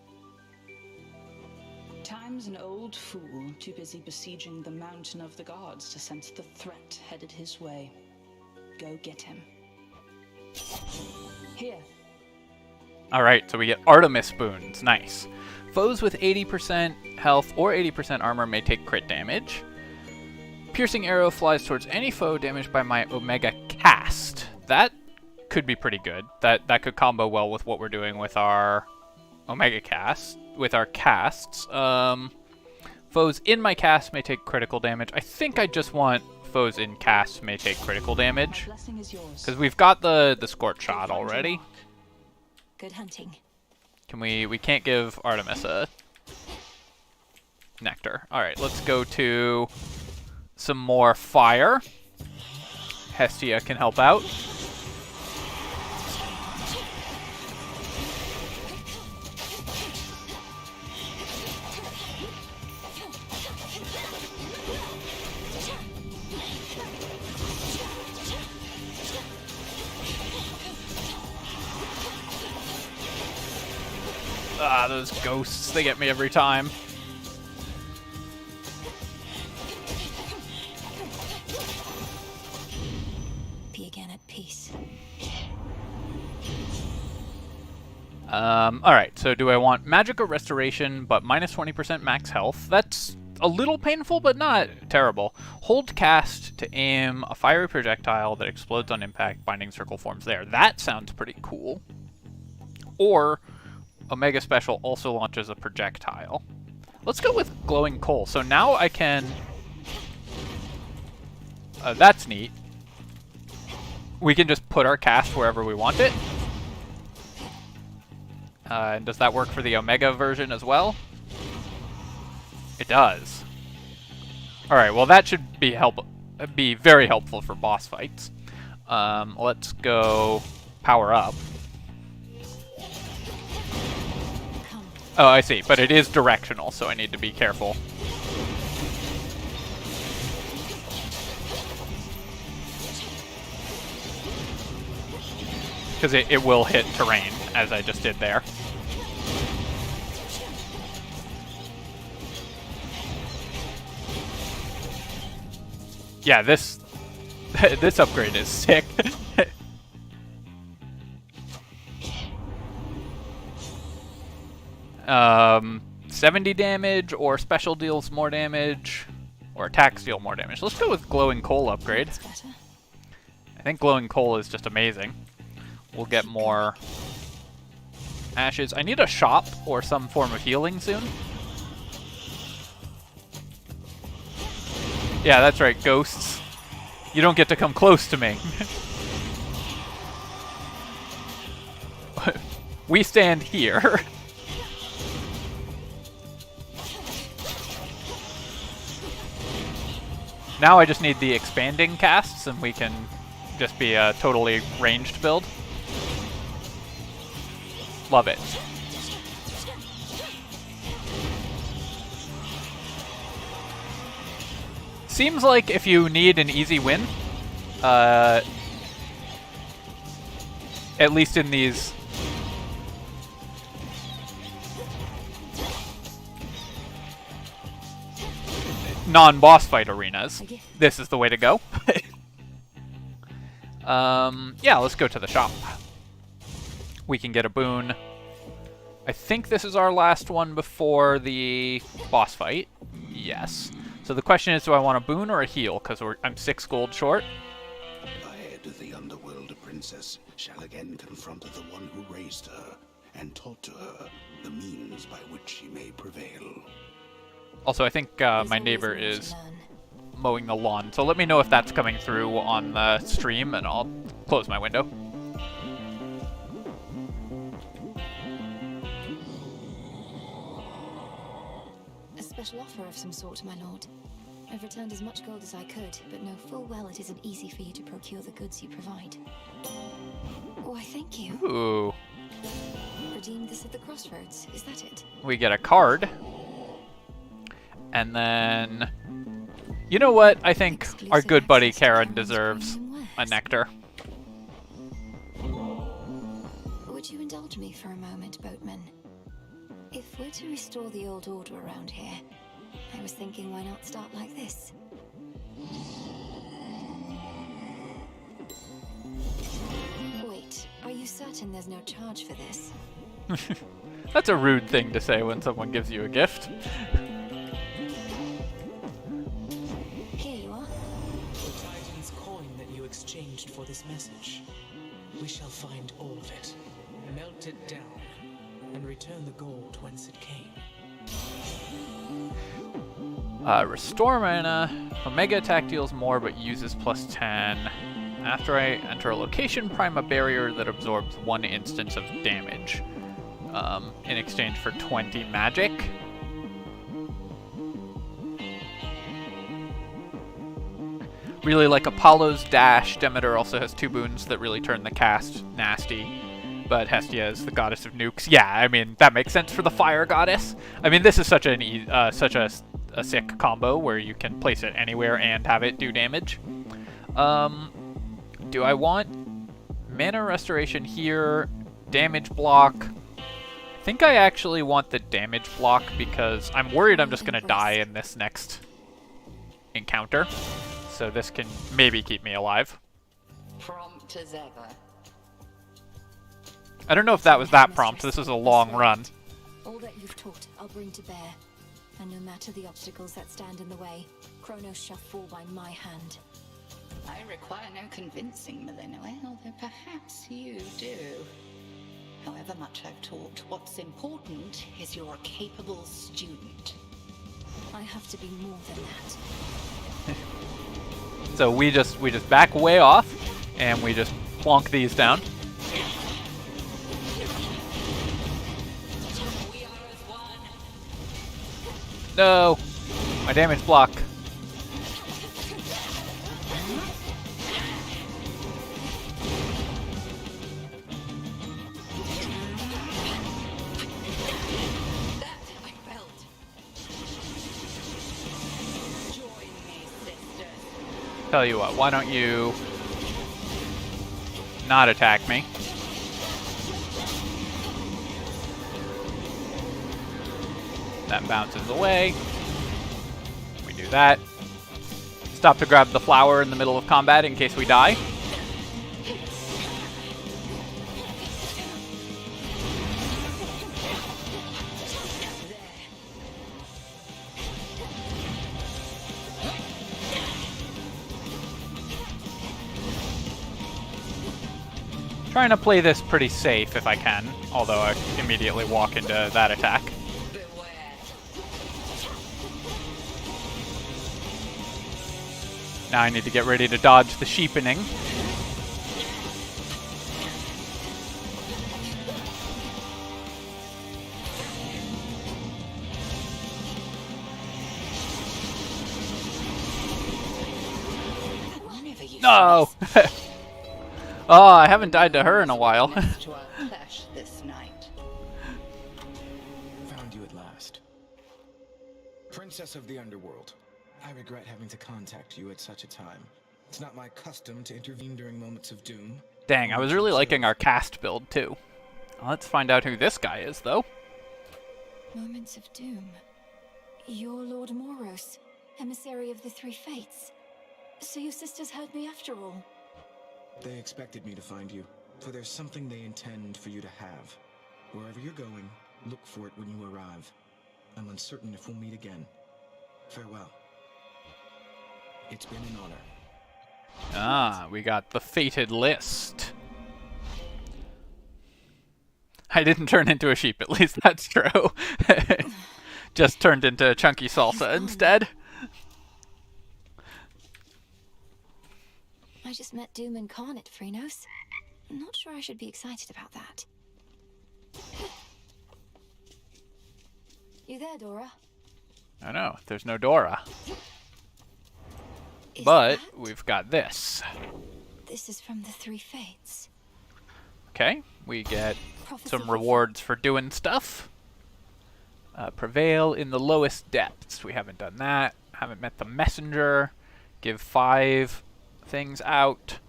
Time's an old fool, too busy besieging the mountain of the gods to sense the threat headed his way. Go get him. Here. Alright, so we get Artemis boons. Nice. Foes with 80% health or 80% armor may take crit damage. Piercing arrow flies towards any foe damaged by my Omega cast. That could be pretty good. That could combo well with what we're doing with our Omega cast, with our casts. Foes in my cast may take critical damage. I think I just want foes in casts may take critical damage, because we've got the Scorch Shot already. Good hunting. Can we can't give Artemis a nectar. All right, let's go to some more fire. Hestia can help out. Ah, those ghosts, they get me every time. Be again at peace. Alright, so do I want Magica Restoration, but minus 20% max health? That's a little painful, but not terrible. Hold cast to aim a fiery projectile that explodes on impact, binding circle forms there. That sounds pretty cool. Or Omega Special also launches a projectile. Let's go with Glowing Coal. So now I can... that's neat. We can just put our cast wherever we want it. And does that work for the Omega version as well? It does. Alright, well that should be very helpful for boss fights. Let's go power up. Oh, I see, but it is directional, so I need to be careful. Because it will hit terrain, as I just did there. Yeah, this this upgrade is sick. 70 damage, or special deals more damage, or attacks deal more damage. Let's go with Glowing Coal upgrade. I think Glowing Coal is just amazing. We'll get more ashes. I need a shop or some form of healing soon. Yeah, that's right, ghosts. You don't get to come close to me. We stand here. Now I just need the expanding casts, and we can just be a totally ranged build. Love it. Seems like if you need an easy win, at least in these non-boss fight arenas, this is the way to go. Yeah, let's go to the shop. We can get a boon. I think this is our last one before the boss fight. Yes. So the question is, do I want a boon or a heal? Because I'm 6 gold short. Ahead, the underworld princess shall again confront the one who raised her, and taught to her the means by which she may prevail. Also, I think my neighbor is mowing the lawn, so let me know if that's coming through on the stream, and I'll close my window. A special offer of some sort, my lord. I've returned as much gold as I could, but know full well it isn't easy for you to procure the goods you provide. Why, thank you. Ooh. Redeem this at the crossroads, is that it? We get a card. And then... You know what? I think our good buddy Karen deserves a nectar. Would you indulge me for a moment, boatman? If we're to restore the old order around here, I was thinking, why not start like this? Wait, are you certain there's no charge for this? That's a rude thing to say when someone gives you a gift. Here you are. The Titan's coin that you exchanged for this message. We shall find all of it, melt it down, and return the gold whence it came. Restore mana. Omega attack deals more but uses plus 10. After I enter a location, prime a barrier that absorbs 1 instance of damage. In exchange for 20 magic. Really like Apollo's Dash. Demeter also has 2 boons that really turn the cast nasty. But Hestia is the goddess of nukes. Yeah, I mean, that makes sense for the fire goddess. I mean, this is such a sick combo where you can place it anywhere and have it do damage. Do I want mana restoration here? Damage block? I think I actually want the damage block because I'm worried I'm just going to die in this next encounter. So this can maybe keep me alive. Prompt as ever. I don't know if that was that prompt. This is a long run. All that you've taught, I'll bring to bear. And no matter the obstacles that stand in the way, Kronos shall fall by my hand. I require no convincing, Melinoe, although perhaps you do. However much I've taught, what's important is you're a capable student. I have to be more than that. So we just back way off, and we just plonk these down. No! My damage block. Tell you what, why don't you not attack me? That bounces away. We do that. Stop to grab the flower in the middle of combat in case we die. Trying to play this pretty safe if I can, although I immediately walk into that attack. Now I need to get ready to dodge the sheepening. No! Oh, I haven't died to her in a while. To our clash this night. Found you at last. Princess of the Underworld. I regret having to contact you at such a time. It's not my custom to intervene during moments of doom. Dang, I was really liking our cast build too. Let's find out who this guy is, though. Moments of doom. You're Lord Moros, emissary of the Three Fates. So your sisters heard me after all. They expected me to find you, for there's something they intend for you to have. Wherever you're going, look for it when you arrive. I'm uncertain if we'll meet again. Farewell. It's been an honor. Ah, we got the fated list. I didn't turn into a sheep, at least that's true. Just turned into chunky salsa instead. I just met Doom incarnate, Phrynos. Not sure I should be excited about that. You there, Dora? I know, there's no Dora. But we've got this. This is from the Three Fates. Okay, we get some rewards for doing stuff. Prevail in the lowest depths. We haven't done that. Haven't met the messenger. Give 5 things out.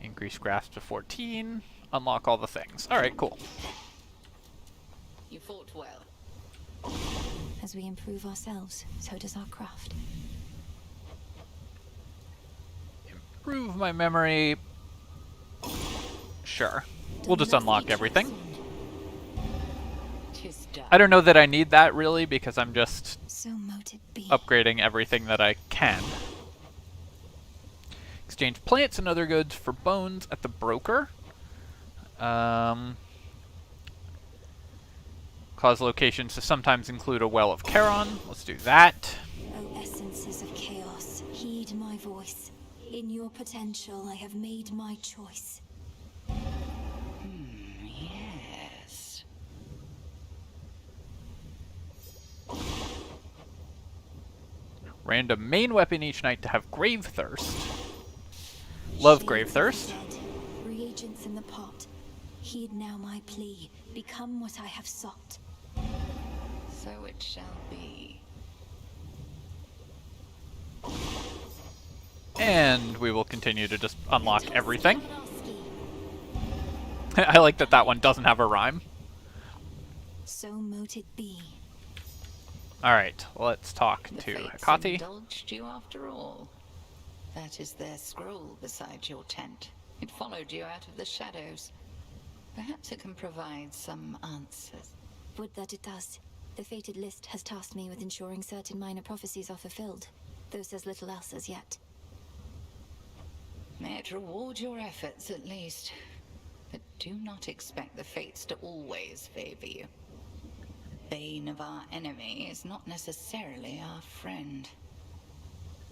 Increase grasp to 14. Unlock all the things. Alright, cool. You fought well. As we improve ourselves, so does our craft. Improve my memory. Sure. We'll just unlock everything. I don't know that I need that really because I'm just upgrading everything that I can. Exchange plants and other goods for bones at the broker. Cause locations to sometimes include a well of Charon. Let's do that. O essences of chaos, heed my voice. In your potential, I have made my choice. Yes. Random main weapon each night to have Grave Thirst. Love Grave Thirst. Reagents in the pot. Heed now my plea. Become what I have sought. So it shall be. And we will continue to just unlock everything. I like that that one doesn't have a rhyme. So mote it be. Alright, let's talk to Hecate. Indulged you after all. That is their scroll beside your tent. It followed you out of the shadows. Perhaps it can provide some answers. Would that it does. The fated list has tasked me with ensuring certain minor prophecies are fulfilled, though says little else as yet. May it reward your efforts at least. But do not expect the fates to always favor you. The bane of our enemy is not necessarily our friend.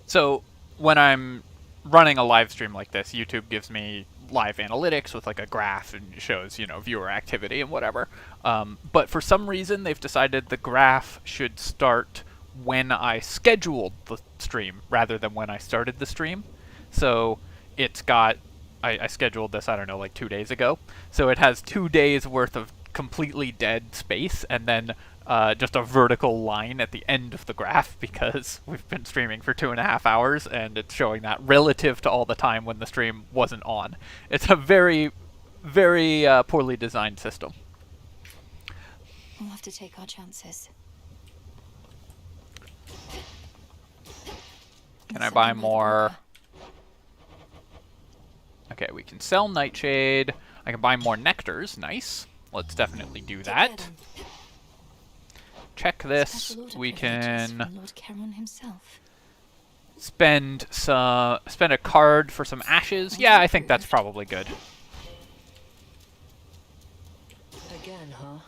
So when I'm running a live stream like this, YouTube gives me live analytics with like a graph and shows, you know, viewer activity and whatever. But for some reason, they've decided the graph should start when I scheduled the stream rather than when I started the stream. So it's got, I scheduled this, I don't know, like 2 days ago. So it has 2 days worth of completely dead space and then just a vertical line at the end of the graph because we've been streaming for 2.5 hours and it's showing that relative to all the time when the stream wasn't on. It's a very, very poorly designed system. We'll have to take our chances. Can I buy more? Okay, we can sell Nightshade. I can buy more nectars. Nice. Let's definitely do that. Check this. We can Lord Charon himself. spend a card for some ashes. Yeah, I think that's probably good. Again, huh?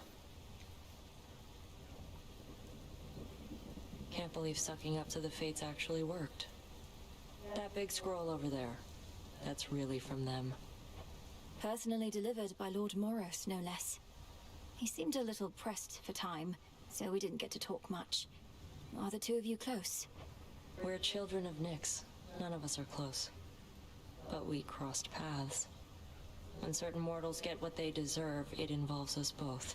Can't believe sucking up to the fates actually worked. That big scroll over there, that's really from them. Personally delivered by Lord Moros, no less. He seemed a little pressed for time, so we didn't get to talk much. Are the two of you close? We're children of Nyx. None of us are close. But we crossed paths. When certain mortals get what they deserve, it involves us both.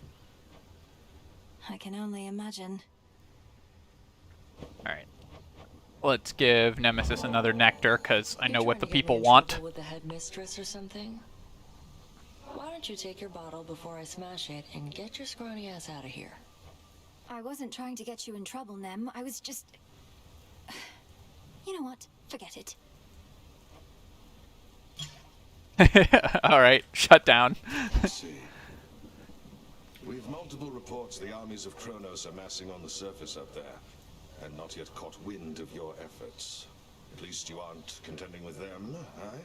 I can only imagine. Alright. Let's give Nemesis another nectar, because I know You're what the trying to get me people in want. trouble with the headmistress or something? Why don't you take your bottle before I smash it and get your scrawny ass out of here? I wasn't trying to get you in trouble, Nem. I was just... You know what? Forget it. Alright, shut down. Let's see. We've multiple reports the armies of Kronos are massing on the surface up there, and not yet caught wind of your efforts. At least you aren't contending with them, eh?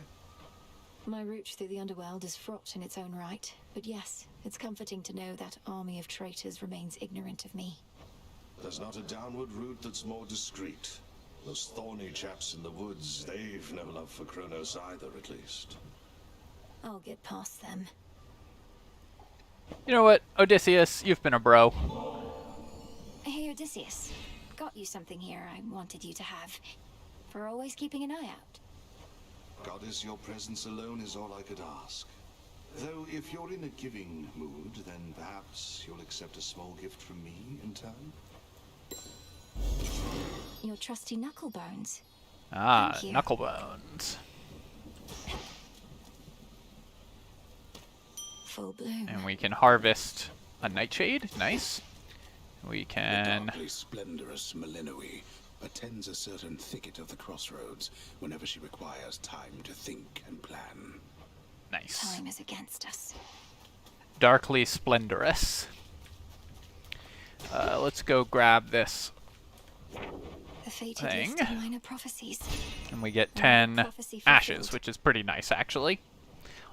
My route through the underworld is fraught in its own right, but yes, it's comforting to know that army of traitors remains ignorant of me. There's not a downward route that's more discreet. Those thorny chaps in the woods, they've no love for Kronos either, at least. I'll get past them. You know what, Odysseus, you've been a bro. Hey, Odysseus. Got you something here I wanted you to have. For always keeping an eye out. Goddess, your presence alone is all I could ask. Though if you're in a giving mood, then perhaps you'll accept a small gift from me in turn? Your trusty Knucklebones. Ah, Thank you. Knucklebones. Full bloom. And we can harvest a Nightshade. Nice. We The can... darkly splendorous Malinoe attends a certain thicket of the crossroads whenever she requires time to think and plan. Nice. Time is against us. Darkly Splendorous. Let's go grab this The fated thing. list of minor prophecies. And we get Minor 10 prophecy ashes, fulfilled. which is pretty nice, actually.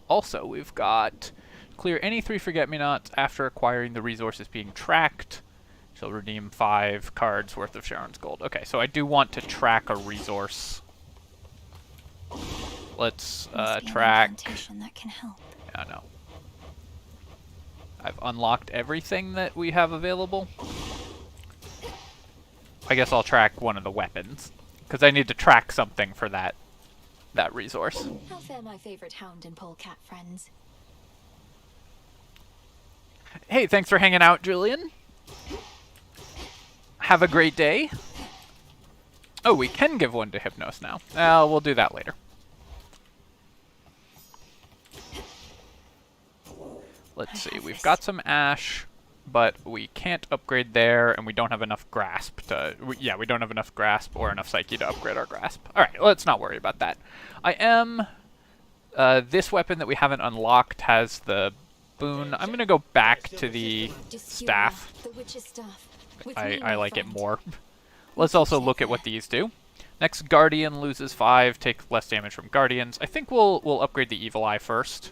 Also, we've got clear any 3 Forget-Me-Nots after acquiring the resources being tracked. Shall redeem 5 cards worth of Sharon's Gold. Okay, so I do want to track a resource. Let's Must be an track... incantation that can help. I know. I've unlocked everything that we have available. I guess I'll track one of the weapons, because I need to track something for that resource. How fare my favorite hound and polecat friends? Hey, thanks for hanging out, Julian. Have a great day. Oh, we can give one to Hypnos now. We'll do that later. Let's see, we've got some ash, but we can't upgrade there, and we don't have enough grasp to... Yeah, we don't have enough grasp or enough psyche to upgrade our grasp. Alright, let's not worry about that. I am... this weapon that we haven't unlocked has the boon. I'm gonna go back to the staff. The witch's staff. With I me, my like it friend. more. Let's also look at what these do. Next, Guardian loses 5, take less damage from Guardians. I think we'll upgrade the Evil Eye first.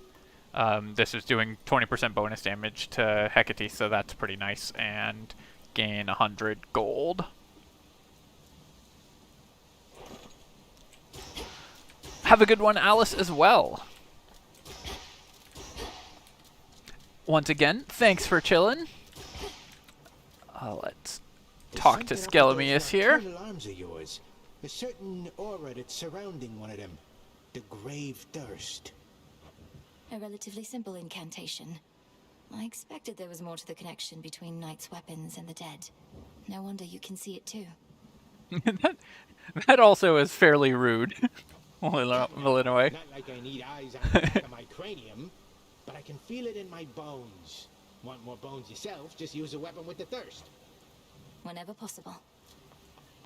This is doing 20% bonus damage to Hecate, so that's pretty nice. And gain 100 gold. Have a good one, Alice, as well. Once again, thanks for chilling. Let's talk to Skelemius here. Arms of yours. A certain aura that's surrounding one of them. The Grave Thirst. A relatively simple incantation. I expected there was more to the connection between Knight's weapons and the dead. No wonder you can see it too. That also is fairly rude. Malinois. Not like I need eyes on the back of my cranium, but I can feel it in my bones. Want more bones yourself? Just use a weapon with the thirst. Whenever possible.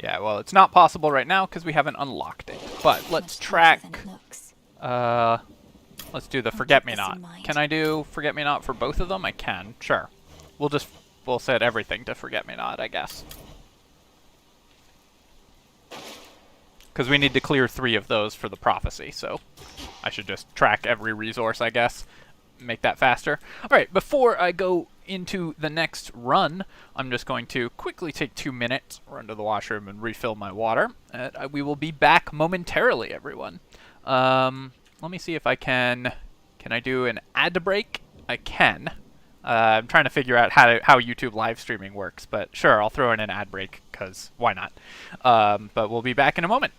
Yeah, well, it's not possible right now because we haven't unlocked it. But let's track. Let's do the Forget-Me-Not. Can I do Forget-Me-Not for both of them? I can. Sure. We'll set everything to Forget-Me-Not, I guess. Because we need to clear 3 of those for the prophecy, so I should just track every resource, I guess. Make that faster. Alright, before I go into the next run, I'm just going to quickly take 2 minutes, run to the washroom, and refill my water. We will be back momentarily, everyone. Let me see if I can... Can I do an ad break? I can. I'm trying to figure out how YouTube live streaming works, but sure, I'll throw in an ad break, because why not? But we'll be back in a moment.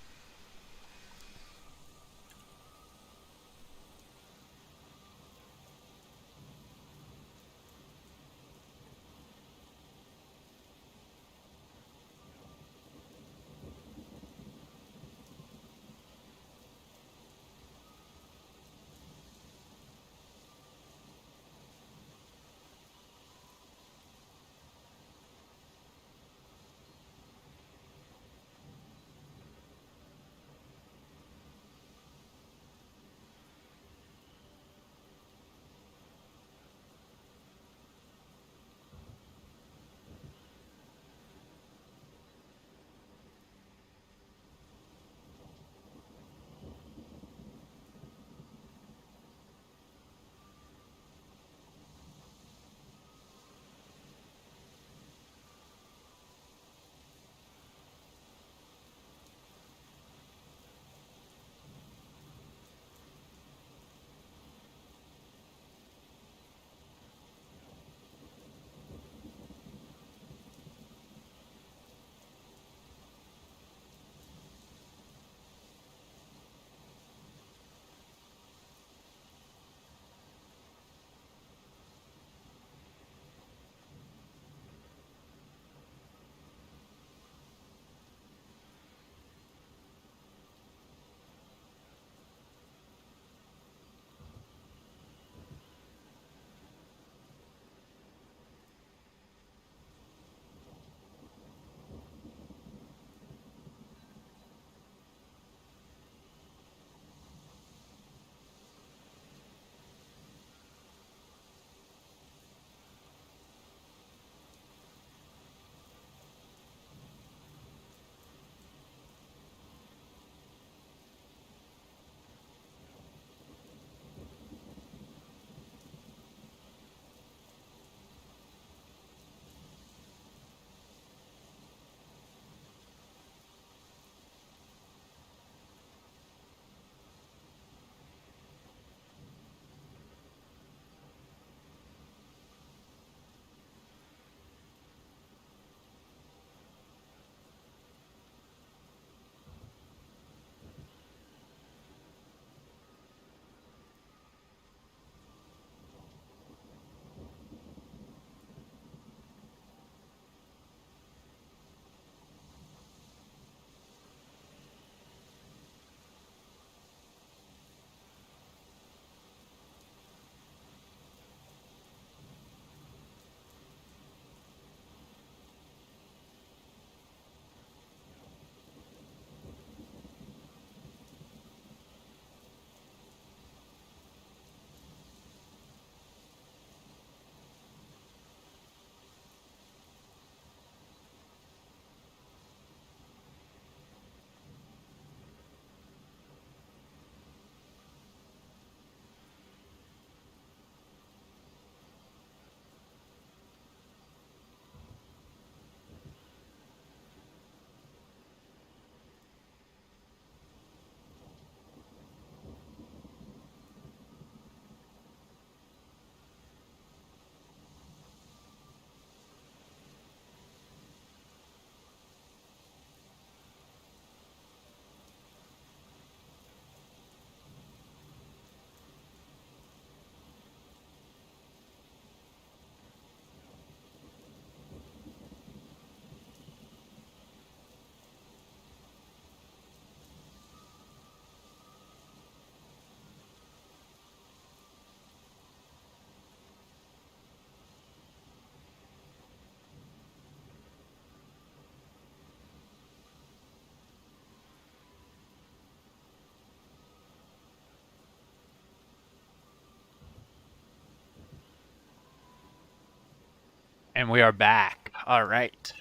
And we are back. All right.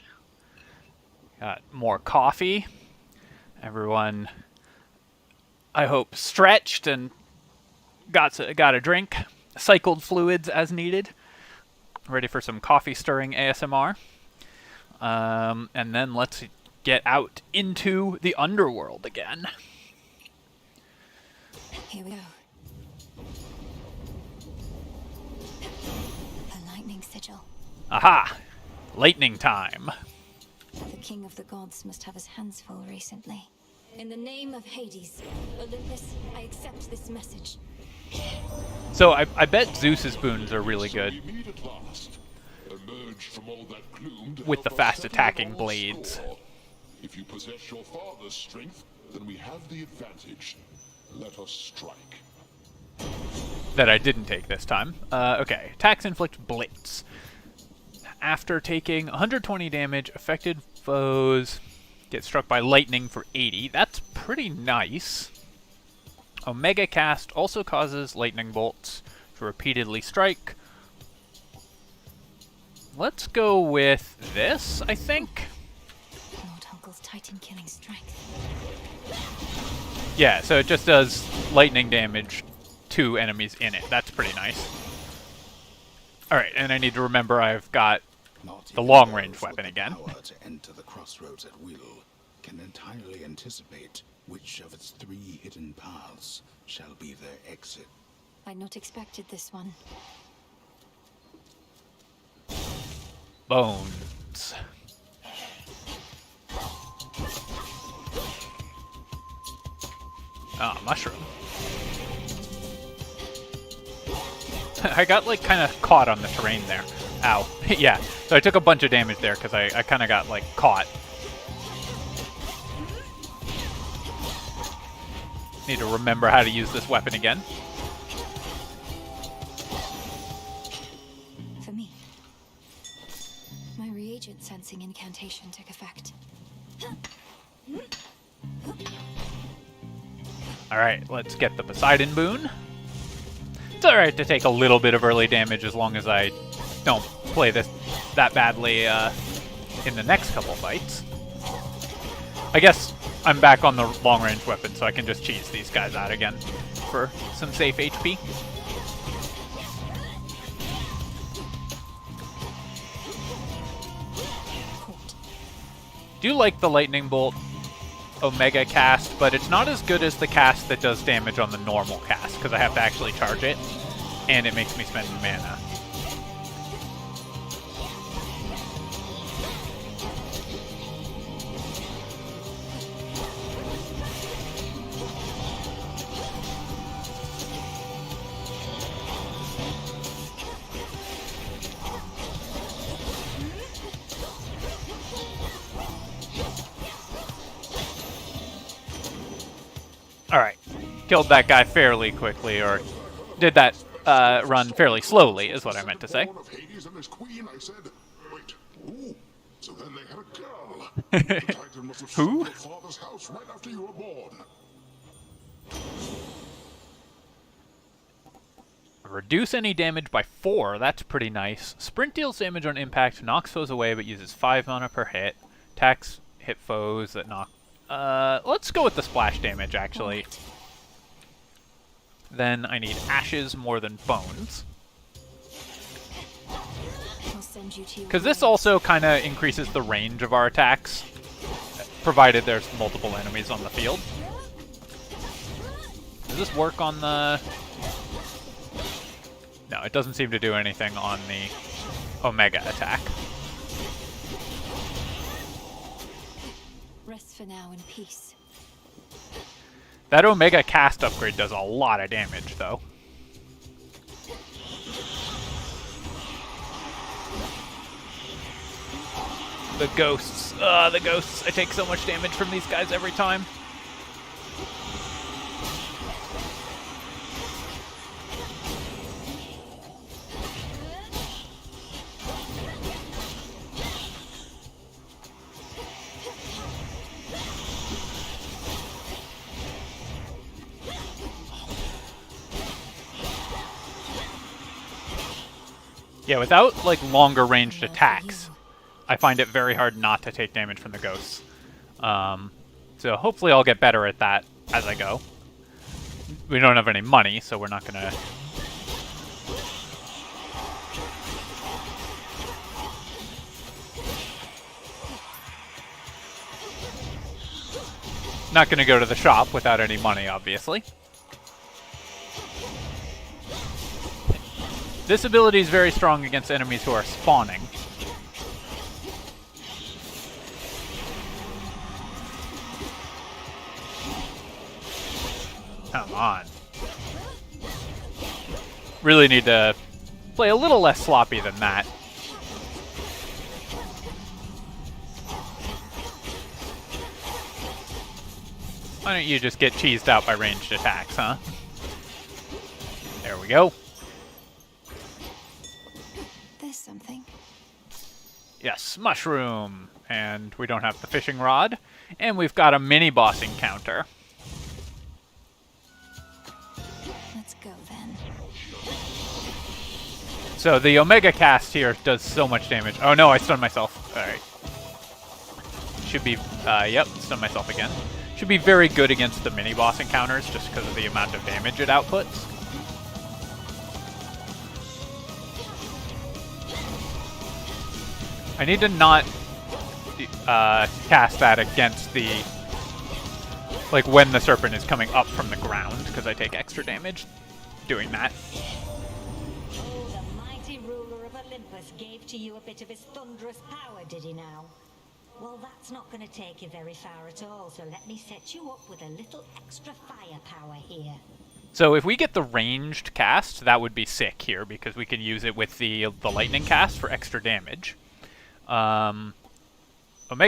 Got more coffee. Everyone, I hope, stretched and got a drink. Cycled fluids as needed. Ready for some coffee stirring ASMR. And then let's get out into the underworld again. Here we go. A lightning sigil. Aha! Lightning time. The king of the gods must have his hands full recently. In the name of Hades, Olympus, I accept this message. So I bet Zeus's boons are really good. With the fast attacking blades. If you possess your father's strength, then we have the advantage. Let us strike. That I didn't take this time. Okay. Attacks inflict blitz. After taking 120 damage, affected foes get struck by lightning for 80. That's pretty nice. Omega Cast also causes lightning bolts to repeatedly strike. Let's go with this, I think. Lord Uncle's Titan killing strength. Yeah, so it just does lightning damage to enemies in it. That's pretty nice. Alright, and I need to remember I've got the long-range weapon again. Power to enter the crossroads at will can entirely anticipate which of its 3 hidden paths shall be their exit. I'd not expected this one. Bones. Ah, mushroom. I got, like, kind of caught on the terrain there. Ow. Yeah, so I took a bunch of damage there because I kind of got, like, caught. Need to remember how to use this weapon again. For me, my reagent sensing incantation took effect. Alright, let's get the Poseidon boon. It's alright to take a little bit of early damage as long as I don't play this that badly in the next couple fights. I guess I'm back on the long-range weapon, so I can just cheese these guys out again for some safe HP. Do like the lightning bolt Omega cast, but it's not as good as the cast that does damage on the normal cast, because I have to actually charge it, and it makes me spend mana. Alright, killed that guy fairly quickly, or did that run fairly slowly, is what I meant to say. Who? Reduce any damage by 4, that's pretty nice. Sprint deals damage on impact, knocks foes away, but uses 5 mana per hit. Attacks hit foes that knock... let's go with the splash damage, actually. Then I need ashes more than bones. Because this also kind of increases the range of our attacks, provided there's multiple enemies on the field. Does this work on the... No, it doesn't seem to do anything on the Omega attack. Rest for now in peace. That Omega cast upgrade does a lot of damage, though. The ghosts. The ghosts. I take so much damage from these guys every time. Yeah, without, like, longer ranged attacks, I find it very hard not to take damage from the ghosts. So hopefully I'll get better at that as I go. We don't have any money, so we're not gonna... Not gonna go to the shop without any money, obviously. This ability is very strong against enemies who are spawning. Come on. Really need to play a little less sloppy than that. Why don't you just get cheesed out by ranged attacks, huh? There we go. There's something. Yes, mushroom. And we don't have the fishing rod. And we've got a mini-boss encounter. Let's go then. So the Omega cast here does so much damage. Oh no, I stunned myself. Alright. Should be, yep, stun myself again. Should be very good against the mini-boss encounters just because of the amount of damage it outputs. I need to not cast that against the... like when the serpent is coming up from the ground, because I take extra damage doing that. Oh, the mighty ruler of Olympus gave to you a bit of his thunderous power, did he now? Well, that's not going to take you very far at all, so let me set you up with a little extra firepower here. So if we get the ranged cast, that would be sick here, because we can use it with the lightning cast for extra damage. Omega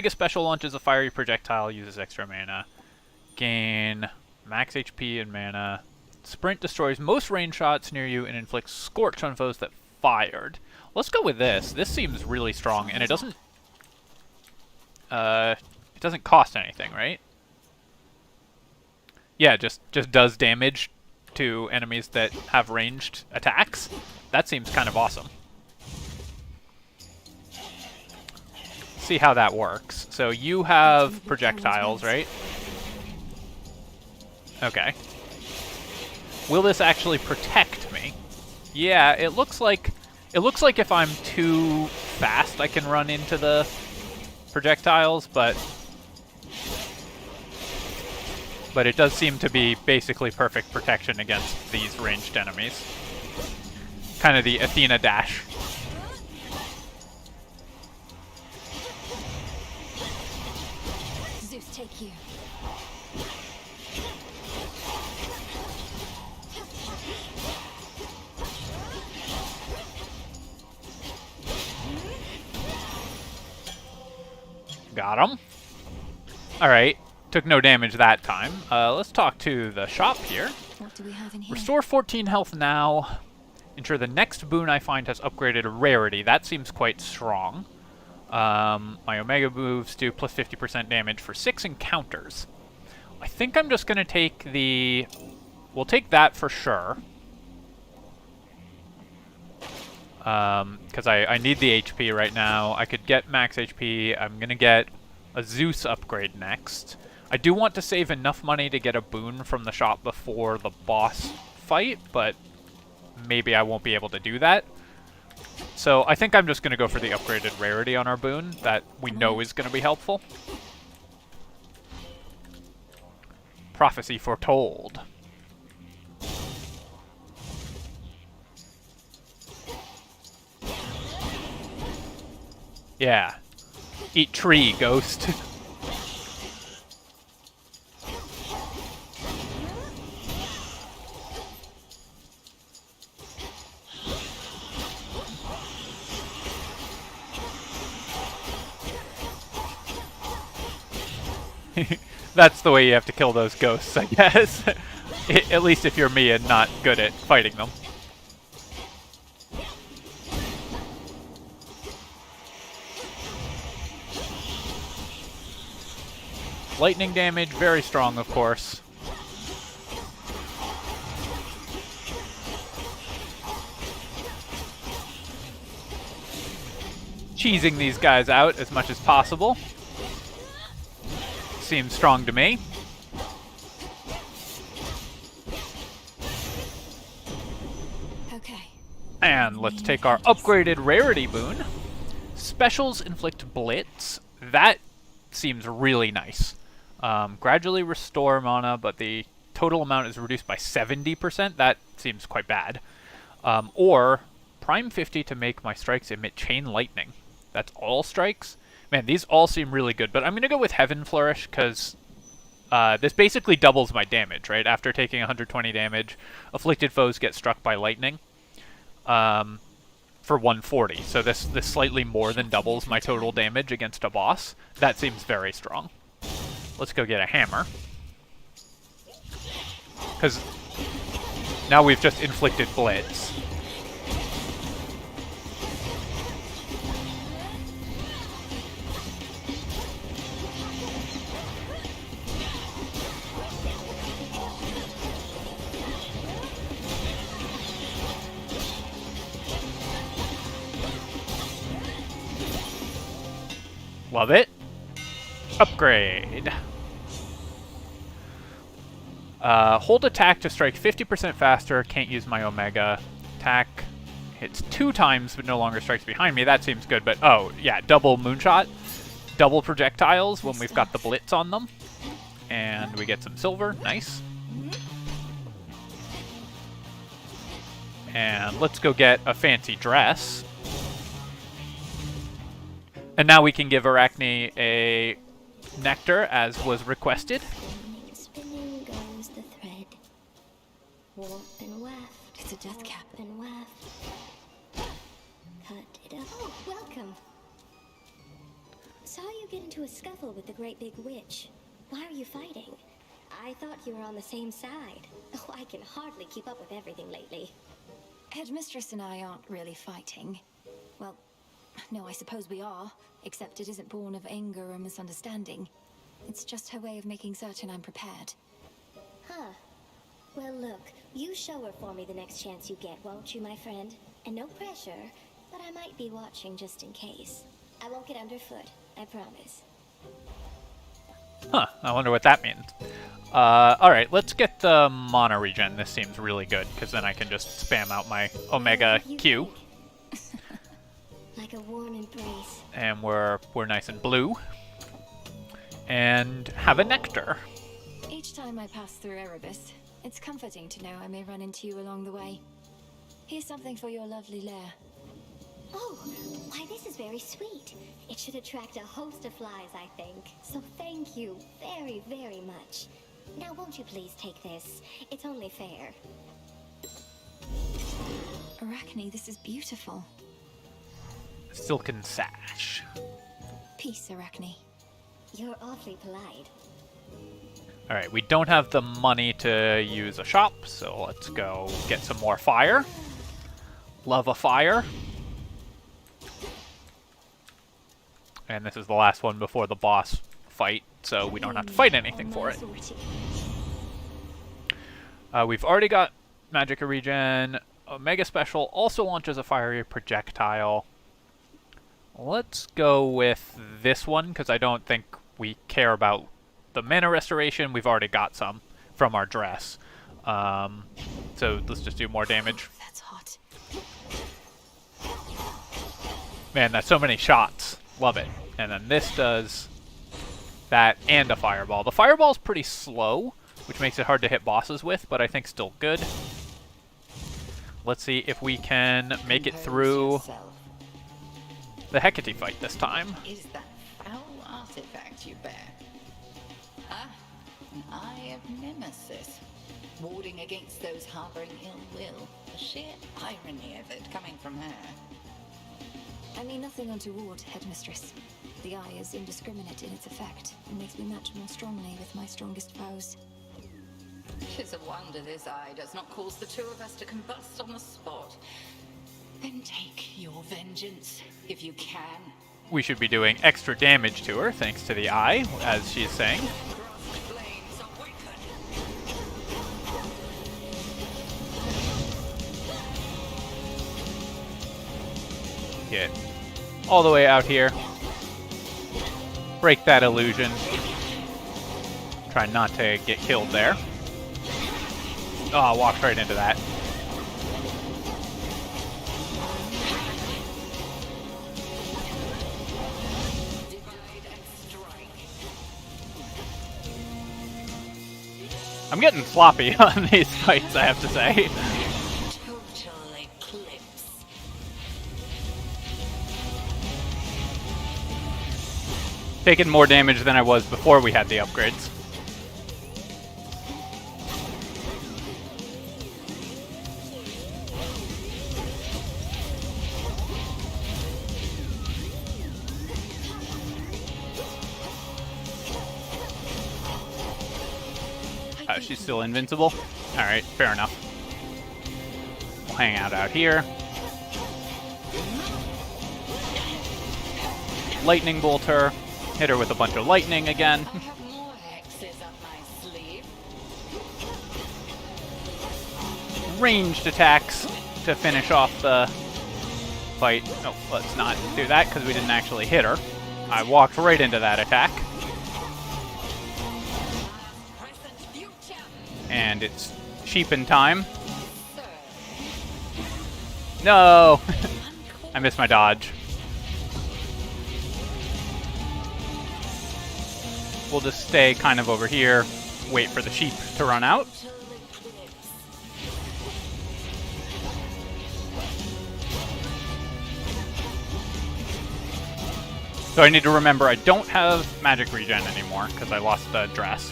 Special launches a fiery projectile, uses extra mana. Gain max HP and mana. Sprint destroys most range shots near you and inflicts Scorch on foes that fired. Let's go with this. This seems really strong, and it doesn't cost anything, right? Yeah, just does damage to enemies that have ranged attacks. That seems kind of awesome. See how that works. So you have projectiles, right? Okay. Will this actually protect me? Yeah, it looks like if I'm too fast I can run into the projectiles, but it does seem to be basically perfect protection against these ranged enemies. Kind of the Athena dash. Zeus, take you. Got him. Alright. Took no damage that time. Let's talk to the shop here. What do we have in here? Restore 14 health now. Ensure the next boon I find has upgraded a rarity. That seems quite strong. My Omega moves do plus 50% damage for 6 encounters. I think I'm just going to take the... We'll take that for sure. Because I need the HP right now. I could get max HP. I'm going to get a Zeus upgrade next. I do want to save enough money to get a boon from the shop before the boss fight, but maybe I won't be able to do that. So I think I'm just going to go for the upgraded rarity on our boon that we know is going to be helpful. Prophecy foretold. Yeah. Eat tree, ghost. That's the way you have to kill those ghosts, I guess. At least if you're me and not good at fighting them. Lightning damage, very strong, of course. cheesing these guys out as much as possible. Seems strong to me. Okay. And let's take our upgraded rarity boon. Specials inflict blitz. That seems really nice. Gradually restore mana, but the total amount is reduced by 70%. That seems quite bad. Or prime 50 to make my strikes emit chain lightning. That's all strikes. Man, these all seem really good, but I'm going to go with Heaven Flourish because this basically doubles my damage, right? After taking 120 damage, afflicted foes get struck by lightning for 140. So this slightly more than doubles my total damage against a boss. That seems very strong. Let's go get a hammer. Because now we've just inflicted blitz. Love it. Upgrade. Hold attack to strike 50% faster. Can't use my Omega. Attack hits 2 times but no longer strikes behind me. That seems good, but oh, yeah, double moonshot. Double projectiles when we've got the blitz on them. And we get some silver. Nice. And let's go get a fancy dress. And now we can give Arachne a nectar, as was requested. Spinning goes the thread. Warp and weft. It's a death cap. Warp and weft. Cut it up. Oh, welcome. Saw you get into a scuffle with the great big witch. Why are you fighting? I thought you were on the same side. Oh, I can hardly keep up with everything lately. Headmistress and I aren't really fighting. Well, no, I suppose we are, except it isn't born of anger or misunderstanding. It's just her way of making certain I'm prepared. Huh. Well, look, you show her for me the next chance you get, won't you, my friend? And no pressure, but I might be watching just in case. I won't get underfoot, I promise. Huh, I wonder what that means. Alright, let's get the mana regen. This seems really good, because then I can just spam out my Omega Q. Like a warm embrace. And we're nice and blue. And have a nectar. Each time I pass through Erebus, it's comforting to know I may run into you along the way. Here's something for your lovely lair. Oh, why this is very sweet. It should attract a host of flies, I think. So thank you very, very much. Now won't you please take this? It's only fair. Arachne, this is beautiful. Silken sash. Peace, Arachne. You're awfully polite. Alright, we don't have the money to use a shop, so let's go get some more fire. Love a fire. And this is the last one before the boss fight, so we don't have to fight anything for it. We've already got Magicka regen. Omega Special also launches a fiery projectile. Let's go with this one, because I don't think we care about the mana restoration. We've already got some from our dress. So let's just do more damage. That's hot. Man, that's so many shots. Love it. And then this does that and a fireball. The fireball's pretty slow, which makes it hard to hit bosses with, but I think still good. Let's see if we can make it through the Hecate fight this time. Is that foul artifact you bear? Ah, an eye of nemesis. Warding against those harboring ill will. The sheer irony of it coming from her. I mean nothing untoward, Headmistress. The eye is indiscriminate in its effect, and makes me match more strongly with my strongest foes. 'Tis a wonder this eye does not cause the two of us to combust on the spot. Then take your vengeance, if you can. We should be doing extra damage to her, thanks to the eye, as she's saying. Get all the way out here. Break that illusion. Try not to get killed there. Oh, I walked right into that. I'm getting sloppy on these fights, I have to say. Total eclipse. Taking more damage than I was before we had the upgrades. She's still invincible? Alright, fair enough. We'll hang out here. Lightning bolt her. Hit her with a bunch of lightning again. I have more hexes up my sleeve. Ranged attacks to finish off the fight. Oh, let's not do that because we didn't actually hit her. I walked right into that attack. And it's sheepin time. No! I missed my dodge. We'll just stay kind of over here, wait for the sheep to run out. So I need to remember I don't have magic regen anymore because I lost the dress.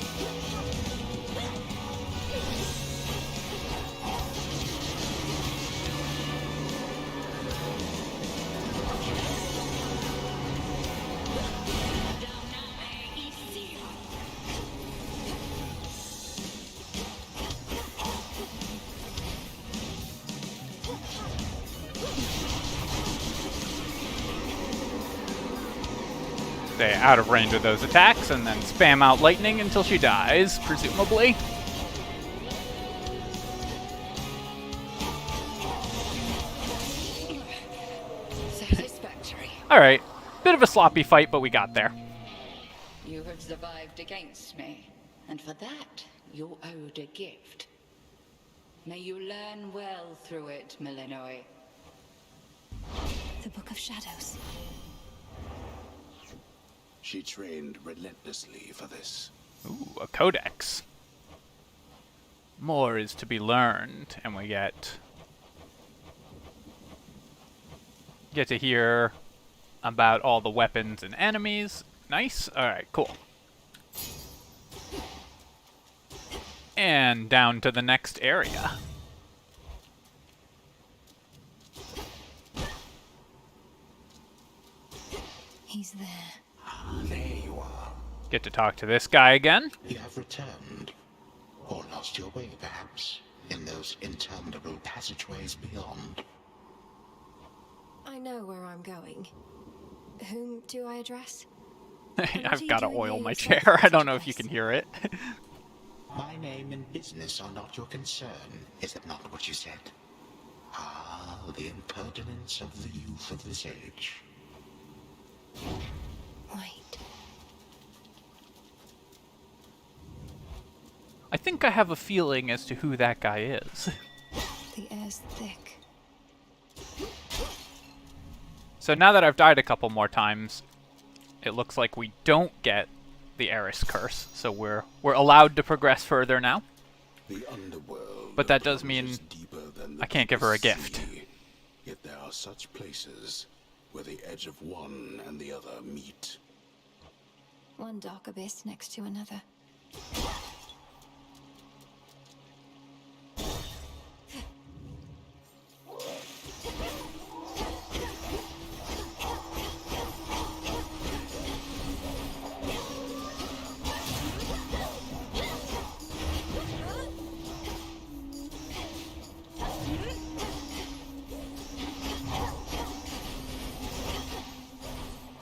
Stay out of range of those attacks, and then spam out lightning until she dies, presumably. Satisfactory. Alright, bit of a sloppy fight, but we got there. You have survived against me, and for that, you're owed a gift. May you learn well through it, Millenoi. The Book of Shadows. She trained relentlessly for this. Ooh, a codex. More is to be learned, and we get to hear about all the weapons and enemies. Nice. Alright, cool. And down to the next area. He's there. There you are. Get to talk to this guy again. You have returned. Or lost your way, perhaps, in those interminable passageways beyond. I know where I'm going. Whom do I address? I've got to oil my chair. I don't know if you can hear it. My name and business are not your concern, is it not what you said? Ah, the impertinence of the youth of this age. Wait. I think I have a feeling as to who that guy is. The air's thick. So now that I've died a couple more times, it looks like we don't get the Eris curse, so we're allowed to progress further now. The underworld, but that does mean I can't give her a gift. Yet there are such places where the edge of one and the other meet. One dark abyss next to another.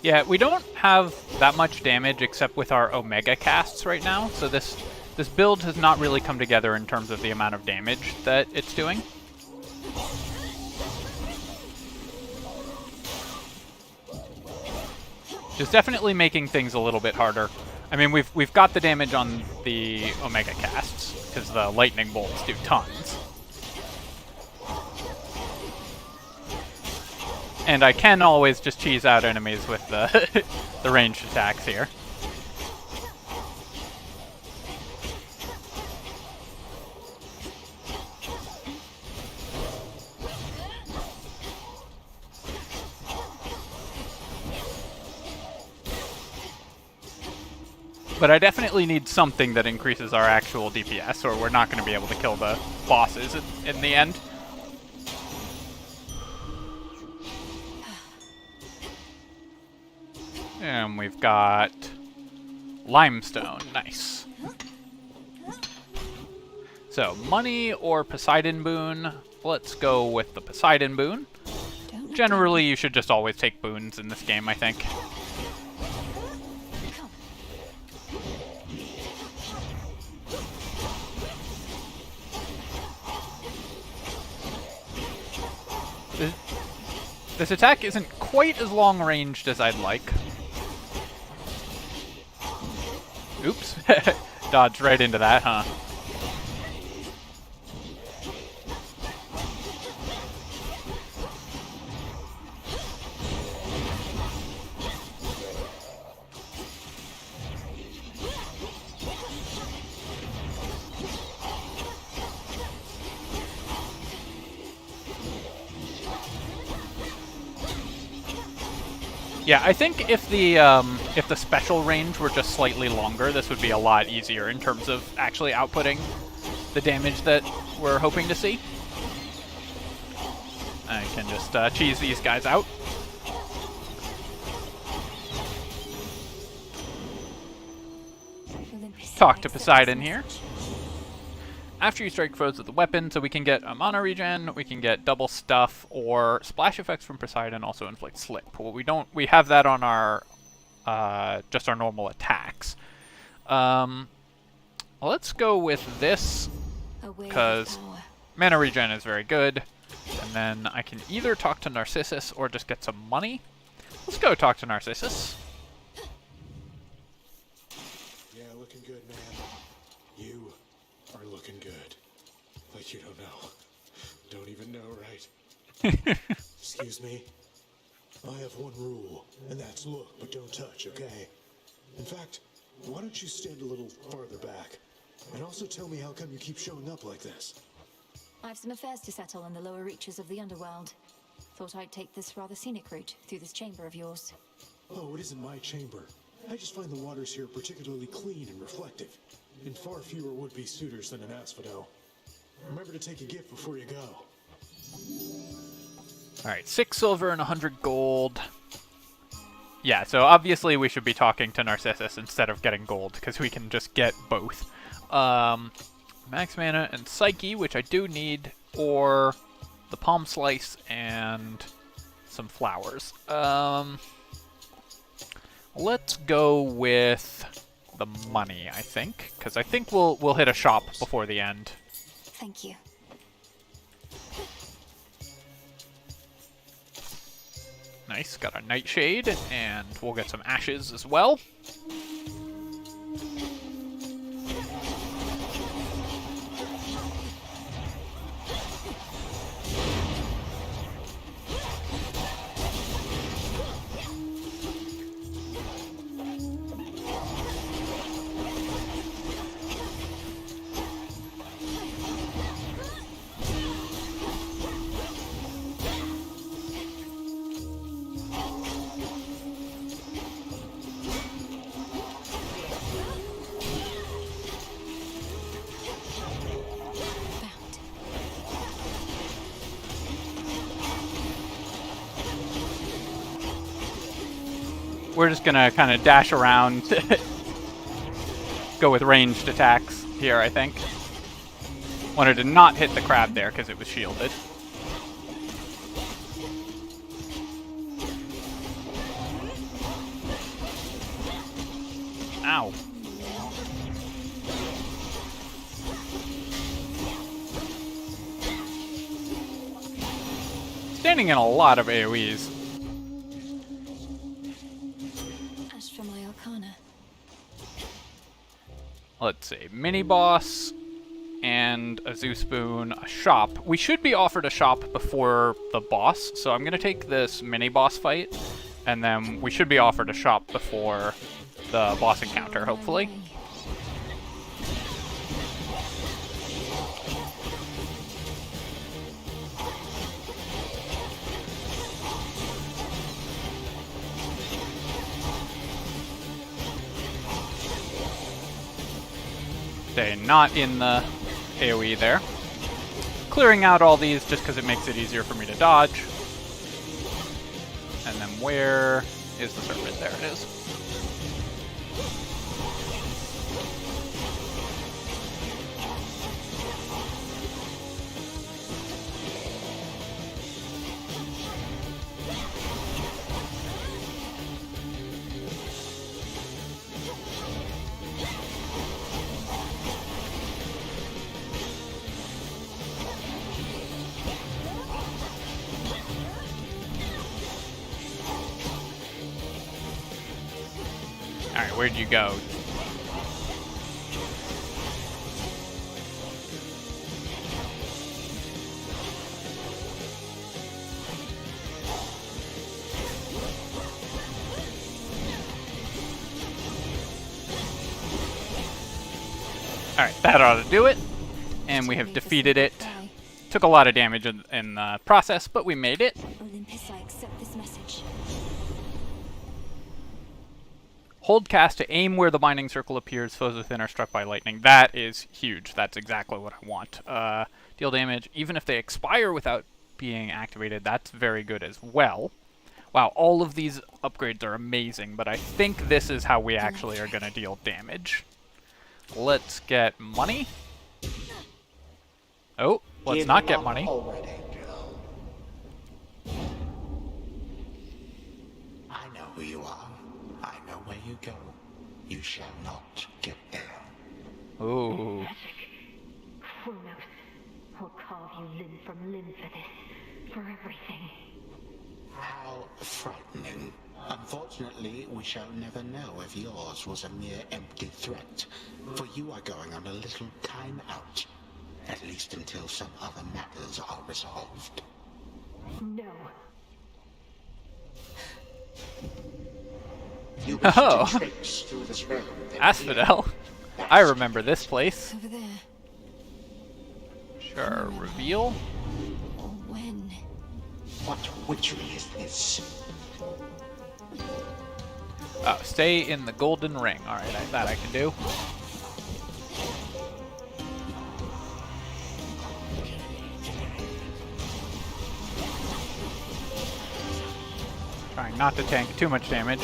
Yeah, we don't have that much damage except with our Omega casts right now, so this build has not really come together in terms of the amount of damage that it's doing. is definitely making things a little bit harder. I mean, we've got the damage on the Omega casts, because the lightning bolts do tons. And I can always just cheese out enemies with the, the ranged attacks here. But I definitely need something that increases our actual DPS, or we're not going to be able to kill the bosses in the end. And we've got limestone. Nice. So, money or Poseidon boon. Let's go with the Poseidon boon. Generally, you should just always take boons in this game, I think. This attack isn't quite as long-ranged as I'd like. Oops. Dodged right into that, huh? Yeah, I think if the special range were just slightly longer, this would be a lot easier in terms of actually outputting the damage that we're hoping to see. I can just cheese these guys out. Talk to Poseidon here. After you strike foes with the weapon, so we can get a mana regen, we can get double stuff, or splash effects from Poseidon also inflict slip. Well, we have that on our just our normal attacks. Let's go with this because mana regen is very good, and then I can either talk to Narcissus or just get some money. Let's go talk to Narcissus. Yeah, looking good, man. You are looking good. Like you don't know. Don't even know, right? Excuse me. I have one rule, and that's look, but don't touch, okay? In fact, why don't you stand a little farther back? And also tell me how come you keep showing up like this? I've some affairs to settle in the lower reaches of the underworld. Thought I'd take this rather scenic route through this chamber of yours. Oh, it isn't my chamber. I just find the waters here particularly clean and reflective, and far fewer would-be suitors than an asphodel. Remember to take a gift before you go. Alright, 6 silver and 100 gold. Yeah, so obviously we should be talking to Narcissus instead of getting gold, because we can just get both. Max mana and Psyche, which I do need, or the Palm Slice and some flowers. Let's go with the money, I think, because I think we'll hit a shop before the end. Thank you. Nice, got a Nightshade, and we'll get some ashes as well. We're just gonna kind of dash around, go with ranged attacks here, I think. Wanted to not hit the crab there because it was shielded. Ow. Standing in a lot of AoEs. Let's see, mini-boss and a zoo spoon, a shop. We should be offered a shop before the boss, so I'm going to take this mini-boss fight, and then we should be offered a shop before the boss encounter, hopefully. Stay not in the AoE there. Clearing out all these just because it makes it easier for me to dodge. And then where is the serpent? There it is. Alright, where'd you go? Alright, that ought to do it. And we have defeated it. Took a lot of damage in the process, but we made it. Olympus, I accept this message. Hold cast to aim where the binding circle appears. Foes within are struck by lightning. That is huge. That's exactly what I want. Deal damage even if they expire without being activated. That's very good as well. Wow, all of these upgrades are amazing, but I think this is how we actually are going to deal damage. Let's get money. Oh, let's not get money. I know who you are. I know where you go. You shall not get there. Ooh. Kronos, I'll carve you limb from limb for this. For everything. How frightening. Unfortunately, we shall never know if yours was a mere empty threat. For you are going on a little time out. At least until some other matters are resolved. No. You Oh, through this realm, Asphodel. I remember this place. Over there. Sure, reveal. Or when? What witchery is this? Oh, stay in the golden ring. Alright, that I can do. Trying not to tank too much damage.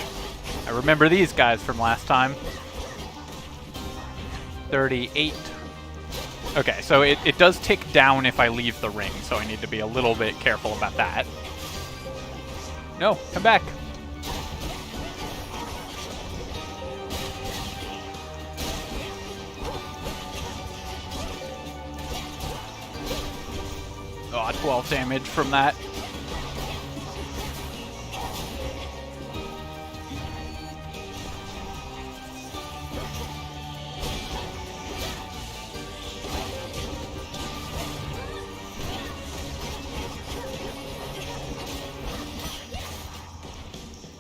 I remember these guys from last time. 38. Okay, so it does tick down if I leave the ring, so I need to be a little bit careful about that. No, come back. Oh, 12 damage from that.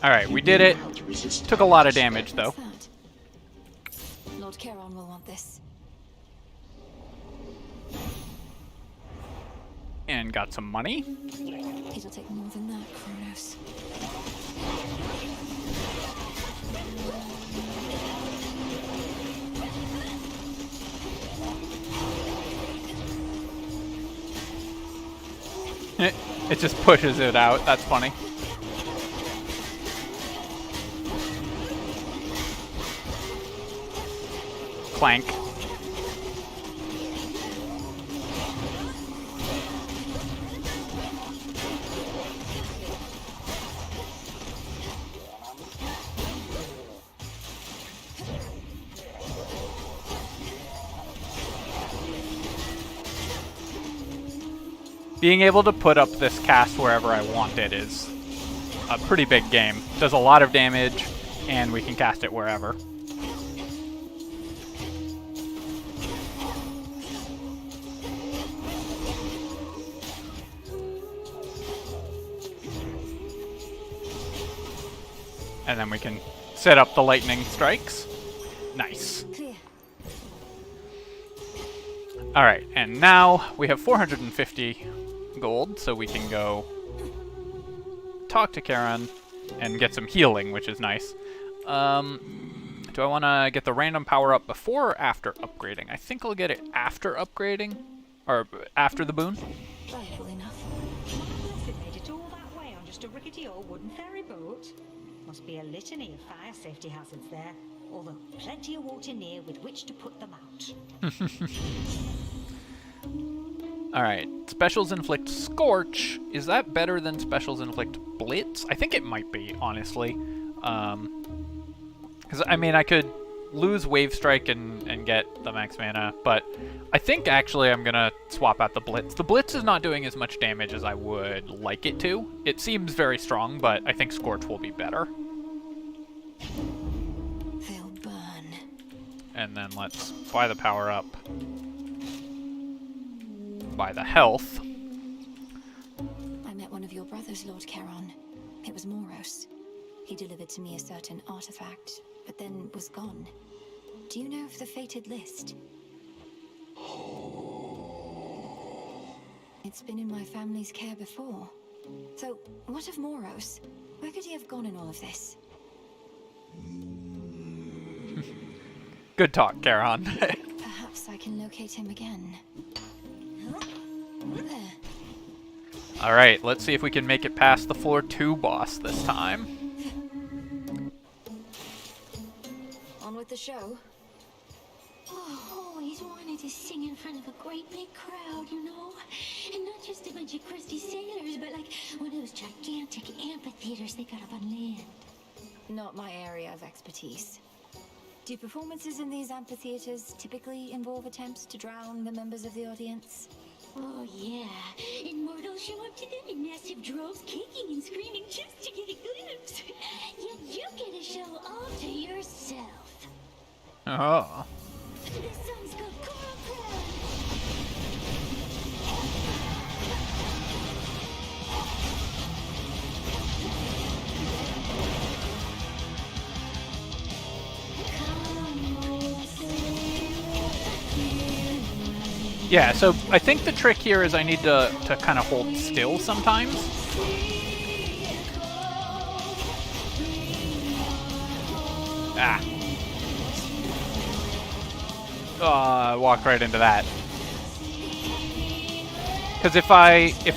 Alright, we did it. Took a lot of damage, though. Lord Charon will want this. And got some money. It'll take more than that, Kronos. It just pushes it out. That's funny. Clank. Being able to put up this cast wherever I want it is a pretty big game. Does a lot of damage, and we can cast it wherever. And then we can set up the lightning strikes. Nice. Clear. Alright, and now we have 450 gold, so we can go talk to Charon and get some healing, which is nice. Do I want to get the random power up before or after upgrading? I think I'll get it after upgrading, or after the boon. Valuable enough. It made it all that way on just a rickety old wooden ferry boat. Must be a litany of fire safety hazards there, although plenty of water near with which to put them out. Alright, Specials Inflict Scorch. Is that better than Specials Inflict Blitz? I think it might be, honestly. Because, I mean, I could lose Wave Strike and get the max mana, but I think actually I'm going to swap out the Blitz. The Blitz is not doing as much damage as I would like it to. It seems very strong, but I think Scorch will be better. They'll burn. And then let's buy the power up. Buy the health. I met one of your brothers, Lord Charon. It was Moros. He delivered to me a certain artifact, but then was gone. Do you know of the fated list? It's been in my family's care before. So, what of Moros? Where could he have gone in all of this? Good talk, Charon. Perhaps I can locate him again. There. Alright, let's see if we can make it past the floor 2 boss this time. On with the show. Oh, always wanted to sing in front of a great big crowd, you know? And not just a bunch of crusty sailors, but like one of those gigantic amphitheaters they got up on land. Not my area of expertise. Do performances in these amphitheaters typically involve attempts to drown the members of the audience? Oh, yeah. And mortals show up to them in massive droves, kicking and screaming just to get a glimpse. Yet you get a show all to yourself. Oh. This song's called Coral Crown. Yeah, so I think the trick here is I need to kind of hold still sometimes. Ah. Oh, I walked right into that. Because if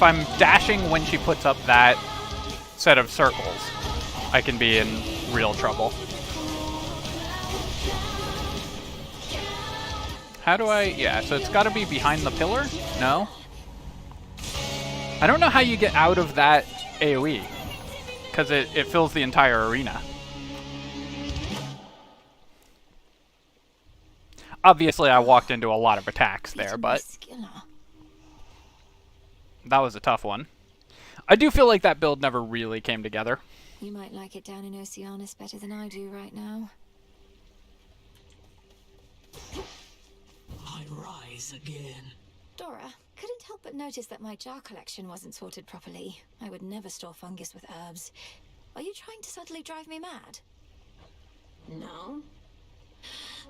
I'm dashing when she puts up that set of circles, I can be in real trouble. How do I... Yeah, so it's got to be behind the pillar? No? I don't know how you get out of that AoE. Because it fills the entire arena. Obviously, I walked into a lot of attacks there, but... That was a tough one. I do feel like that build never really came together. You might like it down in Oceanus better than I do right now. I rise again. Dora, couldn't help but notice that my jar collection wasn't sorted properly. I would never store fungus with herbs. Are you trying to subtly drive me mad? No.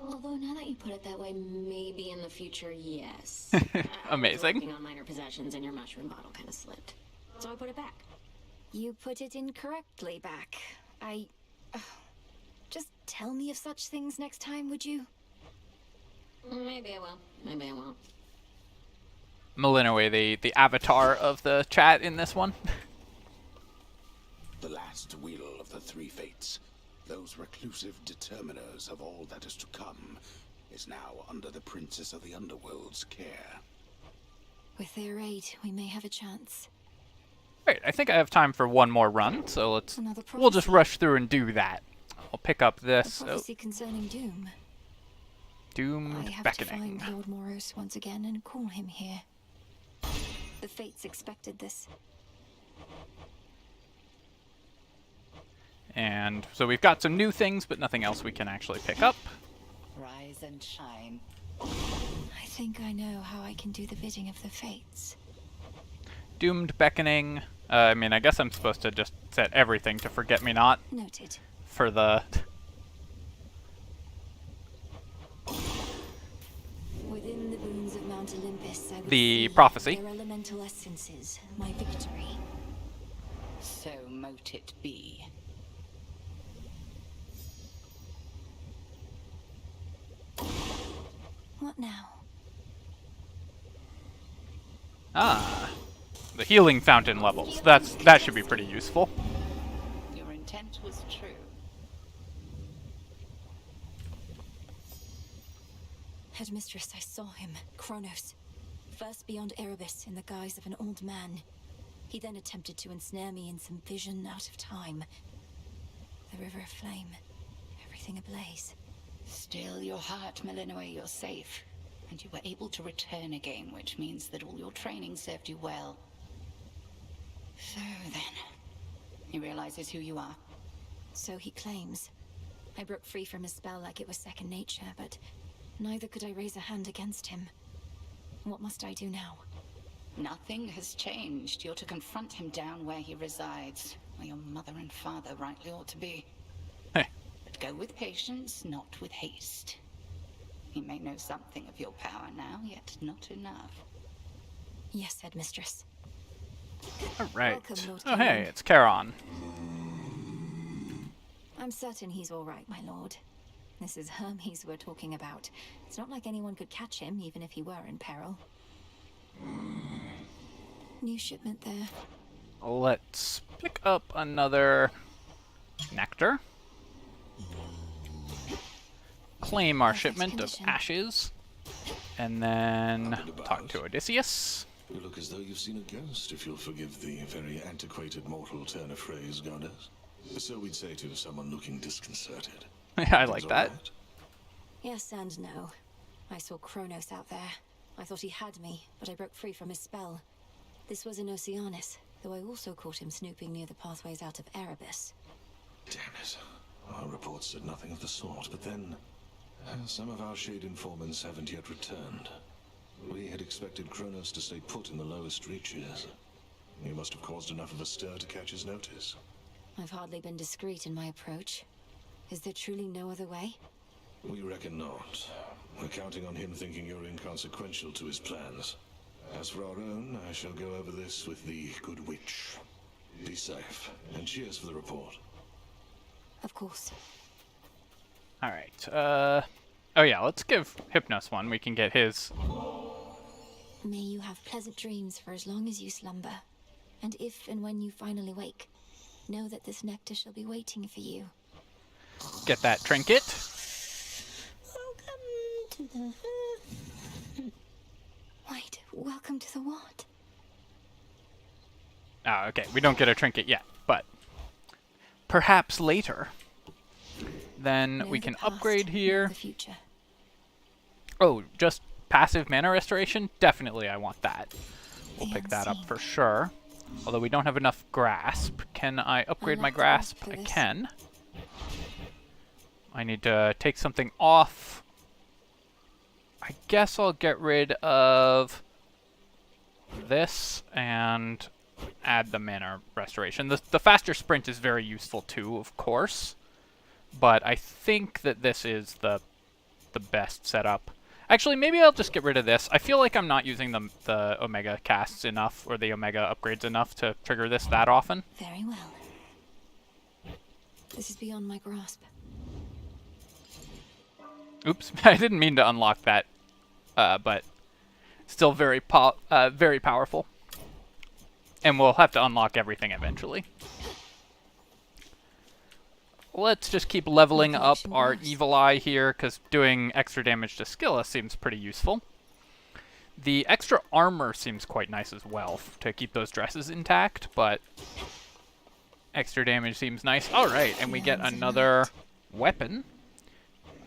Although now that you put it that way, maybe in the future, yes. Amazing. Working on minor possessions and your mushroom bottle kind of slipped. So I put it back. You put it incorrectly back. Just tell me of such things next time, would you? Maybe I will. Maybe I won't. Malinoe, the avatar of the chat in this one. The last wheel of the three fates, those reclusive determiners of all that is to come, is now under the Princess of the Underworld's care. With their aid, we may have a chance. Great, I think I have time for one more run, so we'll just rush through and do that. I'll pick up this. A prophecy concerning Doom. Doomed I have Beckoning. to find Lord Moros once again and call him here. The fates expected this. And so we've got some new things, but nothing else we can actually pick up. Rise and shine. I think I know how I can do the bidding of the fates. Doomed Beckoning. I mean, I guess I'm supposed to just set everything to Forget-Me-Not. Noted. for the... Within the boons of Mount Olympus, I would The see prophecy. their elemental essences, my victory. So mote it be. What now? Ah, the healing fountain levels. That should be pretty useful. Your intent was true. Headmistress, I saw him, Kronos. First beyond Erebus in the guise of an old man. He then attempted to ensnare me in some vision out of time. The river aflame, everything ablaze. Still, your heart, Melinoe, you're safe. And you were able to return again, which means that all your training served you well. So then, he realizes who you are. So he claims. I broke free from his spell like it was second nature, but neither could I raise a hand against him. What must I do now? Nothing has changed. You're to confront him down where he resides, where your mother and father rightly ought to be. Hey. But go with patience, not with haste. He may know something of your power now, yet not enough. Yes, Headmistress. Alright. Welcome, Lord Oh hey, Charon. it's Charon. I'm certain he's all right, my lord. This is Hermes we're talking about. It's not like anyone could catch him, even if he were in peril. New shipment there. Let's pick up another nectar. Claim our shipment of ashes. And then talk to Odysseus. You look as though you've seen a ghost, if you'll forgive the very antiquated mortal turn of phrase, goddess. So we'd say to someone looking disconcerted. I like that. Right? Yes and no. I saw Kronos out there. I thought he had me, but I broke free from his spell. This was in Oceanus, though I also caught him snooping near the pathways out of Erebus. Damn it. Our reports said nothing of the sort, but then some of our shade informants haven't yet returned. We had expected Kronos to stay put in the lowest reaches. You must have caused enough of a stir to catch his notice. I've hardly been discreet in my approach. Is there truly no other way? We reckon not. We're counting on him thinking you're inconsequential to his plans. As for our own, I shall go over this with the good witch. Be safe, and cheers for the report. Of course. Alright, oh yeah, let's give Hypnos one. We can get his. May you have pleasant dreams for as long as you slumber. And if and when you finally wake, know that this nectar shall be waiting for you. Get that trinket. Welcome to the... Wait, welcome to the what? Oh, okay, we don't get a trinket yet, but perhaps later. Then Know we the can past, upgrade know here. the future. Oh, just passive mana restoration? Definitely I want that. We'll pick that up for sure. Although we don't have enough grasp. Can I upgrade my grasp? I can. I need to take something off. I guess I'll get rid of this and add the mana restoration. The faster sprint is very useful too, of course. But I think that this is the best setup. Actually, maybe I'll just get rid of this. I feel like I'm not using the Omega casts enough, or the Omega upgrades enough to trigger this that often. Very well. This is beyond my grasp. Oops, I didn't mean to unlock that, but still very powerful. And we'll have to unlock everything eventually. Let's just keep leveling up our Evil Eye here, because doing extra damage to Scylla seems pretty useful. The extra armor seems quite nice as well, to keep those dresses intact, but extra damage seems nice. Alright, and we get another weapon.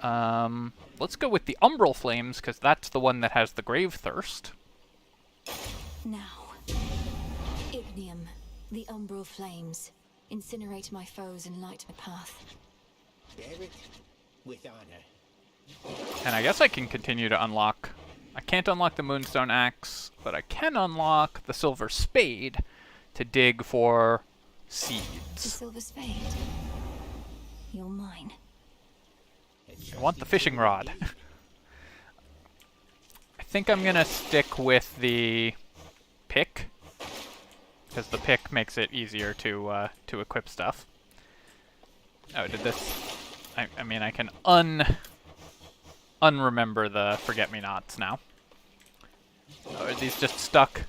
Let's go with the Umbral Flames, because that's the one that has the Grave Thirst. Now, Ignium, the Umbral Flames. Incinerate my foes and light my path. Bear it with honor. And I guess I can continue to unlock... I can't unlock the Moonstone Axe, but I can unlock the Silver Spade to dig for The seeds. Silver Spade. You're mine. I want the fishing rod. I think I'm gonna stick with the pick, because the pick makes it easier to equip stuff. Oh, did this? I mean, I can unremember the forget-me-nots now. Oh, are these just stuck?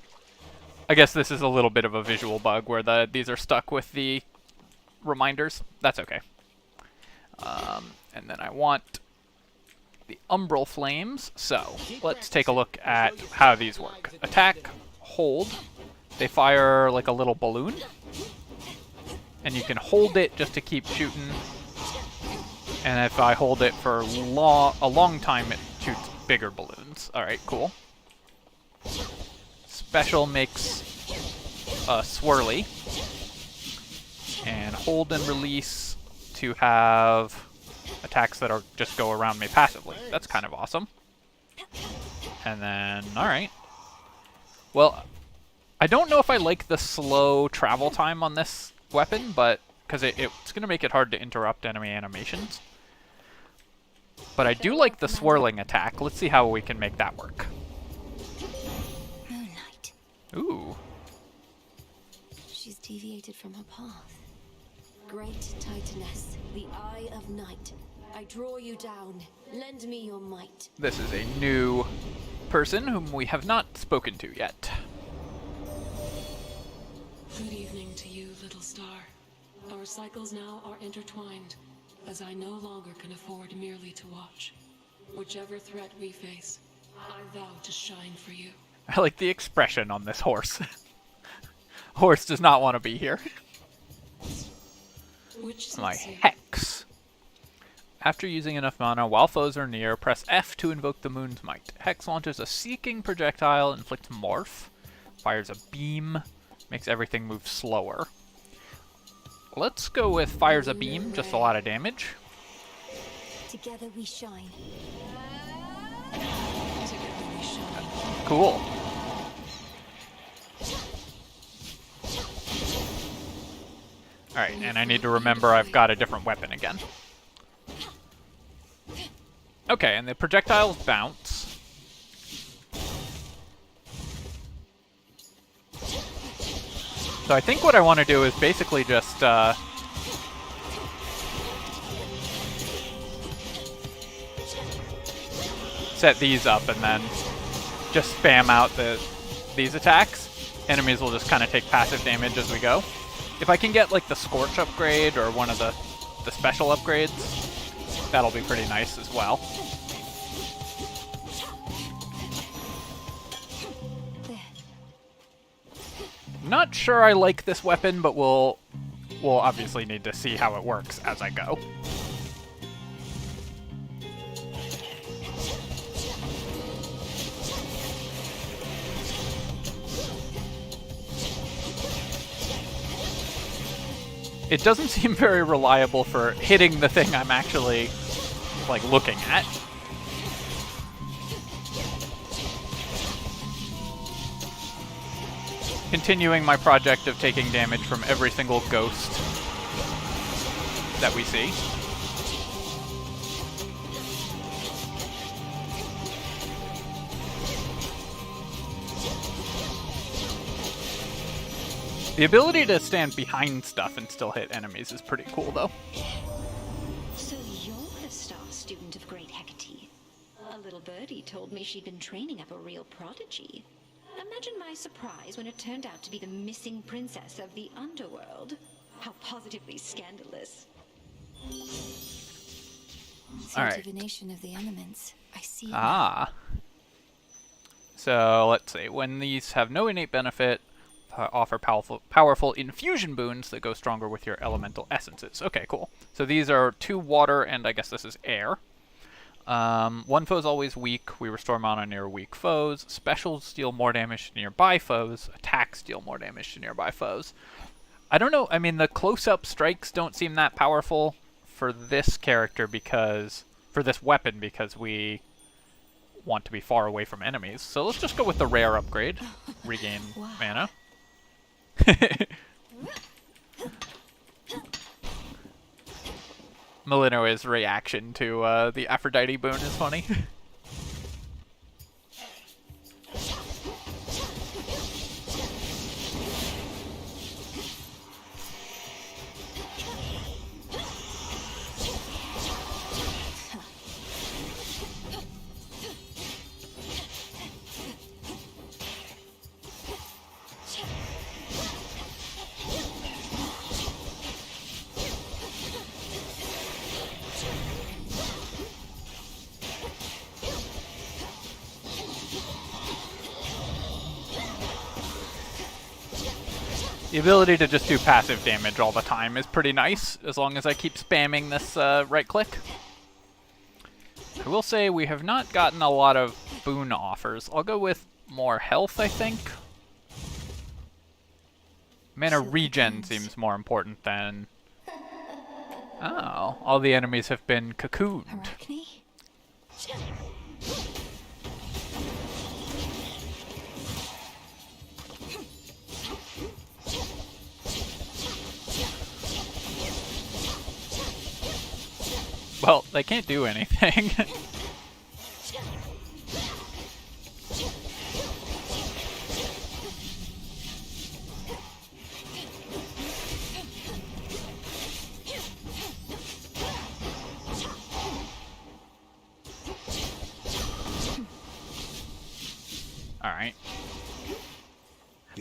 I guess this is a little bit of a visual bug where these are stuck with the reminders. That's okay. And then I want the Umbral Flames. So let's take a look at how these work. Attack, hold. They fire like a little balloon. And you can hold it just to keep shooting. And if I hold it for a long time, it shoots bigger balloons. Alright, cool. Special makes a swirly. And hold and release to have attacks that just go around me passively. That's kind of awesome. And then, alright. Well, I don't know if I like the slow travel time on this weapon, but because it's going to make it hard to interrupt enemy animations. But I do like the swirling attack. Let's see how we can make that work. Moonlight. Ooh. She's deviated from her path. Great Titaness, the Eye of Night. I draw you down. Lend me your might. This is a new person whom we have not spoken to yet. Good evening to you, little star. Our cycles now are intertwined, as I no longer can afford merely to watch. Whichever threat we face, I vow to shine for you. I like the expression on this horse. Horse does not want to be here. My Hex. After using enough mana while foes are near, press F to invoke the Moon's Might. Hex launches a seeking projectile, inflicts morph, fires a beam, makes everything move slower. Let's go with fires a beam, just a lot of damage. Together we shine. Cool. Alright, and I need to remember I've got a different weapon again. Okay, and the projectiles bounce. So I think what I want to do is basically just set these up and then just spam out these attacks. Enemies will just kind of take passive damage as we go. If I can get like the Scorch upgrade or one of the special upgrades, that'll be pretty nice as well. Not sure I like this weapon, but we'll obviously need to see how it works as I go. It doesn't seem very reliable for hitting the thing I'm actually, like, looking at. Continuing my project of taking damage from every single ghost that we see. The ability to stand behind stuff and still hit enemies is pretty cool, though. So you're the star student of Great Hecate. A little birdie told me she'd been training up a real prodigy. Imagine my surprise when it turned out to be the missing princess of the underworld. How positively scandalous. Through All right. divination of the elements, I see. Ah. So, let's see. When these have no innate benefit, offer powerful infusion boons that go stronger with your elemental essences. Okay, cool. So these are 2 water, and I guess this is air. One foe is always weak. We restore mana near weak foes. Specials deal more damage to nearby foes. Attacks deal more damage to nearby foes. I don't know. I mean, the close-up strikes don't seem that powerful for this character because... for this weapon because we want to be far away from enemies. So let's just go with the rare upgrade. Regain mana. Malinois's reaction to the Aphrodite boon is funny. The ability to just do passive damage all the time is pretty nice, as long as I keep spamming this right click. I will say we have not gotten a lot of boon offers. I'll go with more health, I think. Mana regen seems more important than... Oh, all the enemies have been cocooned. Well, they can't do anything. Alright.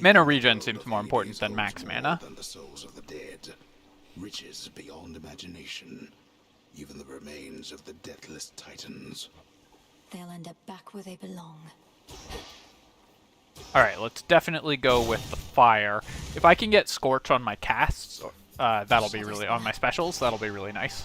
Mana regen seems more important than max mana. Than the souls of the dead, riches beyond imagination, even the remains of the deathless titans. They'll end up back where they belong. Alright, let's definitely go with the fire. If I can get Scorch on my casts, that'll be really... on my specials, that'll be really nice.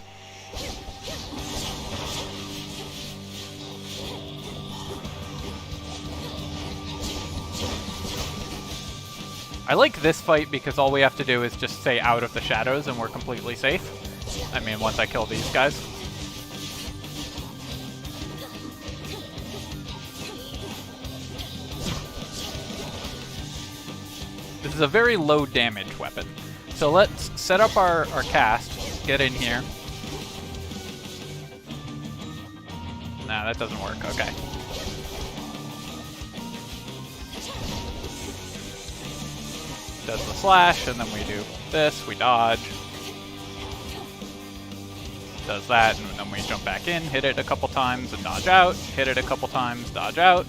I like this fight because all we have to do is just stay out of the shadows and we're completely safe. I mean, once I kill these guys. This is a very low damage weapon. So let's set up our cast, get in here. Nah, that doesn't work, okay. Does the slash, and then we do this, we dodge. Does that, and then we jump back in, hit it a couple times, and dodge out. Hit it a couple times, dodge out.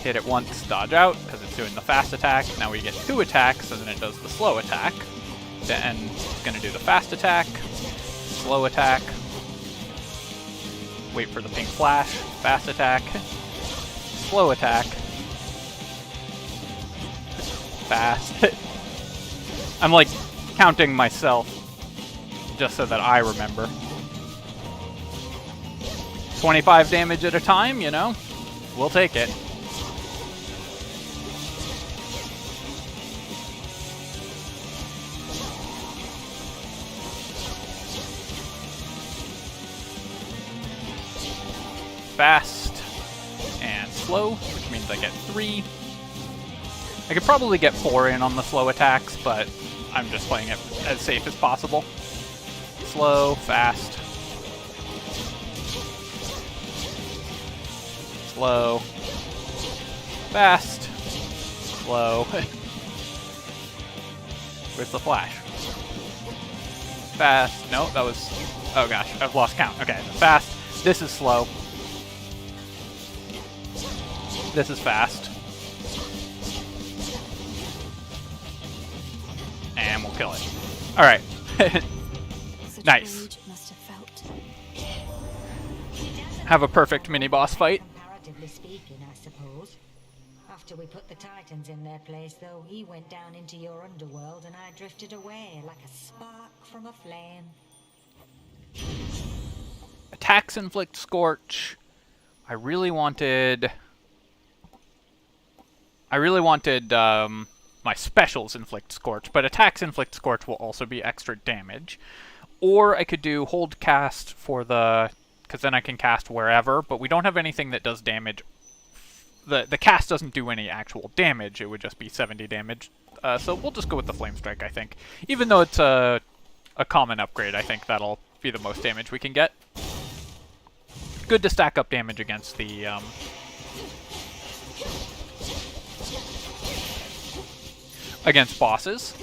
Hit it once, dodge out, because it's doing the fast attack. Now we get 2 attacks, and then it does the slow attack. Then it's going to do the fast attack, slow attack. Wait for the pink flash, fast attack, slow attack. Fast. I'm like counting myself just so that I remember. 25 damage at a time, you know? We'll take it. Fast and slow, which means I get 3. I could probably get 4 in on the slow attacks, but I'm just playing it as safe as possible. Slow, fast. Slow. Fast. Slow. Where's the flash? Fast. No, that was... Oh gosh, I've lost count. Okay, fast. This is slow. This is fast. And we'll kill it. Alright. Nice. Have a perfect mini-boss fight. Comparatively speaking, I suppose. After we put the Titans in their place, though, he went down into your underworld and I drifted away like a spark from a flame. Attacks inflict Scorch. I really wanted my specials inflict Scorch, but attacks inflict Scorch will also be extra damage. Or I could do hold cast for the... because then I can cast wherever, but we don't have anything that does damage. The cast doesn't do any actual damage, it would just be 70 damage. So we'll just go with the Flame Strike, I think. Even though it's a a common upgrade, I think that'll be the most damage we can get. Good to stack up damage against the against bosses.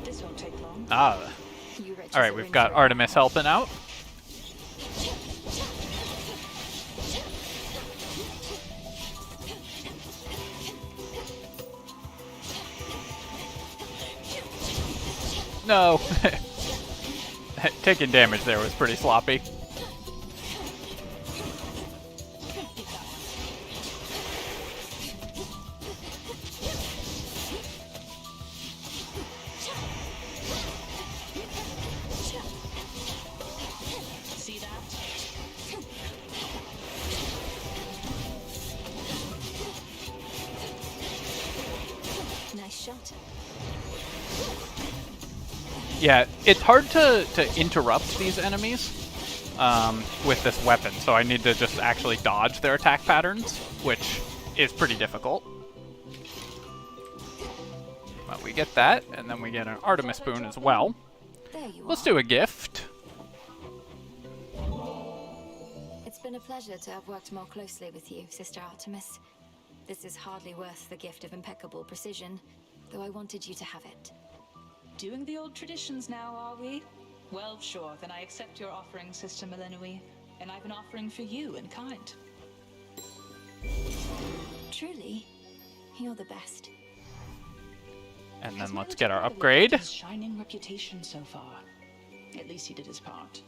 This won't take long. Ah. Alright, we've got Artemis helping out. No! Taking damage there was pretty sloppy. See that? Nice shot. Yeah, it's hard to interrupt these enemies with this weapon, so I need to just actually dodge their attack patterns, which is pretty difficult. Well, we get that, and then we get an Artemis boon as well. Let's do a gift. It's been a pleasure to have worked more closely with you, Sister Artemis. This is hardly worth the gift of impeccable precision, though I wanted you to have it. Doing the old traditions now, are we? Well, sure, then I accept your offering, Sister Melenui, and I've an offering for you in kind. Truly, you're the best. And then let's get our upgrade. His shining reputation so far. At least he did his part.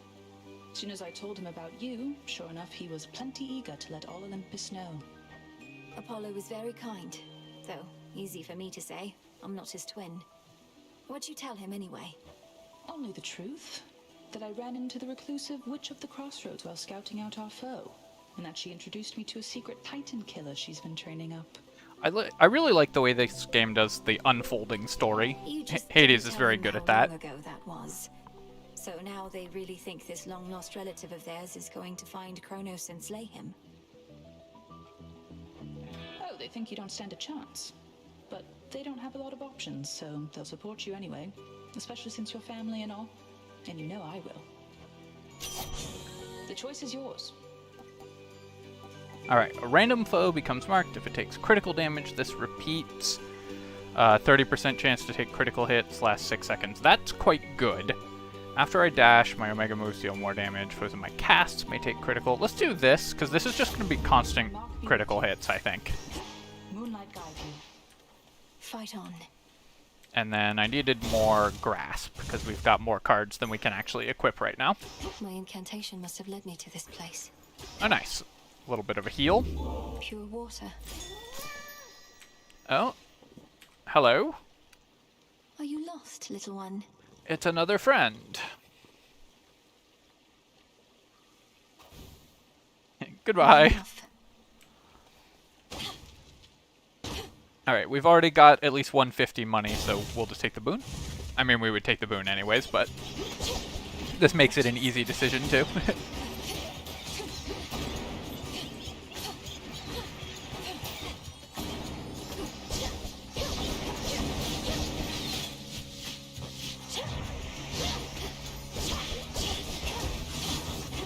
As soon as I told him about you, sure enough, he was plenty eager to let all Olympus know. Apollo was very kind, though easy for me to say. I'm not his twin. What'd you tell him anyway? Only the truth. That I ran into the reclusive Witch of the Crossroads while scouting out our foe, and that she introduced me to a secret Titan killer she's been training up. I really like the way this game does the unfolding story. Hades is very good at that. How long ago that was. So now they really think this long-lost relative of theirs is going to find Kronos and slay him. Oh, they think you don't stand a chance. But they don't have a lot of options, so they'll support you anyway. Especially since you're family and all. And you know I will. The choice is yours. Alright, a random foe becomes marked. If it takes critical damage, this repeats. 30% chance to take critical hits, lasts 6 seconds. That's quite good. After I dash, my Omega moves deal more damage. Foes in my casts may take critical. Let's do this, because this is just going to be constant critical hits, I think. Moonlight guide you. Fight on. And then I needed more grasp, because we've got more cards than we can actually equip right now. My incantation must have led me to this place. Oh, nice. A little bit of a heal. Pure water. Oh. Hello. Are you lost, little one? It's another friend. Goodbye. Alright, we've already got at least 150 money, so we'll just take the boon. I mean, we would take the boon anyways, but this makes it an easy decision, too.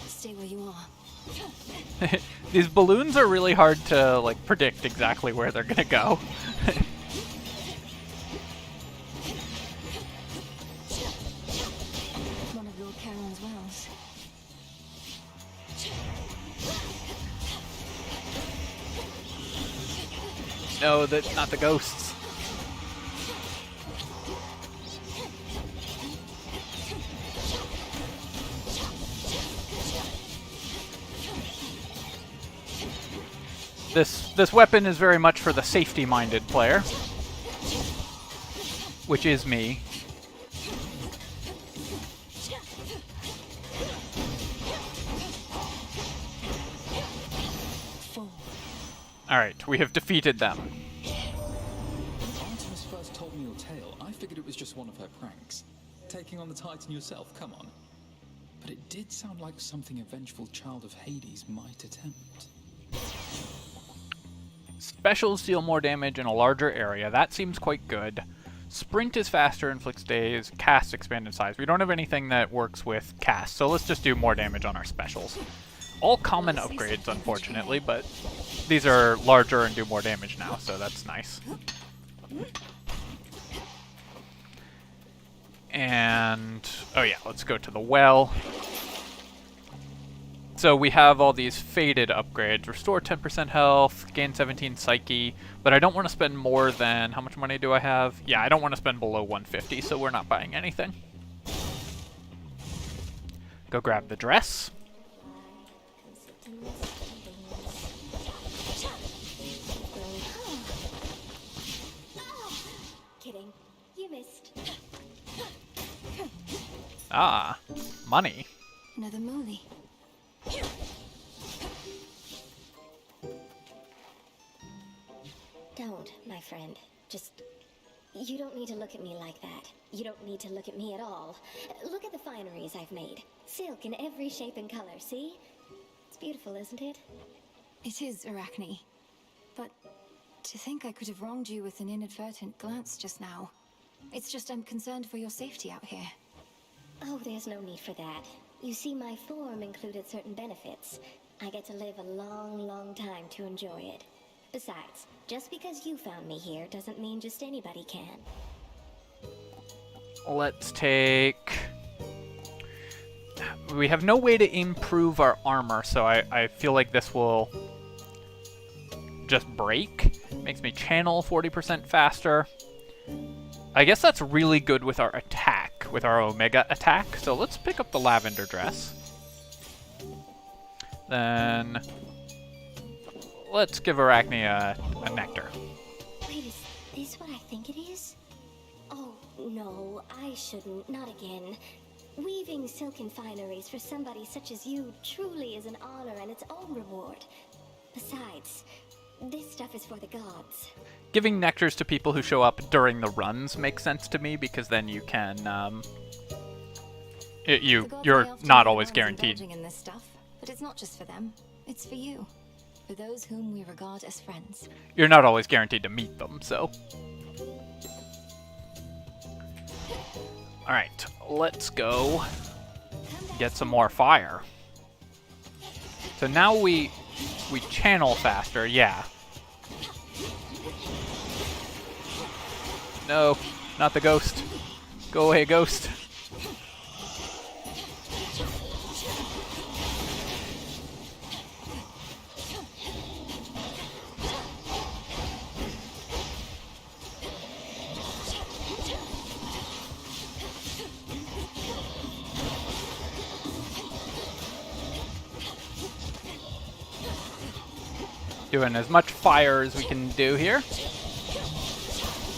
Stay where you are. These balloons are really hard to, like, predict exactly where they're gonna go. One of Lord Charon's wells. No, not the ghosts. This weapon is very much for the safety-minded player, which is me. Alright, we have defeated them. When Artemis first told me your tale, I figured it was just one of her pranks. Taking on the Titan yourself, come on. but it did sound like something a vengeful child of Hades might attempt. Specials deal more damage in a larger area. That seems quite good. Sprint is faster, inflicts daze, cast expand in size. We don't have anything that works with cast, so let's just do more damage on our specials. All common upgrades, unfortunately, but these are larger and do more damage now, so that's nice. And, oh yeah, let's go to the well. So we have all these faded upgrades. Restore 10% health, gain 17 psyche, but I don't want to spend more than, how much money do I have? Yeah, I don't want to spend below 150, so we're not buying anything. Go grab the dress. Kidding. You missed. Ah, money. Another molly. Don't, my friend. Just... You don't need to look at me like that. You don't need to look at me at all. Look at the fineries I've made. Silk in every shape and color, see? It's beautiful, isn't it? It is, Arachne. But to think I could have wronged you with an inadvertent glance just now. It's just I'm concerned for your safety out here. Oh, there's no need for that. You see, my form included certain benefits. I get to live a long, long time to enjoy it. Besides, just because you found me here doesn't mean just anybody can. Let's take... We have no way to improve our armor, so I feel like this will just break. Makes me channel 40% faster. I guess that's really good with our attack, with our Omega attack. So let's pick up the lavender dress. Then let's give Arachne a nectar. Wait, is this what I think it is? Oh, no, I shouldn't. Not again. Weaving silken fineries for somebody such as you truly is an honor and its own reward. Besides, this stuff is for the gods. Giving nectars to people who show up during the runs makes sense to me, because then you can, you're not always guaranteed. In this stuff, but it's not just for them. It's for you. For those whom we regard as friends. You're not always guaranteed to meet them, so. Alright, let's go get some more fire. So now we channel faster, yeah. No, not the ghost. Go away, ghost. Doing as much fire as we can do here.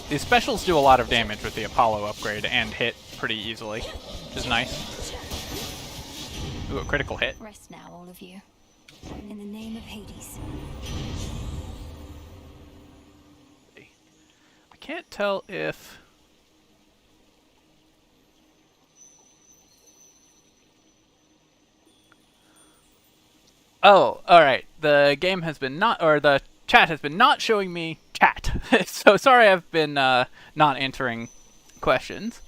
These specials do a lot of damage with the Apollo upgrade and hit pretty easily, which is nice. Ooh, a critical hit. Rest now, all of you. In the name of Hades. I can't tell if... Oh, alright. The game has been not, or the chat has been not showing me chat. So sorry I've been not answering questions.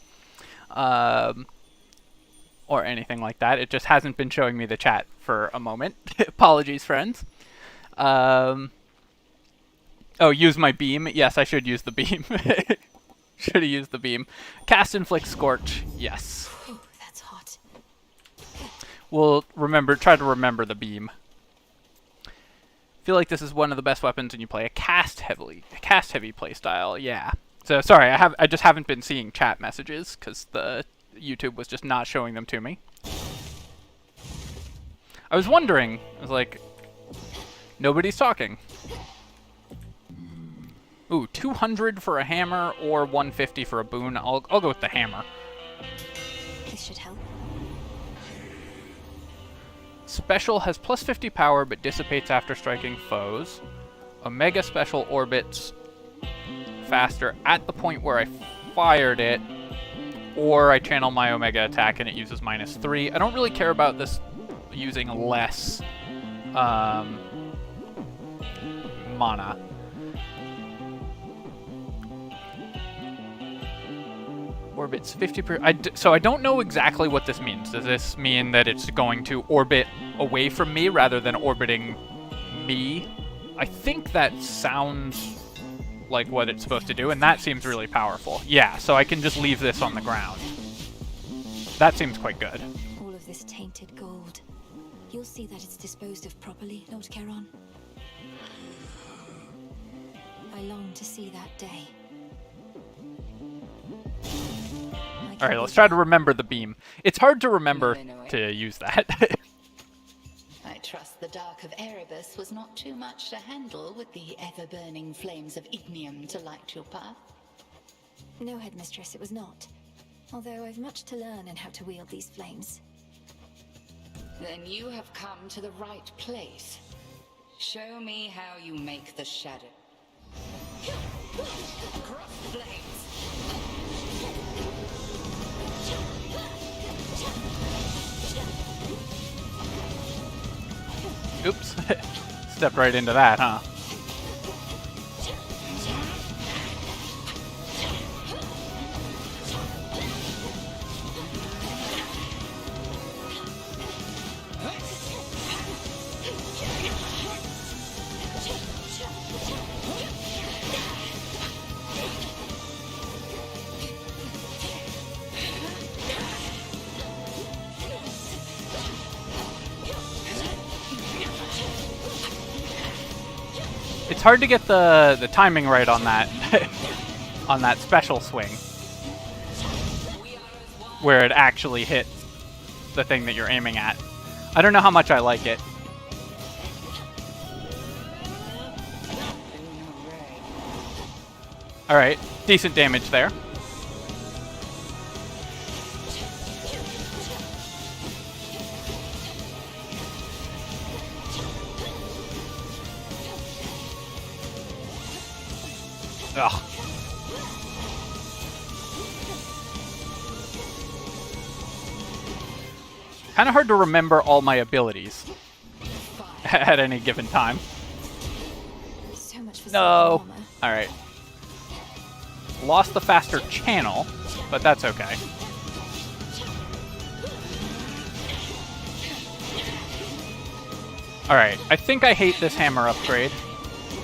Or anything like that. It just hasn't been showing me the chat for a moment. Apologies, friends. Oh, use my beam. Yes, I should use the beam. Should have used the beam. Cast Inflict Scorch. Yes. Ooh, that's hot. We'll try to remember the beam. Feel like this is one of the best weapons when you play a cast heavy playstyle. Yeah. So sorry, I just haven't been seeing chat messages because the YouTube was just not showing them to me. I was wondering. I was like, nobody's talking. Ooh, 200 for a hammer or 150 for a boon. I'll go with the hammer. This should help. Special has plus 50 power but dissipates after striking foes. Omega Special orbits faster at the point where I fired it or I channel my Omega attack and it uses -3. I don't really care about this using less mana. Orbits 50%. So I don't know exactly what this means. Does this mean that it's going to orbit away from me rather than orbiting me? I think that sounds like what it's supposed to do, and that seems really powerful. Yeah, so I can just leave this on the ground. That seems quite good. All of this tainted gold. You'll see that it's disposed of properly, Lord Charon. I long to see that day. Alright, let's try to remember the beam. It's hard to remember to use that. I trust the Dark of Erebus was not too much to handle with the ever-burning flames of ignium to light your path. No, Headmistress, it was not. Although I've much to learn in how to wield these flames. Then you have come to the right place. Show me how you make the shadow. Cross flames. Oops. Stepped right into that, huh? It's hard to get the timing right on that on that special swing where it actually hits the thing that you're aiming at. I don't know how much I like it. Alright, decent damage there. Ugh. Kind of hard to remember all my abilities at any given time. So much for No. Alright. Lost the faster channel, but that's okay. Alright, I think I hate this hammer upgrade,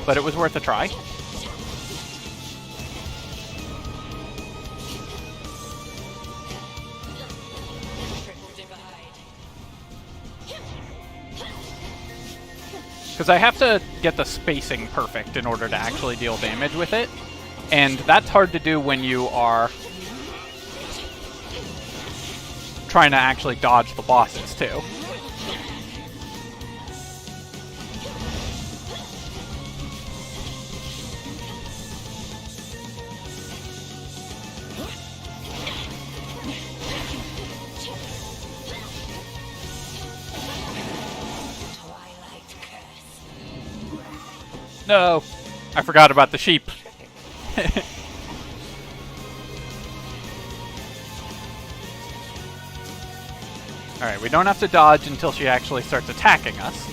but it was worth a try. Because I have to get the spacing perfect in order to actually deal damage with it. And that's hard to do when you are trying to actually dodge the bosses, too. No, I forgot about the sheep. Alright, we don't have to dodge until she actually starts attacking us.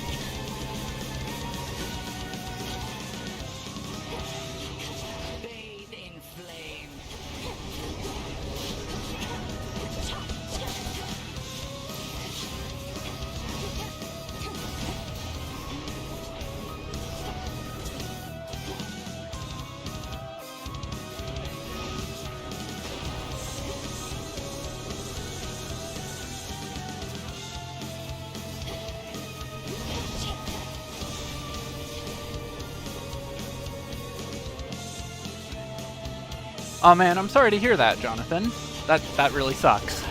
Oh man, I'm sorry to hear that, Jonathan. That really sucks.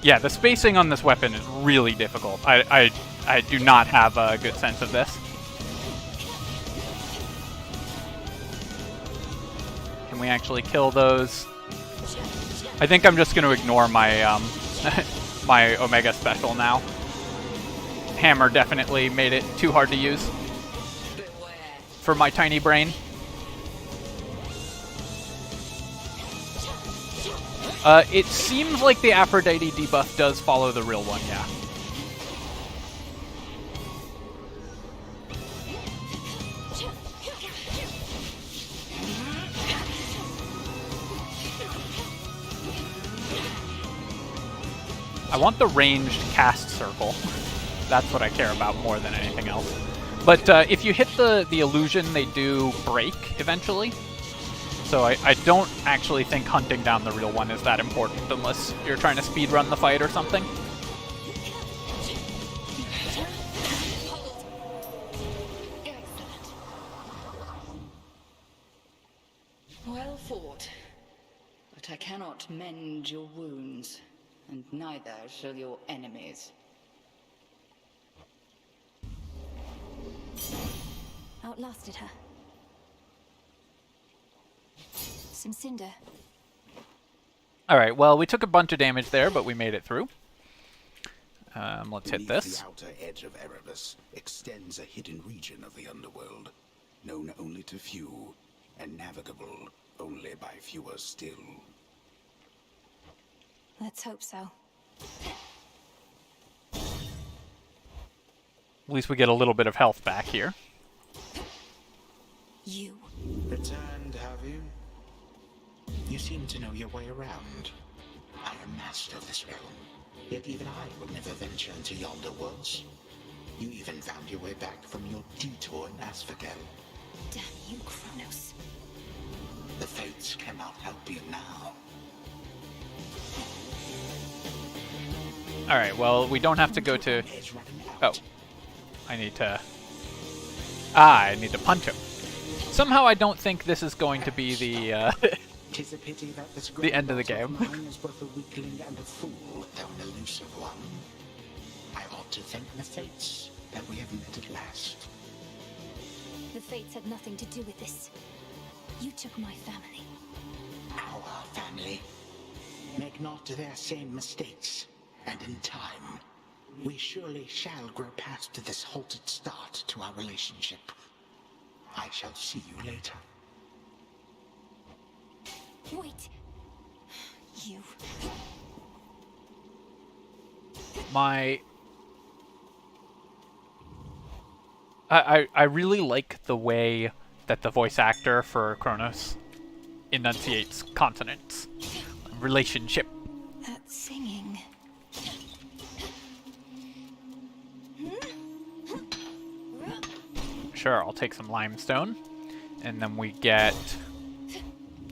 Yeah, the spacing on this weapon is really difficult. I do not have a good sense of this. Can we actually kill those? I think I'm just going to ignore my my Omega special now. hammer definitely made it too hard to use for my tiny brain. It seems like the Aphrodite debuff does follow the real one, yeah. I want the ranged cast circle. That's what I care about more than anything else. But if you hit the illusion, they do break eventually. So I don't actually think hunting down the real one is that important unless you're trying to speedrun the fight or something. Well fought. But I cannot mend your wounds, and neither shall your enemies. Outlasted her. Some cinder. Alright, well, we took a bunch of damage there, but we made it through. Let's hit this. The outer edge of Erebus extends a hidden region of the underworld, known only to few, and navigable only by fewer still. Let's hope so. At least we get a little bit of health back here. You. Returned, have you? You seem to know your way around. I am master of this realm, yet even I would never venture into yonder woods. You even found your way back from your detour in Asphodel. Damn you, Kronos. The fates cannot help you now. Alright, well, we don't have to go to... Oh. I need to... I need to punch him. Somehow I don't think this is going to be the, Tis a pity that this the end of the game. mine is both a weakling and a fool, though an elusive one. I ought to thank the fates that we have met at last. The fates had nothing to do with this. You took my family. Our family. Make not their same mistakes, and in time, we surely shall grow past this halted start to our relationship. I shall see you later. Wait. You. I really like the way that the voice actor for Kronos enunciates consonants. Relationship. That singing. Sure, I'll take some limestone. And then we get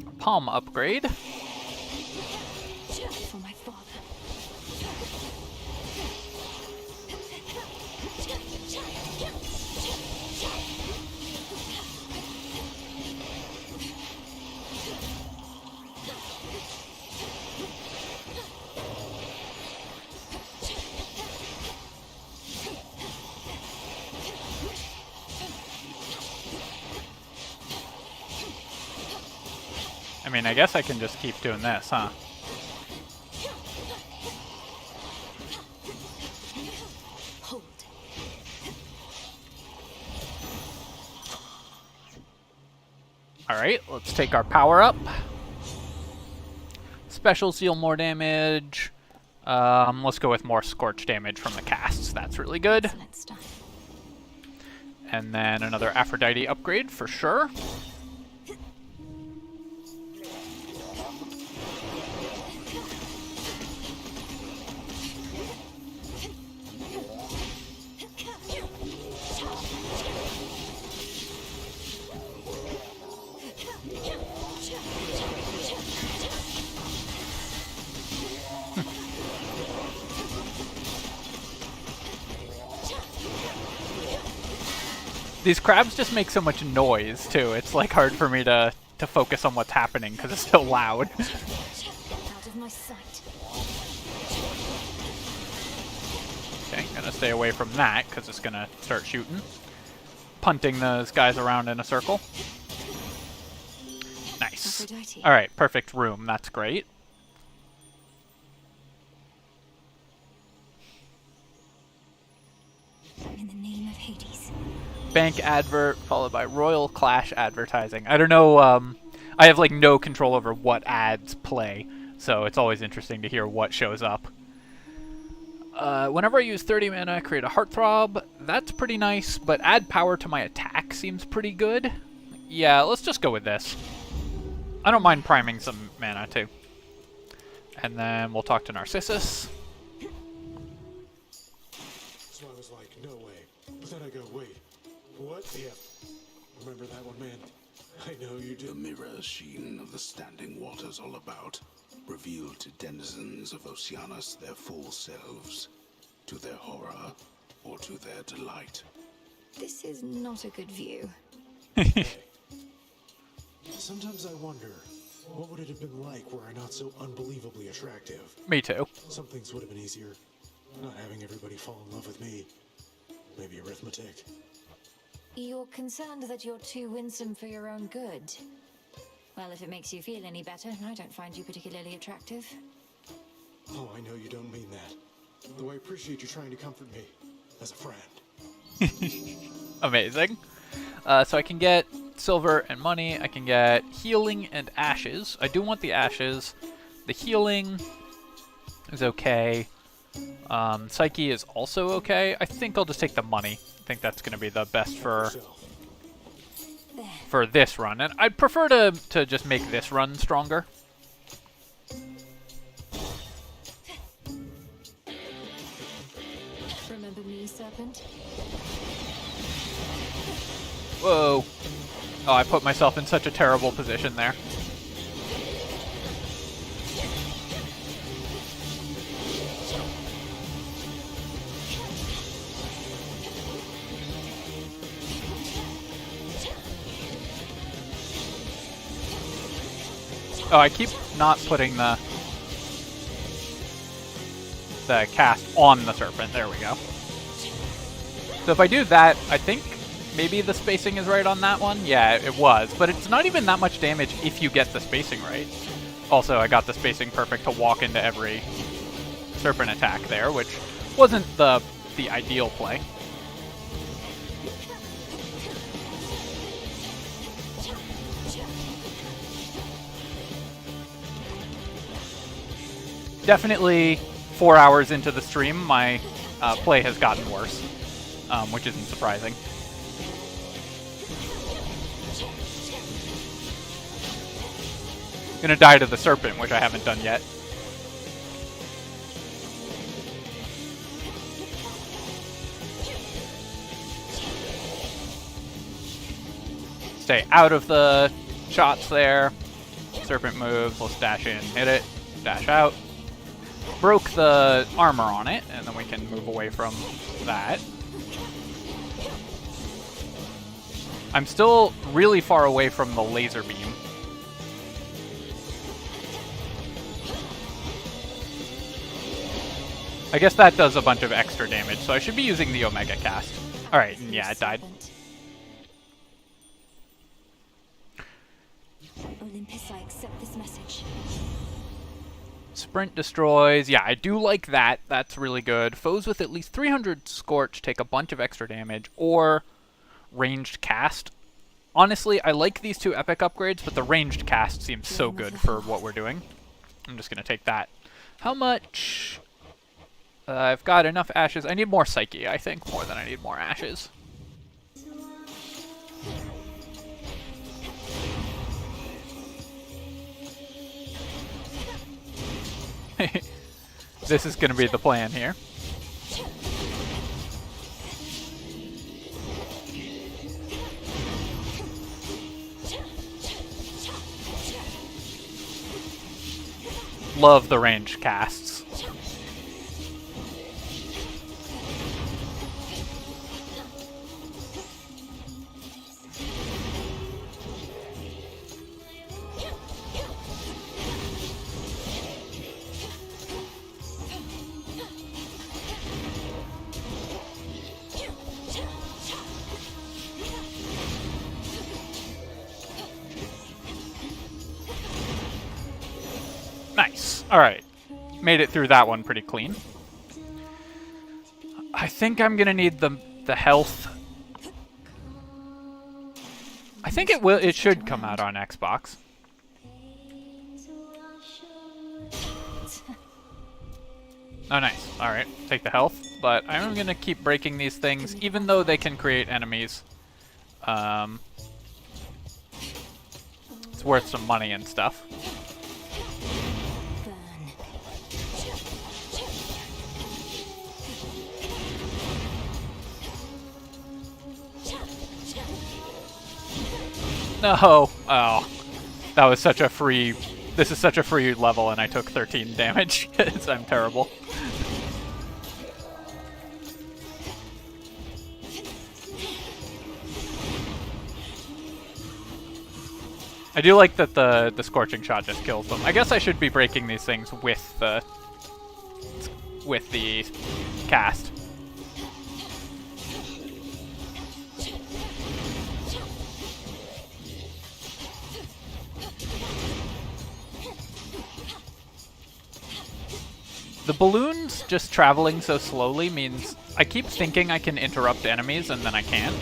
a palm upgrade. For my father. I mean, I guess I can just keep doing this, huh? Alright, let's take our power up. Specials deal more damage. Let's go with more scorch damage from the casts. That's really good. And then another Aphrodite upgrade for sure. These crabs just make so much noise, too. It's like hard for me to focus on what's happening because it's so loud. Out of my sight. Okay, gonna stay away from that because it's gonna start shooting. Punting those guys around in a circle. Nice. Alright, perfect room. That's great. bank advert followed by Royal Clash advertising. I don't know, I have like no control over what ads play, so it's always interesting to hear what shows up. Whenever I use 30 mana, I create a Heartthrob. That's pretty nice, but add power to my attack seems pretty good. Yeah, let's just go with this. I don't mind priming some mana too. And then we'll talk to Narcissus. So I was like, no way. But then I go, wait, what if? Remember that one, man? I know you do. The mirror sheen of the standing waters all about, revealed to denizens of Oceanus their full selves, to their horror or to their delight. This is not a good view. Sometimes I wonder, what would it have been like were I not so unbelievably attractive? Me too. Some things would have been easier. Not having everybody fall in love with me. Maybe arithmetic. You're concerned that you're too winsome for your own good. Well, if it makes you feel any better, I don't find you particularly attractive. Oh, I know you don't mean that. Though I appreciate you trying to comfort me as a friend. Amazing. So I can get silver and money. I can get healing and ashes. I do want the ashes. The healing is okay. Psyche is also okay. I think I'll just take the money. I think that's going to be the best for this run. And I'd prefer to just make this run stronger. Remember me, Serpent? Whoa. Oh, I put myself in such a terrible position there. Oh, I keep not putting the cast on the serpent. There we go. So if I do that, I think maybe the spacing is right on that one. Yeah, it was. But it's not even that much damage if you get the spacing right. Also, I got the spacing perfect to walk into every serpent attack there, which wasn't the ideal play. Definitely 4 hours into the stream, my play has gotten worse, which isn't surprising. Gonna die to the serpent, which I haven't done yet. Stay out of the shots there. Serpent moves, let's dash in, hit it, dash out. Broke the armor on it, and then we can move away from that. I'm still really far away from the laser beam. I guess that does a bunch of extra damage, so I should be using the Omega cast. Alright, yeah, it died. Olympus, I accept this message. Sprint destroys. Yeah, I do like that. That's really good. Foes with at least 300 Scorch take a bunch of extra damage, or ranged cast. Honestly, I like these two epic upgrades, but the ranged cast seems so good for what we're doing. I'm just going to take that. How much? I've got enough ashes. I need more Psyche, I think, more than I need more ashes. This is going to be the plan here. Love the ranged casts. Nice. Alright. Made it through that one pretty clean. I think I'm going to need the health think it will. It should come out on Xbox. Oh, nice. All right, take the health. But I'm gonna keep breaking these things, even though they can create enemies. It's worth some money and stuff. No! Oh. That was such a free... This is such a free level and I took 13 damage. I'm terrible. I do like that the Scorching Shot just kills them. I guess I should be breaking these things with the cast. The balloons just traveling so slowly means I keep thinking I can interrupt enemies and then I can't.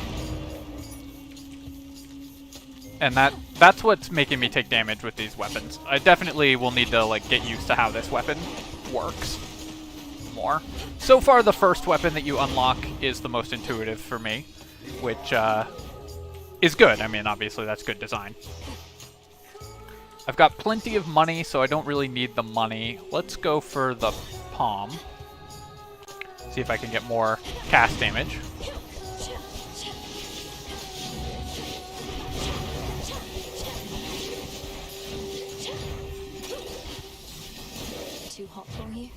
And that's what's making me take damage with these weapons. I definitely will need to like get used to how this weapon works more. So far the first weapon that you unlock is the most intuitive for me, which is good. I mean, obviously that's good design. I've got plenty of money, so I don't really need the money. Let's go for the palm. See if I can get more cast damage. Too hot for you?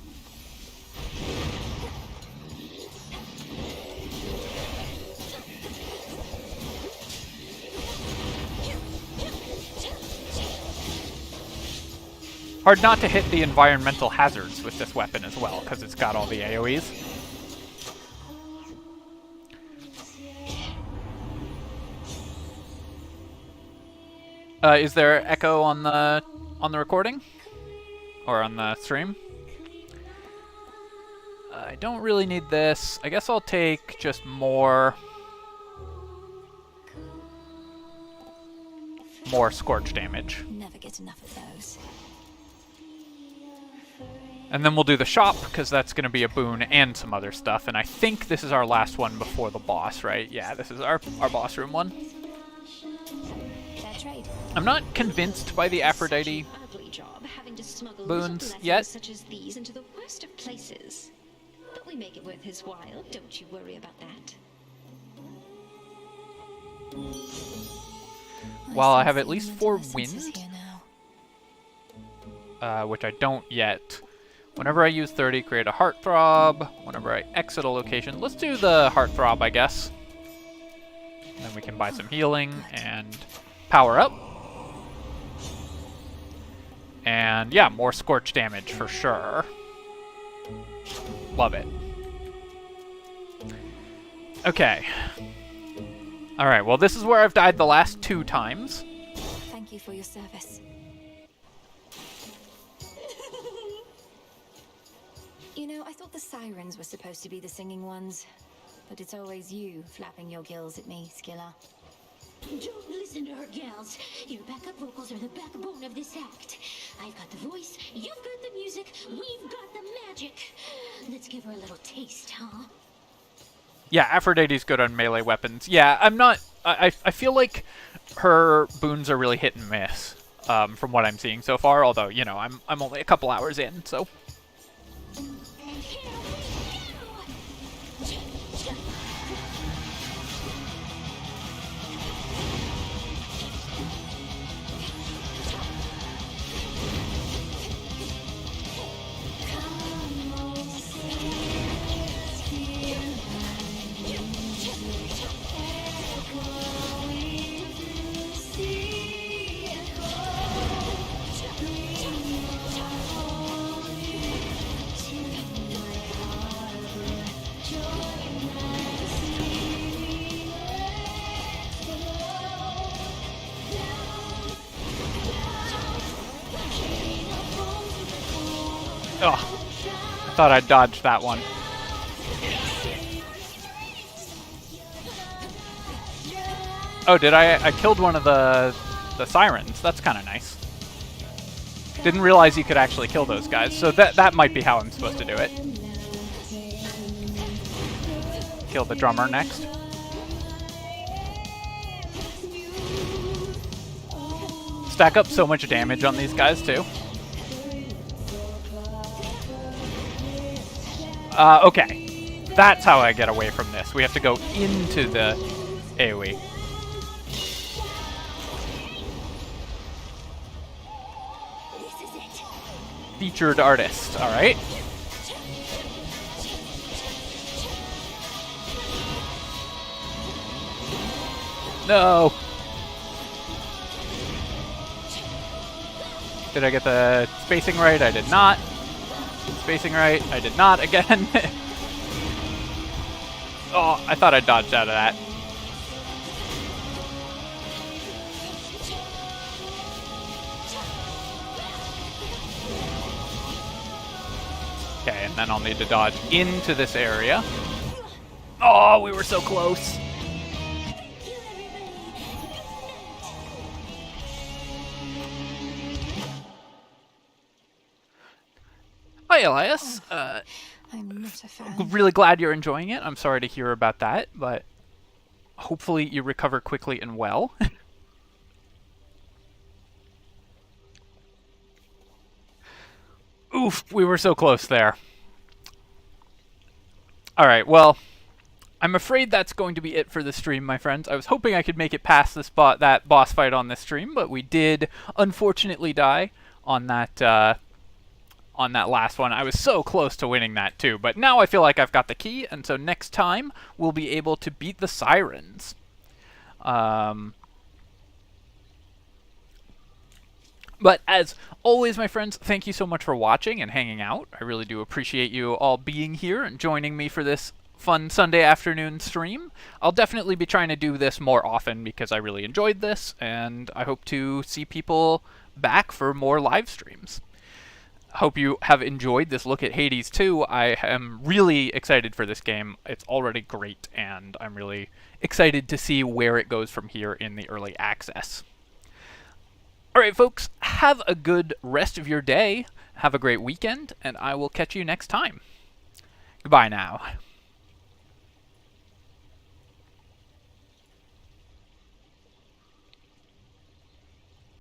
Hard not to hit the environmental hazards with this weapon as well, because it's got all the AoEs. Is there echo on the recording? Or on the stream? I don't really need this. I guess I'll take just more scorch damage. Never get enough of those. And then we'll do the shop, because that's going to be a boon and some other stuff. And I think this is our last one before the boss, right? Yeah, this is our boss room one. I'm not convinced by the Aphrodite boons yet. Such as these into the worst of places. But we make it worth his while. Don't you worry about that. While I have at least 4 wind, which I don't yet. Whenever I use 30, create a heartthrob. Whenever I exit a location, let's do the heartthrob, I guess. And then we can buy some healing and power up. And yeah, more scorch damage for sure. Love it. Okay. Alright, well this is where I've died the last 2 times. Thank you for your service. You know, I thought the sirens were supposed to be the singing ones, but it's always you flapping your gills at me, Skilla. Don't listen to her, gals. Your backup vocals are the backbone of this act. I've got the voice, you've got the music, we've got the magic. Let's give her a little taste, huh? Yeah, Aphrodite's good on melee weapons. Yeah, I'm not... I feel like her boons are really hit and miss, from what I'm seeing so far, although, you know, I'm only a couple hours in, so... Oh, I thought I dodged that one. Oh, did I killed one of the sirens. That's kind of nice. Didn't realize you could actually kill those guys, so that might be how I'm supposed to do it. Kill the drummer next. Stack up so much damage on these guys, too. Okay. That's how I get away from this. We have to go into the AoE. Featured artist, alright. No! Did I get the spacing right? I did not. Spacing right? I did not again. Oh, I thought I dodged out of that. Okay, and then I'll need to dodge into this area. Oh, we were so close. Hi, Elias. I'm not a fan. Really glad you're enjoying it. I'm sorry to hear about that, but hopefully you recover quickly and well. Oof, we were so close there. Alright, well, I'm afraid that's going to be it for the stream, my friends. I was hoping I could make it past that boss fight on this stream, but we did unfortunately die on that last one. I was so close to winning that too, but now I feel like I've got the key, and so next time we'll be able to beat the sirens. But as always, my friends, thank you so much for watching and hanging out. I really do appreciate you all being here and joining me for this fun Sunday afternoon stream. I'll definitely be trying to do this more often because I really enjoyed this, and I hope to see people back for more live streams. Hope you have enjoyed this look at Hades 2. I am really excited for this game. It's already great, and I'm really excited to see where it goes from here in the early access. Alright, folks, have a good rest of your day. Have a great weekend, and I will catch you next time. Goodbye now.